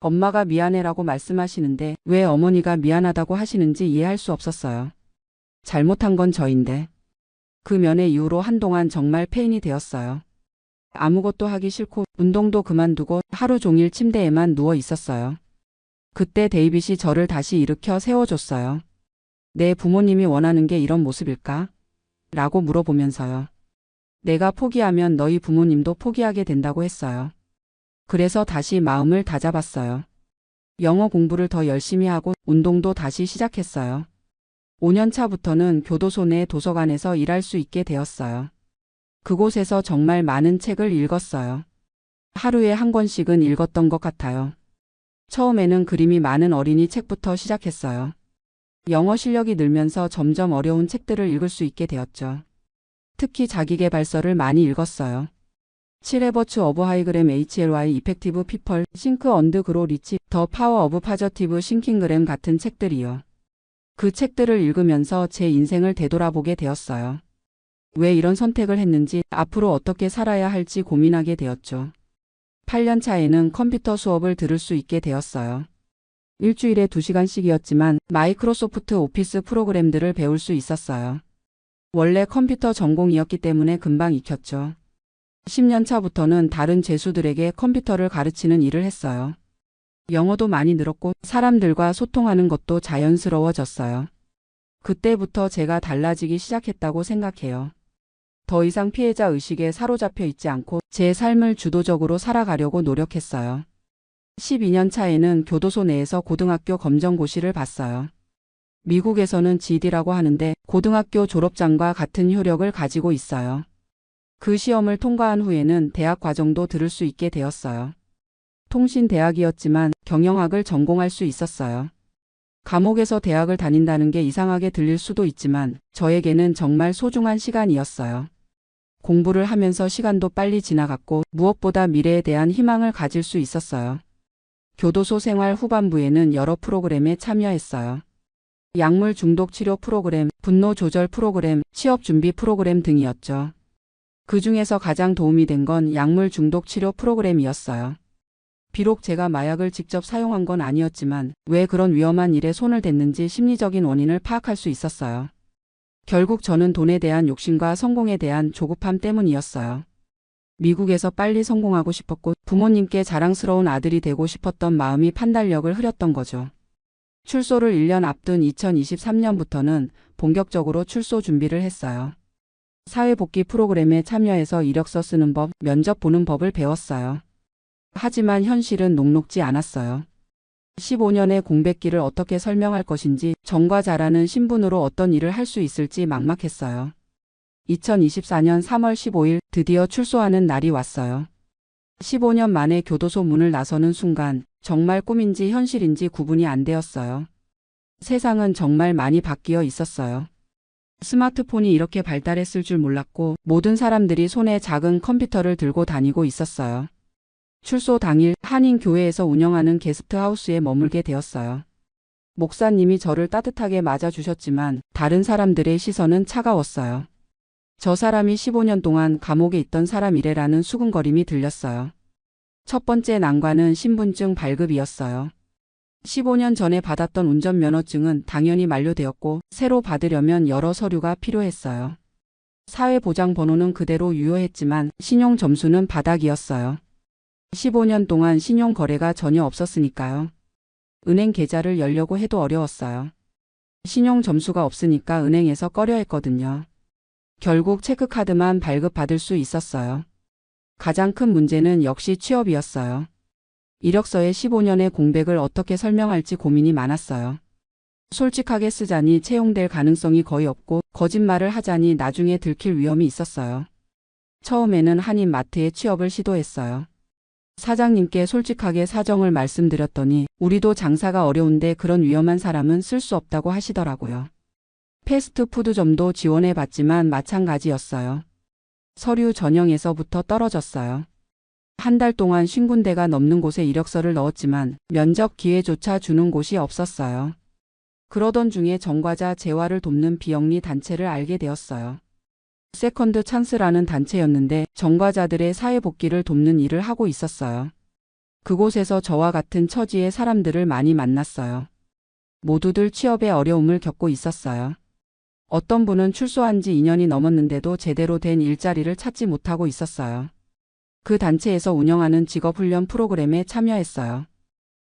엄마가 미안해라고 말씀하시는데 왜 어머니가 미안하다고 하시는지 이해할 수 없었어요. 잘못한 건 저인데. 그 면회 이후로 한동안 정말 폐인이 되었어요. 아무것도 하기 싫고 운동도 그만두고 하루 종일 침대에만 누워 있었어요. 그때 데이빗이 저를 다시 일으켜 세워줬어요. 내 부모님이 원하는 게 이런 모습일까? 라고 물어보면서요. 내가 포기하면 너희 부모님도 포기하게 된다고 했어요. 그래서 다시 마음을 다잡았어요. 영어 공부를 더 열심히 하고 운동도 다시 시작했어요. 5년 차부터는 교도소 내 도서관에서 일할 수 있게 되었어요. 그곳에서 정말 많은 책을 읽었어요. 하루에 한 권씩은 읽었던 것 같아요. 처음에는 그림이 많은 어린이 책부터 시작했어요. 영어 실력이 늘면서 점점 어려운 책들을 읽을 수 있게 되었죠. 특히 자기계발서를 많이 읽었어요. 7해버츠 오브 하이그램 HLY 이펙티브 피펄, 싱크 언드 그로 리치, 더 파워 오브 파저티브 싱킹그램 같은 책들이요. 그 책들을 읽으면서 제 인생을 되돌아보게 되었어요. 왜 이런 선택을 했는지, 앞으로 어떻게 살아야 할지 고민하게 되었죠. 8년 차에는 컴퓨터 수업을 들을 수 있게 되었어요. 일주일에 2시간씩이었지만 마이크로소프트 오피스 프로그램들을 배울 수 있었어요. 원래 컴퓨터 전공이었기 때문에 금방 익혔죠. 10년 차부터는 다른 재수들에게 컴퓨터를 가르치는 일을 했어요. 영어도 많이 늘었고 사람들과 소통하는 것도 자연스러워졌어요. 그때부터 제가 달라지기 시작했다고 생각해요. 더 이상 피해자 의식에 사로잡혀 있지 않고 제 삶을 주도적으로 살아가려고 노력했어요. 12년 차에는 교도소 내에서 고등학교 검정고시를 봤어요. 미국에서는 GED라고 하는데 고등학교 졸업장과 같은 효력을 가지고 있어요. 그 시험을 통과한 후에는 대학 과정도 들을 수 있게 되었어요. 통신대학이었지만 경영학을 전공할 수 있었어요. 감옥에서 대학을 다닌다는 게 이상하게 들릴 수도 있지만 저에게는 정말 소중한 시간이었어요. 공부를 하면서 시간도 빨리 지나갔고 무엇보다 미래에 대한 희망을 가질 수 있었어요. 교도소 생활 후반부에는 여러 프로그램에 참여했어요. 약물 중독 치료 프로그램, 분노 조절 프로그램, 취업 준비 프로그램 등이었죠. 그 중에서 가장 도움이 된 건 약물 중독 치료 프로그램이었어요. 비록 제가 마약을 직접 사용한 건 아니었지만 왜 그런 위험한 일에 손을 댔는지 심리적인 원인을 파악할 수 있었어요. 결국 저는 돈에 대한 욕심과 성공에 대한 조급함 때문이었어요. 미국에서 빨리 성공하고 싶었고 부모님께 자랑스러운 아들이 되고 싶었던 마음이 판단력을 흐렸던 거죠. 출소를 1년 앞둔 2023년부터는 본격적으로 출소 준비를 했어요. 사회복귀 프로그램에 참여해서 이력서 쓰는 법, 면접 보는 법을 배웠어요. 하지만 현실은 녹록지 않았어요. 15년의 공백기를 어떻게 설명할 것인지, 전과 잘하는 신분으로 어떤 일을 할 수 있을지 막막했어요. 2024년 3월 15일 드디어 출소하는 날이 왔어요. 15년 만에 교도소 문을 나서는 순간 정말 꿈인지 현실인지 구분이 안 되었어요. 세상은 정말 많이 바뀌어 있었어요. 스마트폰이 이렇게 발달했을 줄 몰랐고 모든 사람들이 손에 작은 컴퓨터를 들고 다니고 있었어요. 출소 당일 한인교회에서 운영하는 게스트하우스에 머물게 되었어요. 목사님이 저를 따뜻하게 맞아주셨지만 다른 사람들의 시선은 차가웠어요. 저 사람이 15년 동안 감옥에 있던 사람이래라는 수군거림이 들렸어요. 첫 번째 난관은 신분증 발급이었어요. 15년 전에 받았던 운전면허증은 당연히 만료되었고 새로 받으려면 여러 서류가 필요했어요. 사회보장번호는 그대로 유효했지만 신용점수는 바닥이었어요. 15년 동안 신용거래가 전혀 없었으니까요. 은행 계좌를 열려고 해도 어려웠어요. 신용 점수가 없으니까 은행에서 꺼려 했거든요. 결국 체크카드만 발급받을 수 있었어요. 가장 큰 문제는 역시 취업이었어요. 이력서에 15년의 공백을 어떻게 설명할지 고민이 많았어요. 솔직하게 쓰자니 채용될 가능성이 거의 없고 거짓말을 하자니 나중에 들킬 위험이 있었어요. 처음에는 한인 마트에 취업을 시도했어요. 사장님께 솔직하게 사정을 말씀드렸더니 우리도 장사가 어려운데 그런 위험한 사람은 쓸 수 없다고 하시더라고요. 패스트푸드점도 지원해봤지만 마찬가지였어요. 서류 전형에서부터 떨어졌어요. 한 달 동안 50군데가 넘는 곳에 이력서를 넣었지만 면접 기회조차 주는 곳이 없었어요. 그러던 중에 정과자 재활을 돕는 비영리 단체를 알게 되었어요. 세컨드 찬스라는 단체였는데 정과자들의 사회복귀를 돕는 일을 하고 있었어요. 그곳에서 저와 같은 처지의 사람들을 많이 만났어요. 모두들 취업에 어려움을 겪고 있었어요. 어떤 분은 출소한 지 2년이 넘었는데도 제대로 된 일자리를 찾지 못하고 있었어요. 그 단체에서 운영하는 직업훈련 프로그램에 참여했어요.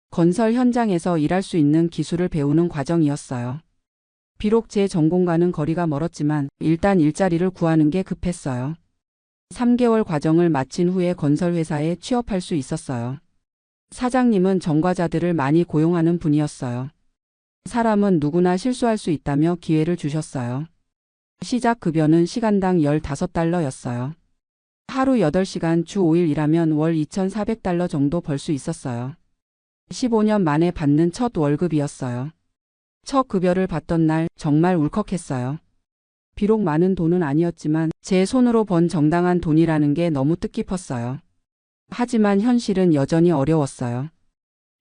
건설 현장에서 일할 수 있는 기술을 배우는 과정이었어요. 비록 제 전공과는 거리가 멀었지만 일단 일자리를 구하는 게 급했어요. 3개월 과정을 마친 후에 건설회사에 취업할 수 있었어요. 사장님은 정과자들을 많이 고용하는 분이었어요. 사람은 누구나 실수할 수 있다며 기회를 주셨어요. 시작 급여는 시간당 15달러였어요. 하루 8시간 주 5일 일하면 월 2,400달러 정도 벌 수 있었어요. 15년 만에 받는 첫 월급이었어요. 첫 급여를 받던 날 정말 울컥했어요. 비록 많은 돈은 아니었지만 제 손으로 번 정당한 돈이라는 게 너무 뜻깊었어요. 하지만 현실은 여전히 어려웠어요.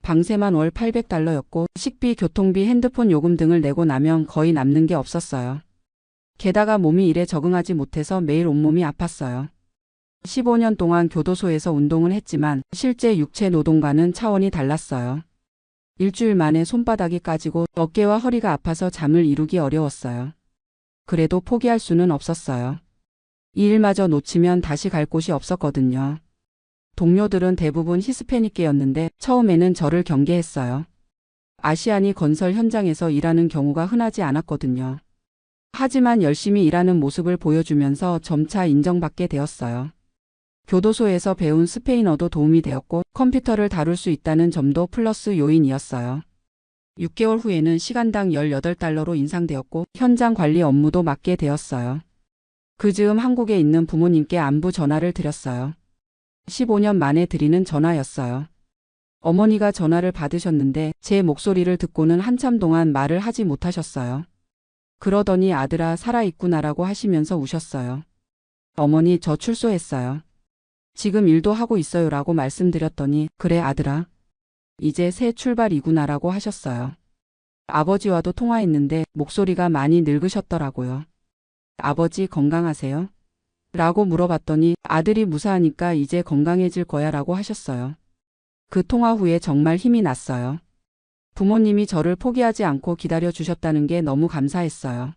방세만 월 800달러였고 식비, 교통비, 핸드폰 요금 등을 내고 나면 거의 남는 게 없었어요. 게다가 몸이 일에 적응하지 못해서 매일 온몸이 아팠어요. 15년 동안 교도소에서 운동을 했지만 실제 육체 노동과는 차원이 달랐어요. 일주일 만에 손바닥이 까지고 어깨와 허리가 아파서 잠을 이루기 어려웠어요. 그래도 포기할 수는 없었어요. 이 일마저 놓치면 다시 갈 곳이 없었거든요. 동료들은 대부분 히스패닉계였는데 처음에는 저를 경계했어요. 아시안이 건설 현장에서 일하는 경우가 흔하지 않았거든요. 하지만 열심히 일하는 모습을 보여주면서 점차 인정받게 되었어요. 교도소에서 배운 스페인어도 도움이 되었고 컴퓨터를 다룰 수 있다는 점도 플러스 요인이었어요. 6개월 후에는 시간당 18달러로 인상되었고 현장 관리 업무도 맡게 되었어요. 그 즈음 한국에 있는 부모님께 안부 전화를 드렸어요. 15년 만에 드리는 전화였어요. 어머니가 전화를 받으셨는데 제 목소리를 듣고는 한참 동안 말을 하지 못하셨어요. 그러더니 아들아 살아있구나라고 하시면서 우셨어요. 어머니 저 출소했어요. 지금 일도 하고 있어요 라고 말씀드렸더니 그래 아들아. 이제 새 출발이구나라고 하셨어요. 아버지와도 통화했는데 목소리가 많이 늙으셨더라고요. 아버지 건강하세요? 라고 물어봤더니 아들이 무사하니까 이제 건강해질 거야 라고 하셨어요. 그 통화 후에 정말 힘이 났어요. 부모님이 저를 포기하지 않고 기다려 주셨다는 게 너무 감사했어요.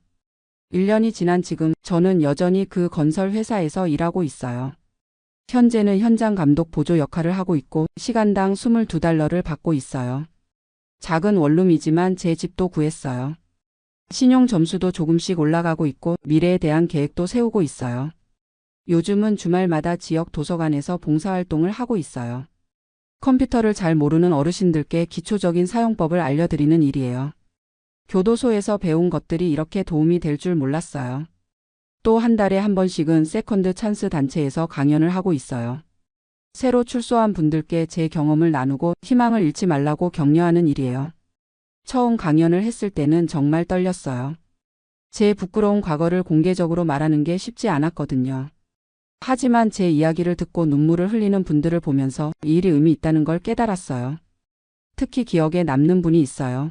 1년이 지난 지금 저는 여전히 그 건설 회사에서 일하고 있어요. 현재는 현장 감독 보조 역할을 하고 있고 시간당 22달러를 받고 있어요. 작은 원룸이지만 제 집도 구했어요. 신용 점수도 조금씩 올라가고 있고 미래에 대한 계획도 세우고 있어요. 요즘은 주말마다 지역 도서관에서 봉사활동을 하고 있어요. 컴퓨터를 잘 모르는 어르신들께 기초적인 사용법을 알려드리는 일이에요. 교도소에서 배운 것들이 이렇게 도움이 될 줄 몰랐어요. 또 한 달에 한 번씩은 세컨드 찬스 단체에서 강연을 하고 있어요. 새로 출소한 분들께 제 경험을 나누고 희망을 잃지 말라고 격려하는 일이에요. 처음 강연을 했을 때는 정말 떨렸어요. 제 부끄러운 과거를 공개적으로 말하는 게 쉽지 않았거든요. 하지만 제 이야기를 듣고 눈물을 흘리는 분들을 보면서 이 일이 의미 있다는 걸 깨달았어요. 특히 기억에 남는 분이 있어요.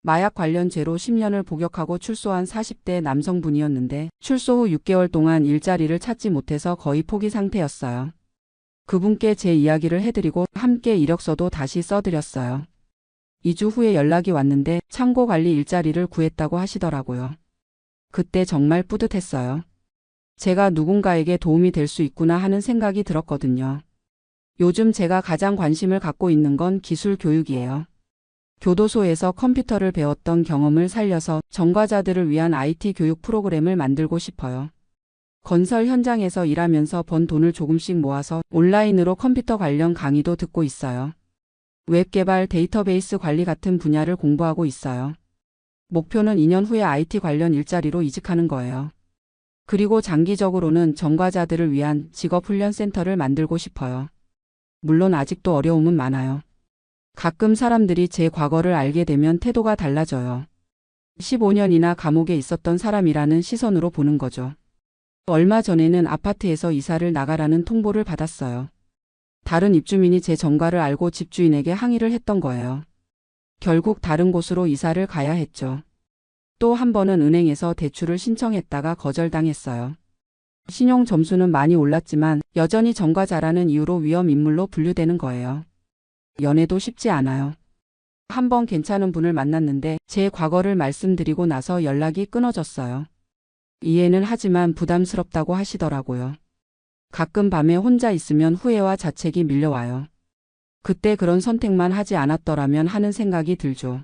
마약 관련 죄로 10년을 복역하고 출소한 40대 남성분이었는데 출소 후 6개월 동안 일자리를 찾지 못해서 거의 포기 상태였어요. 그분께 제 이야기를 해드리고 함께 이력서도 다시 써드렸어요. 2주 후에 연락이 왔는데 창고 관리 일자리를 구했다고 하시더라고요. 그때 정말 뿌듯했어요. 제가 누군가에게 도움이 될 수 있구나 하는 생각이 들었거든요. 요즘 제가 가장 관심을 갖고 있는 건 기술 교육이에요. 교도소에서 컴퓨터를 배웠던 경험을 살려서 전과자들을 위한 IT 교육 프로그램을 만들고 싶어요. 건설 현장에서 일하면서 번 돈을 조금씩 모아서 온라인으로 컴퓨터 관련 강의도 듣고 있어요. 웹 개발, 데이터베이스 관리 같은 분야를 공부하고 있어요. 목표는 2년 후에 IT 관련 일자리로 이직하는 거예요. 그리고 장기적으로는 전과자들을 위한 직업훈련센터를 만들고 싶어요. 물론 아직도 어려움은 많아요. 가끔 사람들이 제 과거를 알게 되면 태도가 달라져요. 15년이나 감옥에 있었던 사람이라는 시선으로 보는 거죠. 얼마 전에는 아파트에서 이사를 나가라는 통보를 받았어요. 다른 입주민이 제 전과를 알고 집주인에게 항의를 했던 거예요. 결국 다른 곳으로 이사를 가야 했죠. 또 한 번은 은행에서 대출을 신청했다가 거절당했어요. 신용 점수는 많이 올랐지만 여전히 전과자라는 이유로 위험 인물로 분류되는 거예요. 연애도 쉽지 않아요. 한 번 괜찮은 분을 만났는데 제 과거를 말씀드리고 나서 연락이 끊어졌어요. 이해는 하지만 부담스럽다고 하시더라고요. 가끔 밤에 혼자 있으면 후회와 자책이 밀려와요. 그때 그런 선택만 하지 않았더라면 하는 생각이 들죠.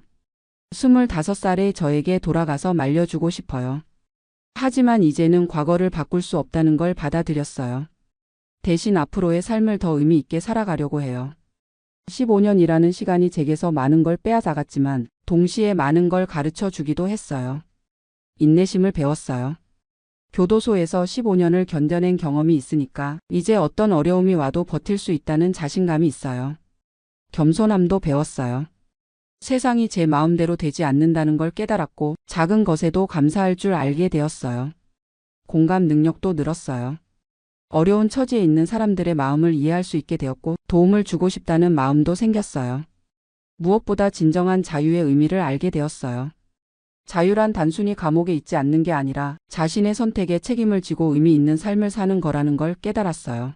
25살의 저에게 돌아가서 말려주고 싶어요. 하지만 이제는 과거를 바꿀 수 없다는 걸 받아들였어요. 대신 앞으로의 삶을 더 의미 있게 살아가려고 해요. 15년이라는 시간이 제게서 많은 걸 빼앗아갔지만 동시에 많은 걸 가르쳐 주기도 했어요. 인내심을 배웠어요. 교도소에서 15년을 견뎌낸 경험이 있으니까 이제 어떤 어려움이 와도 버틸 수 있다는 자신감이 있어요. 겸손함도 배웠어요. 세상이 제 마음대로 되지 않는다는 걸 깨달았고 작은 것에도 감사할 줄 알게 되었어요. 공감 능력도 늘었어요. 어려운 처지에 있는 사람들의 마음을 이해할 수 있게 되었고 도움을 주고 싶다는 마음도 생겼어요. 무엇보다 진정한 자유의 의미를 알게 되었어요. 자유란 단순히 감옥에 있지 않는 게 아니라 자신의 선택에 책임을 지고 의미 있는 삶을 사는 거라는 걸 깨달았어요.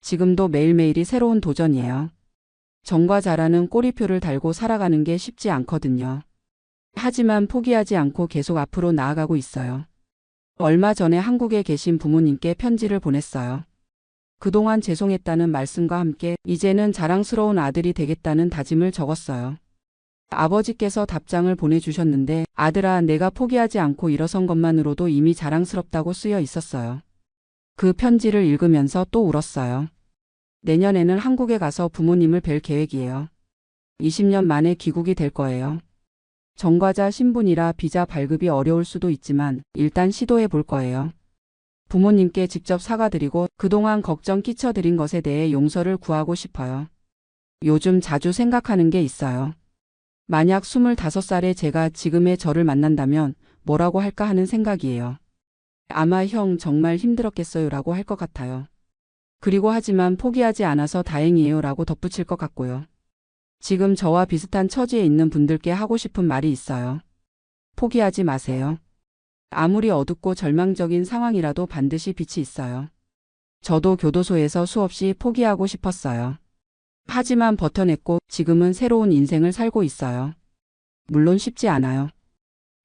지금도 매일매일이 새로운 도전이에요. 전과자라는 꼬리표를 달고 살아가는 게 쉽지 않거든요. 하지만 포기하지 않고 계속 앞으로 나아가고 있어요. 얼마 전에 한국에 계신 부모님께 편지를 보냈어요. 그동안 죄송했다는 말씀과 함께 이제는 자랑스러운 아들이 되겠다는 다짐을 적었어요. 아버지께서 답장을 보내주셨는데 아들아, 내가 포기하지 않고 일어선 것만으로도 이미 자랑스럽다고 쓰여 있었어요. 그 편지를 읽으면서 또 울었어요. 내년에는 한국에 가서 부모님을 뵐 계획이에요. 20년 만에 귀국이 될 거예요. 전과자 신분이라 비자 발급이 어려울 수도 있지만 일단 시도해 볼 거예요. 부모님께 직접 사과드리고 그동안 걱정 끼쳐드린 것에 대해 용서를 구하고 싶어요. 요즘 자주 생각하는 게 있어요. 만약 25살에 제가 지금의 저를 만난다면 뭐라고 할까 하는 생각이에요. 아마 형 정말 힘들었겠어요 라고 할 것 같아요. 그리고 하지만 포기하지 않아서 다행이에요 라고 덧붙일 것 같고요. 지금 저와 비슷한 처지에 있는 분들께 하고 싶은 말이 있어요. 포기하지 마세요. 아무리 어둡고 절망적인 상황이라도 반드시 빛이 있어요. 저도 교도소에서 수없이 포기하고 싶었어요. 하지만 버텨냈고 지금은 새로운 인생을 살고 있어요. 물론 쉽지 않아요.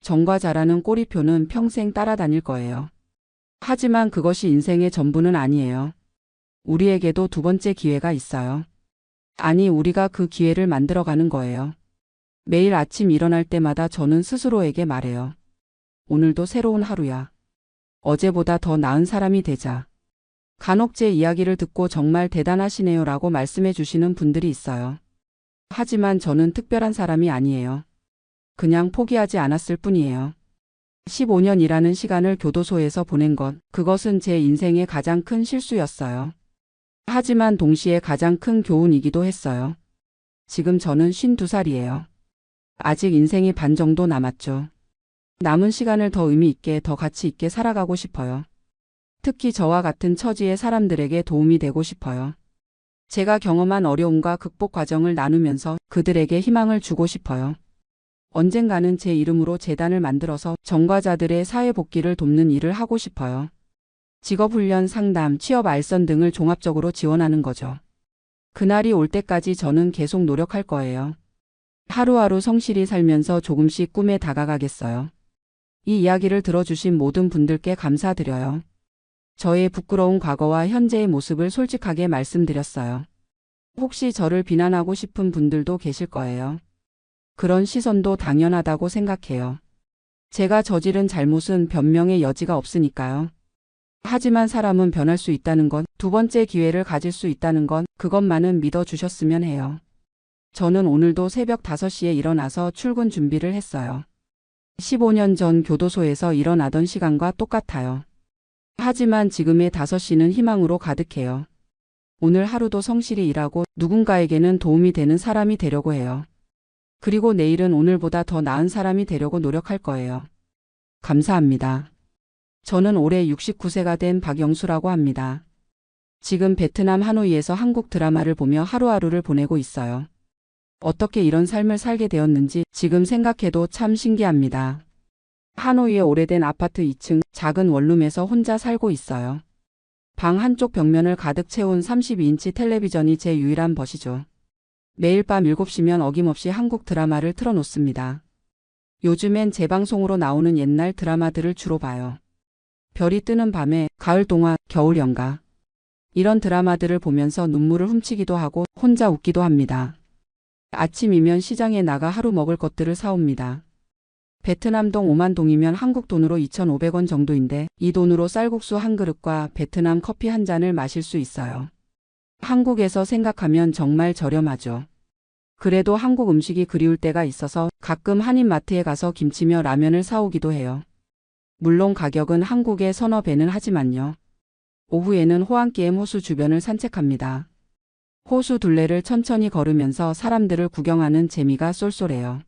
전과자라는 꼬리표는 평생 따라다닐 거예요. 하지만 그것이 인생의 전부는 아니에요. 우리에게도 두 번째 기회가 있어요. 아니, 우리가 그 기회를 만들어가는 거예요. 매일 아침 일어날 때마다 저는 스스로에게 말해요. 오늘도 새로운 하루야. 어제보다 더 나은 사람이 되자. 간혹 제 이야기를 듣고 정말 대단하시네요 라고 말씀해 주시는 분들이 있어요. 하지만 저는 특별한 사람이 아니에요. 그냥 포기하지 않았을 뿐이에요. 15년이라는 시간을 교도소에서 보낸 것, 그것은 제 인생의 가장 큰 실수였어요. 하지만 동시에 가장 큰 교훈이기도 했어요. 지금 저는 52살이에요. 아직 인생이 반 정도 남았죠. 남은 시간을 더 의미 있게, 더 가치 있게 살아가고 싶어요. 특히 저와 같은 처지의 사람들에게 도움이 되고 싶어요. 제가 경험한 어려움과 극복 과정을 나누면서 그들에게 희망을 주고 싶어요. 언젠가는 제 이름으로 재단을 만들어서 전과자들의 사회 복귀를 돕는 일을 하고 싶어요. 직업훈련, 상담, 취업 알선 등을 종합적으로 지원하는 거죠. 그날이 올 때까지 저는 계속 노력할 거예요. 하루하루 성실히 살면서 조금씩 꿈에 다가가겠어요. 이 이야기를 들어주신 모든 분들께 감사드려요. 저의 부끄러운 과거와 현재의 모습을 솔직하게 말씀드렸어요. 혹시 저를 비난하고 싶은 분들도 계실 거예요. 그런 시선도 당연하다고 생각해요. 제가 저지른 잘못은 변명의 여지가 없으니까요. 하지만 사람은 변할 수 있다는 건, 두 번째 기회를 가질 수 있다는 건, 그것만은 믿어주셨으면 해요. 저는 오늘도 새벽 5시에 일어나서 출근 준비를 했어요. 15년 전 교도소에서 일어나던 시간과 똑같아요. 하지만 지금의 5시는 희망으로 가득해요. 오늘 하루도 성실히 일하고 누군가에게는 도움이 되는 사람이 되려고 해요. 그리고 내일은 오늘보다 더 나은 사람이 되려고 노력할 거예요. 감사합니다. 저는 올해 69세가 된 박영수라고 합니다. 지금 베트남 하노이에서 한국 드라마를 보며 하루하루를 보내고 있어요. 어떻게 이런 삶을 살게 되었는지 지금 생각해도 참 신기합니다. 하노이의 오래된 아파트 2층 작은 원룸에서 혼자 살고 있어요. 방 한쪽 벽면을 가득 채운 32인치 텔레비전이 제 유일한 벗이죠. 매일 밤 7시면 어김없이 한국 드라마를 틀어놓습니다. 요즘엔 재방송으로 나오는 옛날 드라마들을 주로 봐요. 별이 뜨는 밤에, 가을 동화, 겨울 연가. 이런 드라마들을 보면서 눈물을 훔치기도 하고 혼자 웃기도 합니다. 아침이면 시장에 나가 하루 먹을 것들을 사옵니다. 베트남동 5만 동이면 한국 돈으로 2,500원 정도인데 이 돈으로 쌀국수 한 그릇과 베트남 커피 한 잔을 마실 수 있어요. 한국에서 생각하면 정말 저렴하죠. 그래도 한국 음식이 그리울 때가 있어서 가끔 한인마트에 가서 김치며 라면을 사오기도 해요. 물론 가격은 한국에 서너 배는 하지만요. 오후에는 호안기엠 호수 주변을 산책합니다. 호수 둘레를 천천히 걸으면서 사람들을 구경하는 재미가 쏠쏠해요.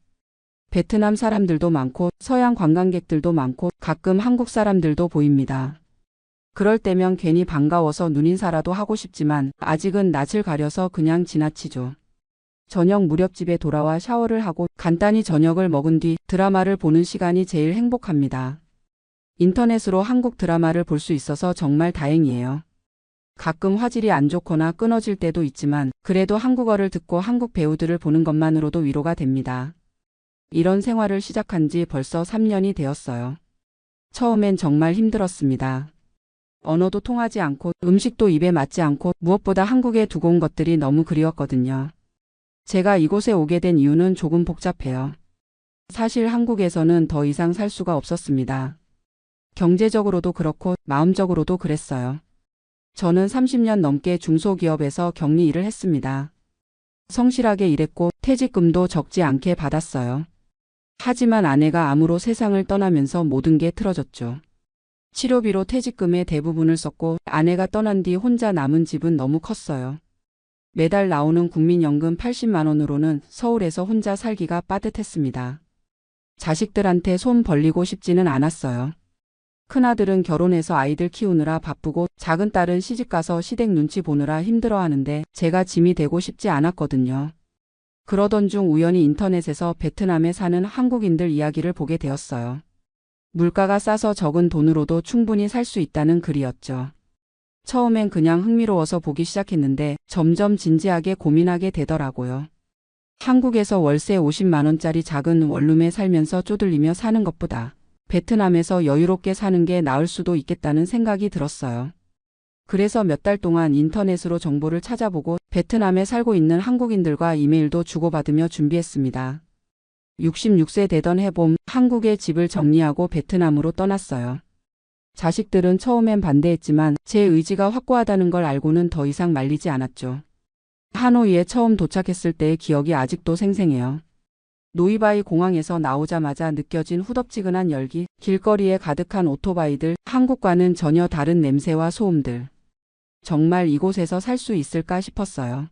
베트남 사람들도 많고 서양 관광객들도 많고 가끔 한국 사람들도 보입니다. 그럴 때면 괜히 반가워서 눈인사라도 하고 싶지만 아직은 낯을 가려서 그냥 지나치죠. 저녁 무렵 집에 돌아와 샤워를 하고 간단히 저녁을 먹은 뒤 드라마를 보는 시간이 제일 행복합니다. 인터넷으로 한국 드라마를 볼 수 있어서 정말 다행이에요. 가끔 화질이 안 좋거나 끊어질 때도 있지만 그래도 한국어를 듣고 한국 배우들을 보는 것만으로도 위로가 됩니다. 이런 생활을 시작한 지 벌써 3년이 되었어요. 처음엔 정말 힘들었습니다. 언어도 통하지 않고 음식도 입에 맞지 않고 무엇보다 한국에 두고 온 것들이 너무 그리웠거든요. 제가 이곳에 오게 된 이유는 조금 복잡해요. 사실 한국에서는 더 이상 살 수가 없었습니다. 경제적으로도 그렇고 마음적으로도 그랬어요. 저는 30년 넘게 중소기업에서 격리 일을 했습니다. 성실하게 일했고 퇴직금도 적지 않게 받았어요. 하지만 아내가 암으로 세상을 떠나면서 모든 게 틀어졌죠. 치료비로 퇴직금의 대부분을 썼고 아내가 떠난 뒤 혼자 남은 집은 너무 컸어요. 매달 나오는 국민연금 80만 원으로는 서울에서 혼자 살기가 빠듯했습니다. 자식들한테 손 벌리고 싶지는 않았어요. 큰아들은 결혼해서 아이들 키우느라 바쁘고 작은 딸은 시집가서 시댁 눈치 보느라 힘들어하는데 제가 짐이 되고 싶지 않았거든요. 그러던 중 우연히 인터넷에서 베트남에 사는 한국인들 이야기를 보게 되었어요. 물가가 싸서 적은 돈으로도 충분히 살 수 있다는 글이었죠. 처음엔 그냥 흥미로워서 보기 시작했는데 점점 진지하게 고민하게 되더라고요. 한국에서 월세 50만 원짜리 작은 원룸에 살면서 쪼들리며 사는 것보다 베트남에서 여유롭게 사는 게 나을 수도 있겠다는 생각이 들었어요. 그래서 몇 달 동안 인터넷으로 정보를 찾아보고 베트남에 살고 있는 한국인들과 이메일도 주고받으며 준비했습니다. 66세 되던 해봄 한국에 집을 정리하고 베트남으로 떠났어요. 자식들은 처음엔 반대했지만 제 의지가 확고하다는 걸 알고는 더 이상 말리지 않았죠. 하노이에 처음 도착했을 때의 기억이 아직도 생생해요. 노이바이 공항에서 나오자마자 느껴진 후덥지근한 열기, 길거리에 가득한 오토바이들, 한국과는 전혀 다른 냄새와 소음들. 정말 이곳에서 살 수 있을까 싶었어요.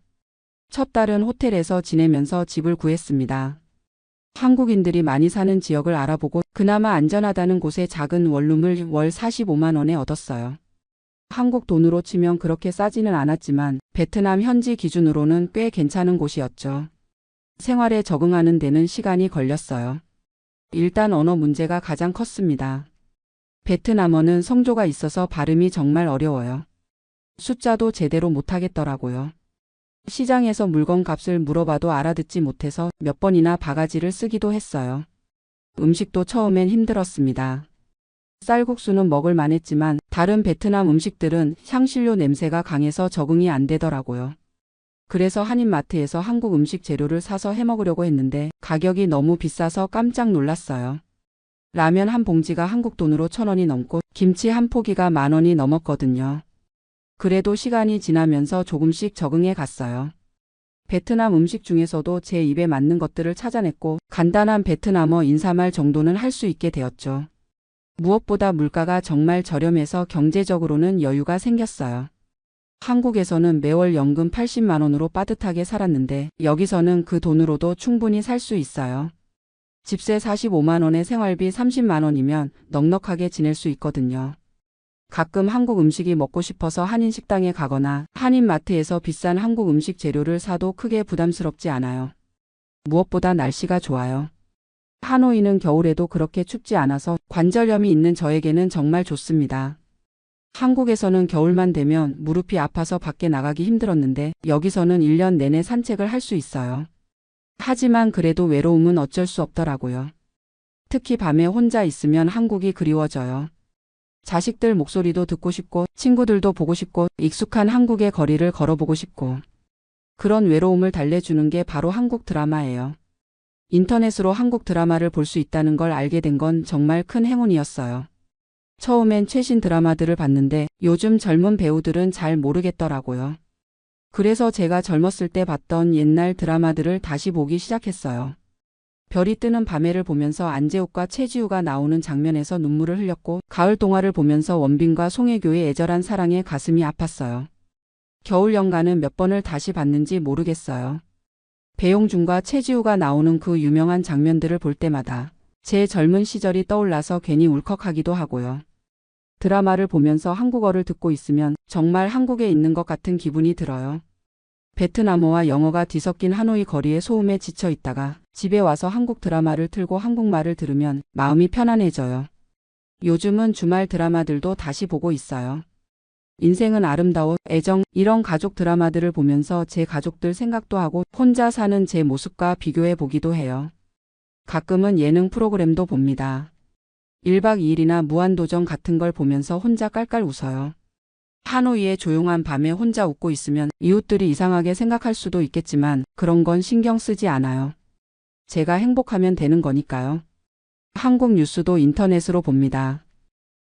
첫 달은 호텔에서 지내면서 집을 구했습니다. 한국인들이 많이 사는 지역을 알아보고 그나마 안전하다는 곳에 작은 원룸을 월 45만 원에 얻었어요. 한국 돈으로 치면 그렇게 싸지는 않았지만 베트남 현지 기준으로는 꽤 괜찮은 곳이었죠. 생활에 적응하는 데는 시간이 걸렸어요. 일단 언어 문제가 가장 컸습니다. 베트남어는 성조가 있어서 발음이 정말 어려워요. 숫자도 제대로 못하겠더라고요. 시장에서 물건 값을 물어봐도 알아듣지 못해서 몇 번이나 바가지를 쓰기도 했어요. 음식도 처음엔 힘들었습니다. 쌀국수는 먹을 만했지만 다른 베트남 음식들은 향신료 냄새가 강해서 적응이 안 되더라고요. 그래서 한인마트에서 한국 음식 재료를 사서 해먹으려고 했는데 가격이 너무 비싸서 깜짝 놀랐어요. 라면 한 봉지가 한국 돈으로 1,000원이 넘고 김치 한 포기가 10,000원이 넘었거든요. 그래도 시간이 지나면서 조금씩 적응해 갔어요. 베트남 음식 중에서도 제 입에 맞는 것들을 찾아냈고 간단한 베트남어 인사말 정도는 할 수 있게 되었죠. 무엇보다 물가가 정말 저렴해서 경제적으로는 여유가 생겼어요. 한국에서는 매월 연금 80만 원으로 빠듯하게 살았는데 여기서는 그 돈으로도 충분히 살 수 있어요. 집세 45만 원에 생활비 30만 원이면 넉넉하게 지낼 수 있거든요. 가끔 한국 음식이 먹고 싶어서 한인 식당에 가거나 한인마트에서 비싼 한국 음식 재료를 사도 크게 부담스럽지 않아요. 무엇보다 날씨가 좋아요. 하노이는 겨울에도 그렇게 춥지 않아서 관절염이 있는 저에게는 정말 좋습니다. 한국에서는 겨울만 되면 무릎이 아파서 밖에 나가기 힘들었는데 여기서는 1년 내내 산책을 할 수 있어요. 하지만 그래도 외로움은 어쩔 수 없더라고요. 특히 밤에 혼자 있으면 한국이 그리워져요. 자식들 목소리도 듣고 싶고 친구들도 보고 싶고 익숙한 한국의 거리를 걸어보고 싶고 그런 외로움을 달래주는 게 바로 한국 드라마예요. 인터넷으로 한국 드라마를 볼 수 있다는 걸 알게 된 건 정말 큰 행운이었어요. 처음엔 최신 드라마들을 봤는데 요즘 젊은 배우들은 잘 모르겠더라고요. 그래서 제가 젊었을 때 봤던 옛날 드라마들을 다시 보기 시작했어요. 별이 뜨는 밤에를 보면서 안재욱과 최지우가 나오는 장면에서 눈물을 흘렸고 가을 동화를 보면서 원빈과 송혜교의 애절한 사랑에 가슴이 아팠어요. 겨울 연가는 몇 번을 다시 봤는지 모르겠어요. 배용준과 최지우가 나오는 그 유명한 장면들을 볼 때마다 제 젊은 시절이 떠올라서 괜히 울컥하기도 하고요. 드라마를 보면서 한국어를 듣고 있으면 정말 한국에 있는 것 같은 기분이 들어요. 베트남어와 영어가 뒤섞인 하노이 거리의 소음에 지쳐 있다가 집에 와서 한국 드라마를 틀고 한국말을 들으면 마음이 편안해져요. 요즘은 주말 드라마들도 다시 보고 있어요. 인생은 아름다워, 애정, 이런 가족 드라마들을 보면서 제 가족들 생각도 하고 혼자 사는 제 모습과 비교해 보기도 해요. 가끔은 예능 프로그램도 봅니다. 1박 2일이나 무한도전 같은 걸 보면서 혼자 깔깔 웃어요. 하노이의 조용한 밤에 혼자 웃고 있으면 이웃들이 이상하게 생각할 수도 있겠지만 그런 건 신경 쓰지 않아요. 제가 행복하면 되는 거니까요. 한국 뉴스도 인터넷으로 봅니다.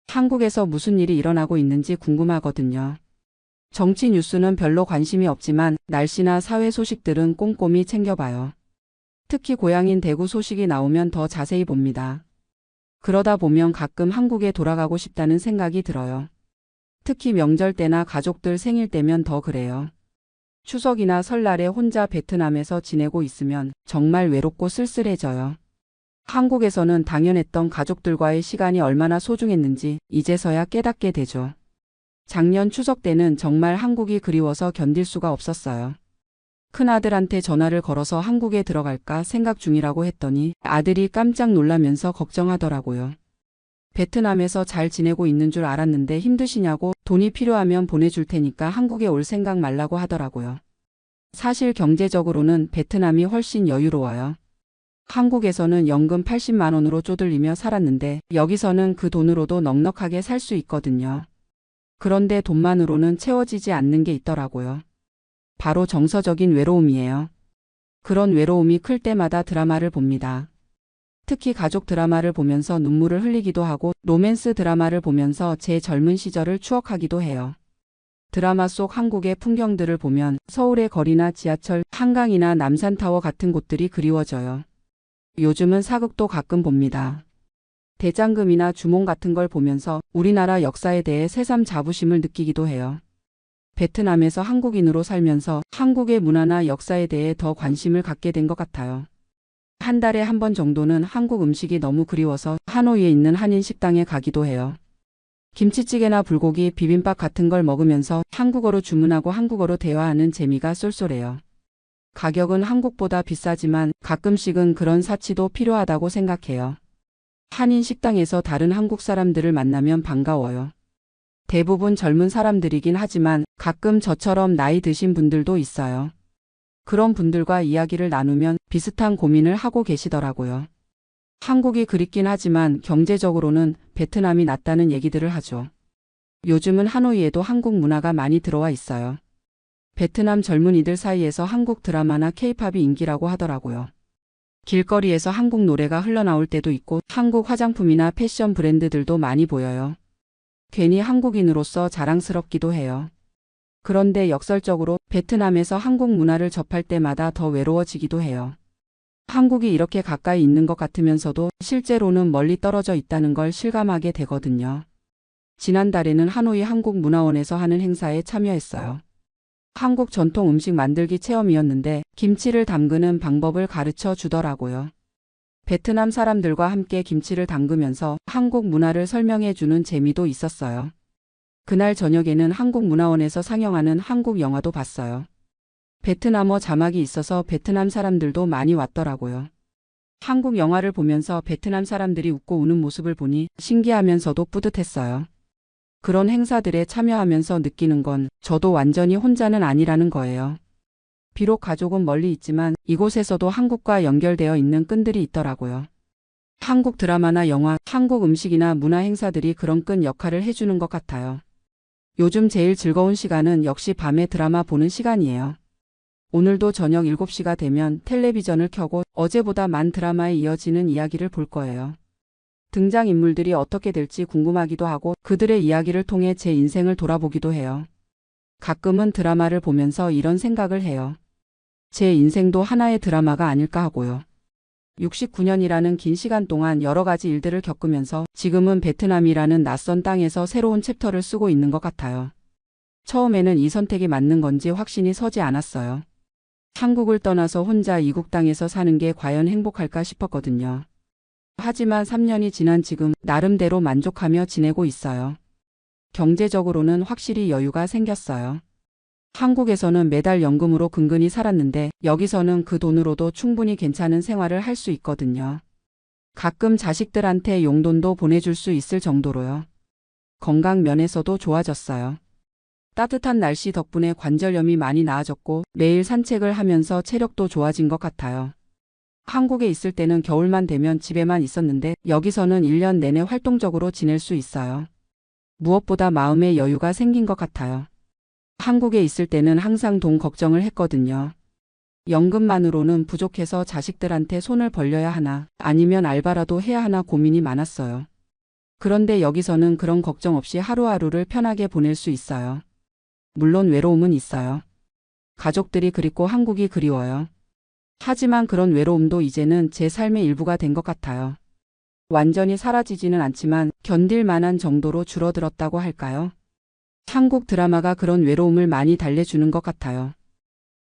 한국에서 무슨 일이 일어나고 있는지 궁금하거든요. 정치 뉴스는 별로 관심이 없지만 날씨나 사회 소식들은 꼼꼼히 챙겨봐요. 특히 고향인 대구 소식이 나오면 더 자세히 봅니다. 그러다 보면 가끔 한국에 돌아가고 싶다는 생각이 들어요. 특히 명절 때나 가족들 생일 때면 더 그래요. 추석이나 설날에 혼자 베트남에서 지내고 있으면 정말 외롭고 쓸쓸해져요. 한국에서는 당연했던 가족들과의 시간이 얼마나 소중했는지 이제서야 깨닫게 되죠. 작년 추석 때는 정말 한국이 그리워서 견딜 수가 없었어요. 큰아들한테 전화를 걸어서 한국에 들어갈까 생각 중이라고 했더니 아들이 깜짝 놀라면서 걱정하더라고요. 베트남에서 잘 지내고 있는 줄 알았는데 힘드시냐고 돈이 필요하면 보내줄 테니까 한국에 올 생각 말라고 하더라고요. 사실 경제적으로는 베트남이 훨씬 여유로워요. 한국에서는 연금 80만 원으로 쪼들리며 살았는데 여기서는 그 돈으로도 넉넉하게 살 수 있거든요. 그런데 돈만으로는 채워지지 않는 게 있더라고요. 바로 정서적인 외로움이에요. 그런 외로움이 클 때마다 드라마를 봅니다. 특히 가족 드라마를 보면서 눈물을 흘리기도 하고 로맨스 드라마를 보면서 제 젊은 시절을 추억하기도 해요. 드라마 속 한국의 풍경들을 보면 서울의 거리나 지하철, 한강이나 남산타워 같은 곳들이 그리워져요. 요즘은 사극도 가끔 봅니다. 대장금이나 주몽 같은 걸 보면서 우리나라 역사에 대해 새삼 자부심을 느끼기도 해요. 베트남에서 한국인으로 살면서 한국의 문화나 역사에 대해 더 관심을 갖게 된 것 같아요. 한 달에 한 번 정도는 한국 음식이 너무 그리워서 하노이에 있는 한인 식당에 가기도 해요. 김치찌개나 불고기, 비빔밥 같은 걸 먹으면서 한국어로 주문하고 한국어로 대화하는 재미가 쏠쏠해요. 가격은 한국보다 비싸지만 가끔씩은 그런 사치도 필요하다고 생각해요. 한인 식당에서 다른 한국 사람들을 만나면 반가워요. 대부분 젊은 사람들이긴 하지만 가끔 저처럼 나이 드신 분들도 있어요. 그런 분들과 이야기를 나누면 비슷한 고민을 하고 계시더라고요. 한국이 그립긴 하지만 경제적으로는 베트남이 낫다는 얘기들을 하죠. 요즘은 하노이에도 한국 문화가 많이 들어와 있어요. 베트남 젊은이들 사이에서 한국 드라마나 케이팝이 인기라고 하더라고요. 길거리에서 한국 노래가 흘러나올 때도 있고 한국 화장품이나 패션 브랜드들도 많이 보여요. 괜히 한국인으로서 자랑스럽기도 해요. 그런데 역설적으로 베트남에서 한국 문화를 접할 때마다 더 외로워지기도 해요. 한국이 이렇게 가까이 있는 것 같으면서도 실제로는 멀리 떨어져 있다는 걸 실감하게 되거든요. 지난달에는 하노이 한국문화원에서 하는 행사에 참여했어요. 한국 전통 음식 만들기 체험이었는데 김치를 담그는 방법을 가르쳐 주더라고요. 베트남 사람들과 함께 김치를 담그면서 한국 문화를 설명해 주는 재미도 있었어요. 그날 저녁에는 한국문화원에서 상영하는 한국 영화도 봤어요. 베트남어 자막이 있어서 베트남 사람들도 많이 왔더라고요. 한국 영화를 보면서 베트남 사람들이 웃고 우는 모습을 보니 신기하면서도 뿌듯했어요. 그런 행사들에 참여하면서 느끼는 건 저도 완전히 혼자는 아니라는 거예요. 비록 가족은 멀리 있지만 이곳에서도 한국과 연결되어 있는 끈들이 있더라고요. 한국 드라마나 영화, 한국 음식이나 문화 행사들이 그런 끈 역할을 해주는 것 같아요. 요즘 제일 즐거운 시간은 역시 밤에 드라마 보는 시간이에요. 오늘도 저녁 7시가 되면 텔레비전을 켜고 어제보다 만 드라마에 이어지는 이야기를 볼 거예요. 등장인물들이 어떻게 될지 궁금하기도 하고 그들의 이야기를 통해 제 인생을 돌아보기도 해요. 가끔은 드라마를 보면서 이런 생각을 해요. 제 인생도 하나의 드라마가 아닐까 하고요. 69년이라는 긴 시간 동안 여러 가지 일들을 겪으면서 지금은 베트남이라는 낯선 땅에서 새로운 챕터를 쓰고 있는 것 같아요. 처음에는 이 선택이 맞는 건지 확신이 서지 않았어요. 한국을 떠나서 혼자 이국 땅에서 사는 게 과연 행복할까 싶었거든요. 하지만 3년이 지난 지금 나름대로 만족하며 지내고 있어요. 경제적으로는 확실히 여유가 생겼어요. 한국에서는 매달 연금으로 근근히 살았는데 여기서는 그 돈으로도 충분히 괜찮은 생활을 할 수 있거든요. 가끔 자식들한테 용돈도 보내줄 수 있을 정도로요. 건강 면에서도 좋아졌어요. 따뜻한 날씨 덕분에 관절염이 많이 나아졌고 매일 산책을 하면서 체력도 좋아진 것 같아요. 한국에 있을 때는 겨울만 되면 집에만 있었는데 여기서는 1년 내내 활동적으로 지낼 수 있어요. 무엇보다 마음의 여유가 생긴 것 같아요. 한국에 있을 때는 항상 돈 걱정을 했거든요. 연금만으로는 부족해서 자식들한테 손을 벌려야 하나 아니면 알바라도 해야 하나 고민이 많았어요. 그런데 여기서는 그런 걱정 없이 하루하루를 편하게 보낼 수 있어요. 물론 외로움은 있어요. 가족들이 그립고 한국이 그리워요. 하지만 그런 외로움도 이제는 제 삶의 일부가 된 것 같아요. 완전히 사라지지는 않지만 견딜 만한 정도로 줄어들었다고 할까요? 한국 드라마가 그런 외로움을 많이 달래주는 것 같아요.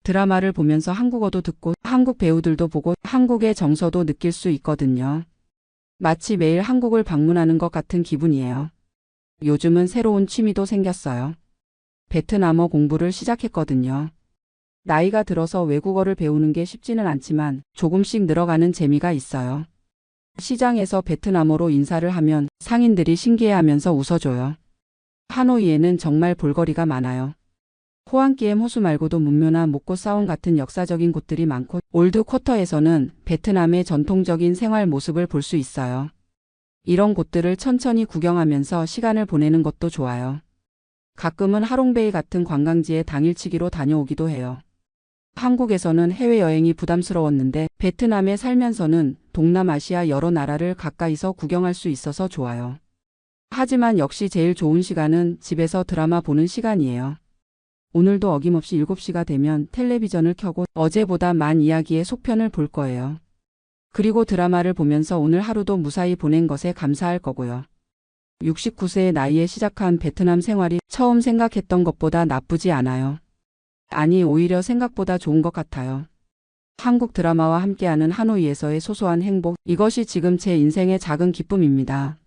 드라마를 보면서 한국어도 듣고 한국 배우들도 보고 한국의 정서도 느낄 수 있거든요. 마치 매일 한국을 방문하는 것 같은 기분이에요. 요즘은 새로운 취미도 생겼어요. 베트남어 공부를 시작했거든요. 나이가 들어서 외국어를 배우는 게 쉽지는 않지만 조금씩 늘어가는 재미가 있어요. 시장에서 베트남어로 인사를 하면 상인들이 신기해하면서 웃어줘요. 하노이에는 정말 볼거리가 많아요. 호안기엠 호수 말고도 문묘나 목고사원 같은 역사적인 곳들이 많고 올드 쿼터에서는 베트남의 전통적인 생활 모습을 볼 수 있어요. 이런 곳들을 천천히 구경하면서 시간을 보내는 것도 좋아요. 가끔은 하롱베이 같은 관광지에 당일치기로 다녀오기도 해요. 한국에서는 해외여행이 부담스러웠는데 베트남에 살면서는 동남아시아 여러 나라를 가까이서 구경할 수 있어서 좋아요. 하지만 역시 제일 좋은 시간은 집에서 드라마 보는 시간이에요. 오늘도 어김없이 7시가 되면 텔레비전을 켜고 어제보다 만 이야기의 속편을 볼 거예요. 그리고 드라마를 보면서 오늘 하루도 무사히 보낸 것에 감사할 거고요. 69세의 나이에 시작한 베트남 생활이 처음 생각했던 것보다 나쁘지 않아요. 아니, 오히려 생각보다 좋은 것 같아요. 한국 드라마와 함께하는 하노이에서의 소소한 행복, 이것이 지금 제 인생의 작은 기쁨입니다.